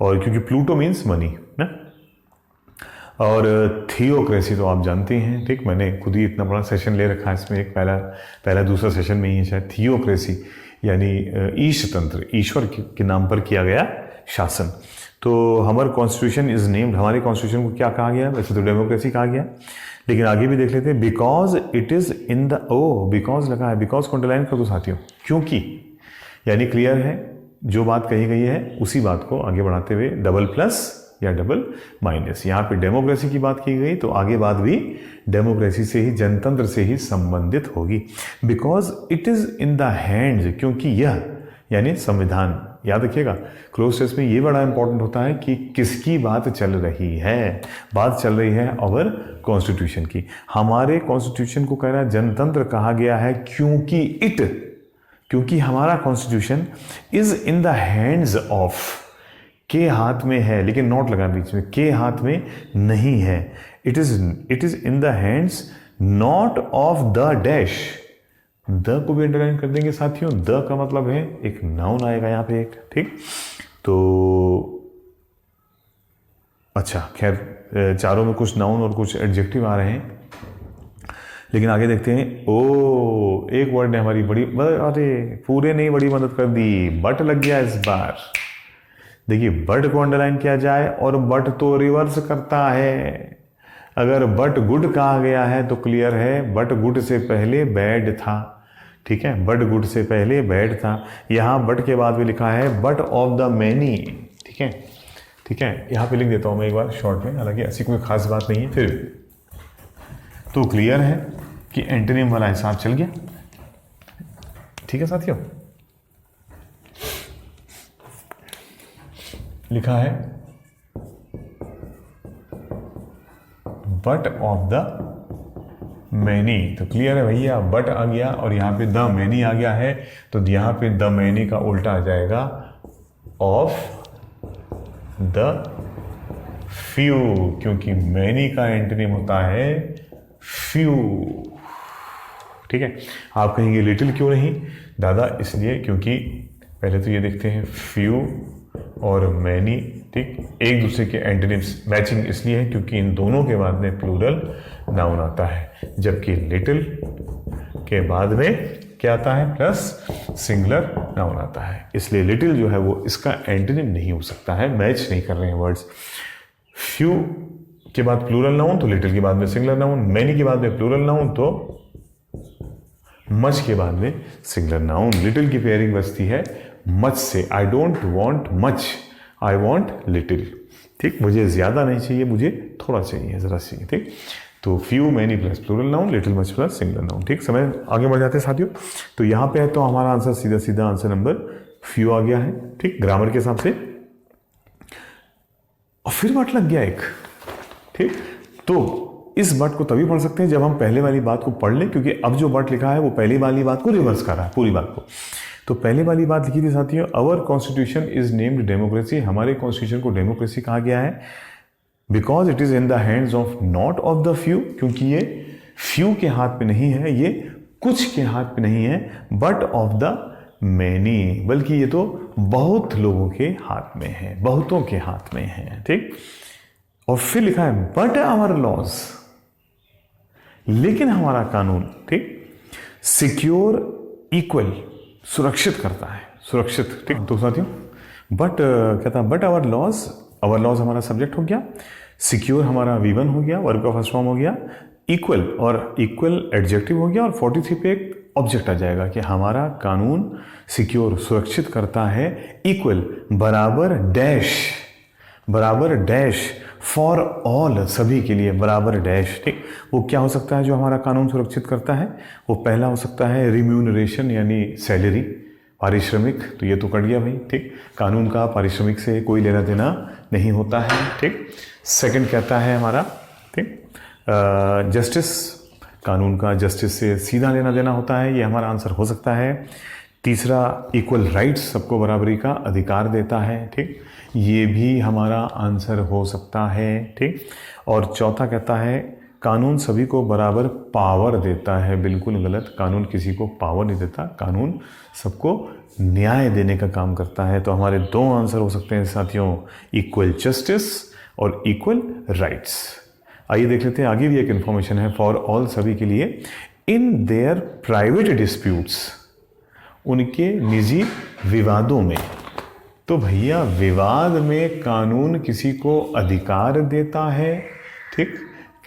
और क्योंकि प्लूटो मीन्स मनी ना। और थियोक्रेसी तो आप जानते हैं। ठीक, मैंने खुद ही इतना बड़ा सेशन ले रखा है इसमें, एक पहला दूसरा सेशन में ही है शायद। थियोक्रेसी यानी ईश तंत्र, ईश्वर के नाम पर किया गया शासन। तो हमारा कॉन्स्टिट्यूशन इज नेम्ड, हमारे कॉन्स्टिट्यूशन को क्या कहा गया, वैसे तो डेमोक्रेसी कहा गया, लेकिन आगे भी देख लेते हैं, because it is in the, because लगा है, बिकॉज को अंडरलाइन कर दो साथियों, क्योंकि, यानी क्लियर है, जो बात कही गई है उसी बात को आगे बढ़ाते हुए डबल प्लस या डबल माइनस। यहाँ पे डेमोक्रेसी की बात की गई, तो आगे बात भी डेमोक्रेसी से ही, जनतंत्र से ही संबंधित होगी। Because it is in the hands, क्योंकि यह, यानी संविधान, याद रखिएगा क्लोज टेस्ट में ये बड़ा इंपॉर्टेंट होता है कि किसकी बात चल रही है। बात चल रही है अवर कॉन्स्टिट्यूशन की। हमारे कॉन्स्टिट्यूशन को कह रहा है जनतंत्र कहा गया है, क्योंकि हमारा constitution is in the hands of, के हाथ में है, लेकिन नॉट लगा बीच में, के हाथ में नहीं है। It is in the hands not of the dash, the को भी अंडरलाइन कर देंगे साथियों। द का मतलब है एक नाउन आएगा यहाँ पे एक। ठीक, तो अच्छा खैर चारों में कुछ नाउन और कुछ एडजेक्टिव आ रहे हैं, लेकिन आगे देखते हैं। ओ एक वर्ड ने हमारी बड़ी अरे पूरे नहीं बड़ी मदद कर दी, बट लग गया इस बार। देखिए बट को अंडरलाइन किया जाए और बट तो रिवर्स करता है। अगर बट गुड कहा गया है तो क्लियर है बट गुड से पहले बैड था, ठीक है, बट गुड से पहले बैड था। यहाँ बट के बाद भी लिखा है बट ऑफ द मैनी, ठीक है, ठीक है, यहाँ पे लिख देता हूँ मैं एक बार शॉर्ट में, हालांकि ऐसी कोई खास बात नहीं है, फिर तो क्लियर है कि एंटोनिम वाला हिसाब चल गया। ठीक है साथियों, लिखा है बट ऑफ द मैनी, तो क्लियर है भैया, बट आ गया और यहाँ पे द मैनी आ गया है, तो यहाँ पे द मैनी का उल्टा आ जाएगा ऑफ द फ्यू, क्योंकि मैनी का एंटोनिम होता है फ्यू। ठीक है, आप कहेंगे लिटिल क्यों नहीं दादा? इसलिए क्योंकि पहले तो ये देखते हैं फ्यू और मैनी, ठीक, एक दूसरे के एंटोनिम्स मैचिंग इसलिए है क्योंकि इन दोनों के बाद में प्लूरल नाउन आता है, जबकि लिटिल के बाद में क्या आता है? प्लस सिंगुलर नाउन आता है। इसलिए लिटिल जो है वो इसका एंटोनिम नहीं हो सकता है, मैच नहीं कर रहे हैं वर्ड्स। फ्यू के बाद प्लूरल नाउन तो लिटिल के बाद में सिंगुलर नाउन, मैनी के बाद में प्लूरल नाउन तो मच के बाद में सिंगुलर नाउन। लिटिल की पेयरिंग बचती है मच से। I don't want much, I want little. ठीक, मुझे ज्यादा नहीं चाहिए, मुझे थोड़ा चाहिए, जरा चाहिए। ठीक, तो few many plus plural noun, little much plus singular noun. ठीक, समय आगे बढ़ जाते हैं साथियों। तो यहां पे है तो हमारा आंसर सीधा सीधा आंसर नंबर फ्यू आ गया है। ठीक, ग्रामर के हिसाब से। और फिर बट लग गया एक। ठीक, तो इस बट को तभी पढ़ सकते हैं जब हम पहले वाली बात को पढ़ लें, क्योंकि अब जो बट लिखा है वो पहली वाली बात को रिवर्स कर रहा है, पूरी बात को। तो पहले वाली बात लिखी थी साथियों, our constitution is named democracy, हमारे कॉन्स्टिट्यूशन को डेमोक्रेसी कहा गया है, because it is in the hands of not of the few, क्योंकि ये फ्यू के हाथ में नहीं है, ये कुछ के हाथ में नहीं है, बट ऑफ द मैनी, बल्कि ये तो बहुत लोगों के हाथ में है, बहुतों के हाथ में है। ठीक, और फिर लिखा है बट आवर लॉज, लेकिन हमारा कानून, ठीक, सिक्योर इक्वल, सुरक्षित करता है, सुरक्षित। ठीक, तो साथियों बट कहता है बट आवर लॉज हमारा सब्जेक्ट हो गया, सिक्योर हमारा V1 हो गया, वर्ब का फर्स्ट फॉर्म हो गया, इक्वल और इक्वल एडजेक्टिव हो गया, और 43 पे एक ऑब्जेक्ट आ जाएगा कि हमारा कानून सिक्योर, सुरक्षित करता है, इक्वल बराबर डैश, बराबर डैश, फॉर ऑल, सभी के लिए, बराबर डैश। ठीक, वो क्या हो सकता है जो हमारा कानून सुरक्षित करता है? वो पहला हो सकता है रिम्यूनरेशन, यानी सैलरी, पारिश्रमिक। तो ये तो कट गया भाई। ठीक, कानून का पारिश्रमिक से कोई लेना देना नहीं होता है। ठीक, सेकंड कहता है हमारा, ठीक, जस्टिस, कानून का जस्टिस से सीधा लेना देना होता है, ये हमारा आंसर हो सकता है। तीसरा इक्वल राइट्स, सबको बराबरी का अधिकार देता है। ठीक, ये भी हमारा आंसर हो सकता है। ठीक, और चौथा कहता है कानून सभी को बराबर पावर देता है, बिल्कुल गलत, कानून किसी को पावर नहीं देता, कानून सबको न्याय देने का काम करता है। तो हमारे दो आंसर हो सकते हैं साथियों, इक्वल जस्टिस और इक्वल राइट्स। आइए देख लेते हैं, आगे भी एक इंफॉर्मेशन है फॉर ऑल, सभी के लिए, इन देयर प्राइवेट डिस्प्यूट्स, उनके निजी विवादों में। तो भैया विवाद में कानून किसी को अधिकार देता है। ठीक,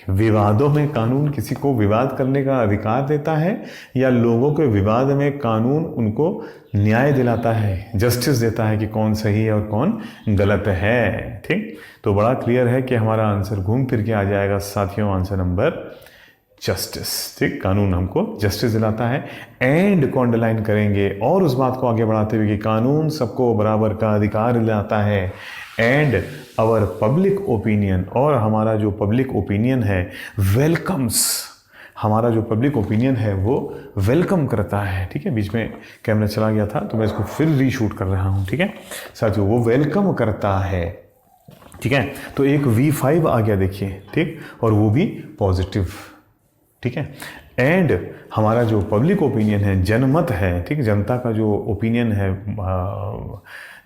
विवादों में कानून किसी को विवाद करने का अधिकार देता है, या लोगों के विवाद में कानून उनको न्याय दिलाता है, जस्टिस देता है कि कौन सही है और कौन गलत है। ठीक, तो बड़ा क्लियर है कि हमारा आंसर घूम फिर के आ जाएगा साथियों, आंसर नंबर जस्टिस। ठीक, कानून हमको जस्टिस दिलाता है। एंड को अंडरलाइन करेंगे और उस बात को आगे बढ़ाते हुए कि कानून सबको बराबर का अधिकार दिलाता है, एंड आवर पब्लिक ओपिनियन, और हमारा जो पब्लिक ओपिनियन है वेलकम्स, हमारा जो पब्लिक ओपिनियन है वो वेलकम करता है। ठीक है, बीच में कैमरा चला गया था तो मैं इसको फिर रीशूट कर रहा हूँ। ठीक है साथियों, वो वेलकम करता है। ठीक है, तो एक V5 आ गया देखिए। ठीक, और वो भी पॉजिटिव। ठीक है, एंड हमारा जो पब्लिक ओपिनियन है, जनमत है, ठीक, जनता का जो ओपिनियन है,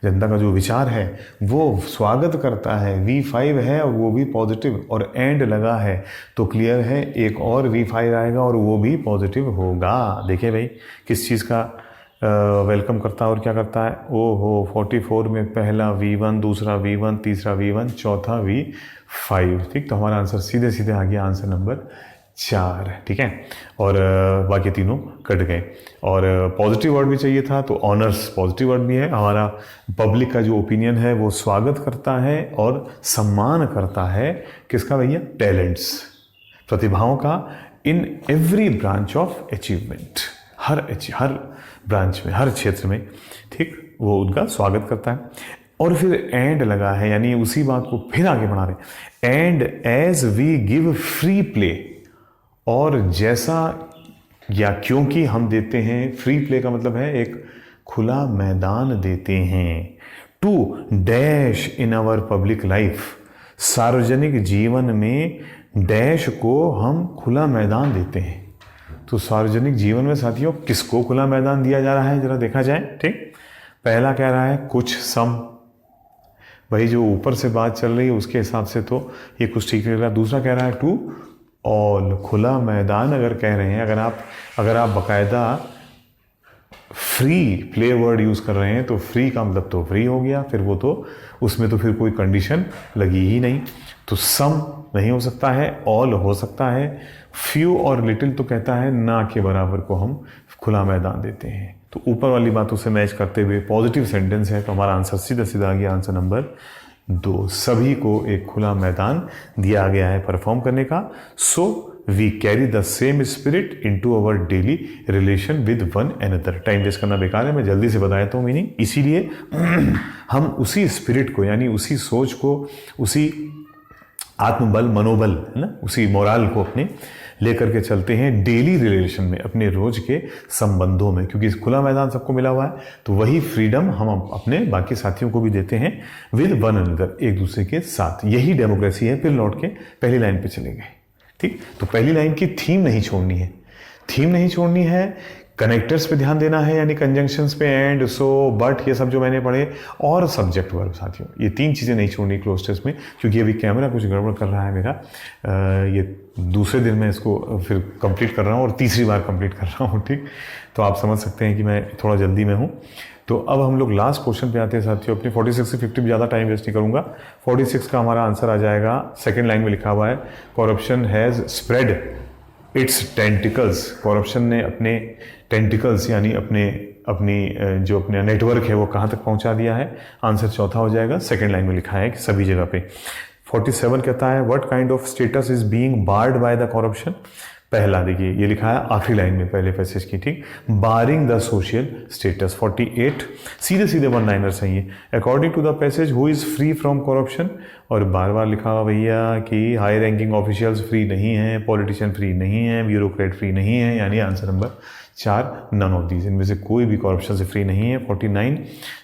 जनता का जो विचार है वो स्वागत करता है। V5 है और वो भी पॉजिटिव, और एंड लगा है तो क्लियर है एक और V5 आएगा और वो भी पॉजिटिव होगा। देखिए भाई किस चीज़ का वेलकम करता है और क्या करता है। ओहो 44 में पहला V1, दूसरा V1, तीसरा V1, चौथा V5। ठीक, तो हमारा आंसर सीधे सीधे आ गया आंसर नंबर 4। ठीक है, और बाकी तीनों कट गए। और पॉजिटिव वर्ड भी चाहिए था तो ऑनर्स पॉजिटिव वर्ड भी है। हमारा पब्लिक का जो ओपिनियन है वो स्वागत करता है और सम्मान करता है किसका भैया, टैलेंट्स, प्रतिभाओं का, in every branch of achievement, her branch में, हर क्षेत्र में। ठीक, वो उनका स्वागत करता है। और फिर एंड लगा है, यानी उसी बात को फिर आगे बढ़ा रहे। And as we give free play, और जैसा या क्योंकि हम देते हैं, फ्री प्ले का मतलब है एक खुला मैदान देते हैं। To dash in our public life, सार्वजनिक जीवन में डैश को हम खुला मैदान देते हैं। तो सार्वजनिक जीवन में साथियों किसको खुला मैदान दिया जा रहा है, जरा देखा जाए। ठीक, पहला कह रहा है कुछ, सम, भाई जो ऊपर से बात चल रही है उसके हिसाब से तो ये कुछ ठीक लग रहा है। दूसरा कह रहा है टू ऑल, खुला मैदान अगर कह रहे हैं, अगर आप बाकायदा फ्री प्ले वर्ड यूज़ कर रहे हैं तो फ्री का मतलब तो फ्री हो गया, फिर वो तो उसमें तो फिर कोई कंडीशन लगी ही नहीं। तो सम नहीं हो सकता है, ऑल हो सकता है, फ्यू और लिटिल तो कहता है ना के बराबर को हम खुला मैदान देते हैं। तो ऊपर वाली बातों से मैच करते हुए पॉजिटिव सेंटेंस है, तो हमारा आंसर सीधा सीधा आ गया आंसर नंबर 2। सभी को एक खुला मैदान दिया गया है परफॉर्म करने का। So we carry the same spirit into our daily relation with one another. Time waste करना बेकार है, मैं जल्दी से बता देता हूँ मीनिंग। इसीलिए हम उसी स्पिरिट को, यानी उसी सोच को, उसी आत्मबल, मनोबल है ना, उसी मोराल को अपने लेकर के चलते हैं डेली रिलेशन में, अपने रोज के संबंधों में। क्योंकि खुला मैदान सबको मिला हुआ है, तो वही फ्रीडम हम अपने बाकी साथियों को भी देते हैं विद वन अनदर, एक दूसरे के साथ। यही डेमोक्रेसी है। फिर लौट के पहली लाइन पे चले गए। ठीक, तो पहली लाइन की थीम नहीं छोड़नी है, थीम नहीं छोड़नी है, कनेक्टर्स पे ध्यान देना है, यानी कंजंक्शंस पे, एंड, सो, बट, ये सब जो मैंने पढ़े, और सब्जेक्ट वर्ब साथियों, ये 3 चीज़ें नहीं छोड़नी क्लोज टेस्ट में। क्योंकि अभी कैमरा कुछ गड़बड़ कर रहा है मेरा, ये दूसरे दिन मैं इसको फिर कंप्लीट कर रहा हूँ और तीसरी बार कंप्लीट कर रहा हूँ। ठीक, तो आप समझ सकते हैं कि मैं थोड़ा जल्दी में हूँ। तो अब हम लोग लास्ट क्वेश्चन पे आते हैं साथियों। अपनी 46 से 50 ज़्यादा टाइम वेस्ट नहीं करूँगा। 46 का हमारा आंसर आ जाएगा, सेकेंड लाइन में लिखा हुआ है, corruption has spread it's tentacles. Corruption ने अपने टेंटिकल्स यानी अपनी जो अपने नेटवर्क है वो कहाँ तक पहुँचा दिया है। आंसर चौथा हो जाएगा, सेकेंड लाइन में लिखा है कि सभी जगह पे। 47 कहता है what kind of status is being barred by the corruption. पहला देखिए ये लिखा है आखिरी लाइन में पहले पैसेज की। ठीक, बारिंग द सोशल स्टेटस। 48 सीधे सीधे वन लाइनर्स हैं ये। According to the passage who is free from corruption, और बार बार लिखा हुआ भैया कि हाई रैंकिंग ऑफिशियल्स फ्री नहीं हैं, पॉलिटिशियन फ्री नहीं है, ब्यूरोक्रेट फ्री नहीं है, यानी answer number 4 none of these, इनमें से कोई भी करप्शन से फ्री नहीं है। 49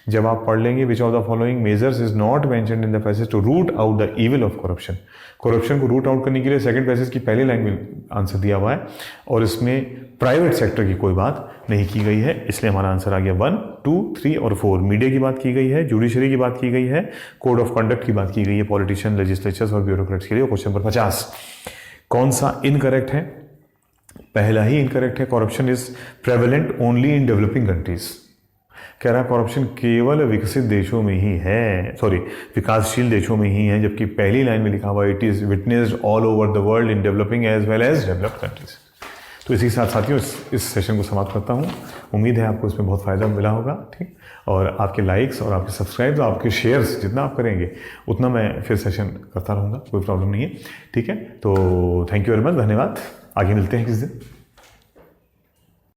जब आप पढ़ लेंगे which of the following measures is not mentioned in the passage to root out the evil of corruption. Corruption को रूट आउट करने के लिए सेकंड पैसेज की पहली लाइन में आंसर दिया हुआ है, और इसमें प्राइवेट सेक्टर की कोई बात नहीं की गई है, इसलिए हमारा आंसर आ गया 1, 2, 3 और 4। मीडिया की बात की गई है, जुडिशरी की बात की गई है, कोड ऑफ कंडक्ट की बात की गई है पॉलिटिशियन, लेजिस्लेचर्स और ब्यूरोक्रेट्स के लिए। क्वेश्चन नंबर 50 कौन सा इनकरेक्ट है? पहला ही इनकरेक्ट है, corruption is prevalent only in developing countries. कह रहा है करप्शन केवल विकसित देशों में ही है, विकासशील देशों में ही है, जबकि पहली लाइन में लिखा हुआ it is witnessed all over the world in developing as well as developed countries. तो इसी के साथ साथियों इस सेशन को समाप्त करता हूँ। उम्मीद है आपको इसमें बहुत फ़ायदा मिला होगा। ठीक, और आपके लाइक्स और आपके सब्सक्राइब्स और आपके शेयर्स जितना आप करेंगे उतना मैं फिर सेशन करता रहूँगा, कोई प्रॉब्लम नहीं है। ठीक है, तो थैंक यू वेरी मच, धन्यवाद। आगे मिलते हैं किस दिन।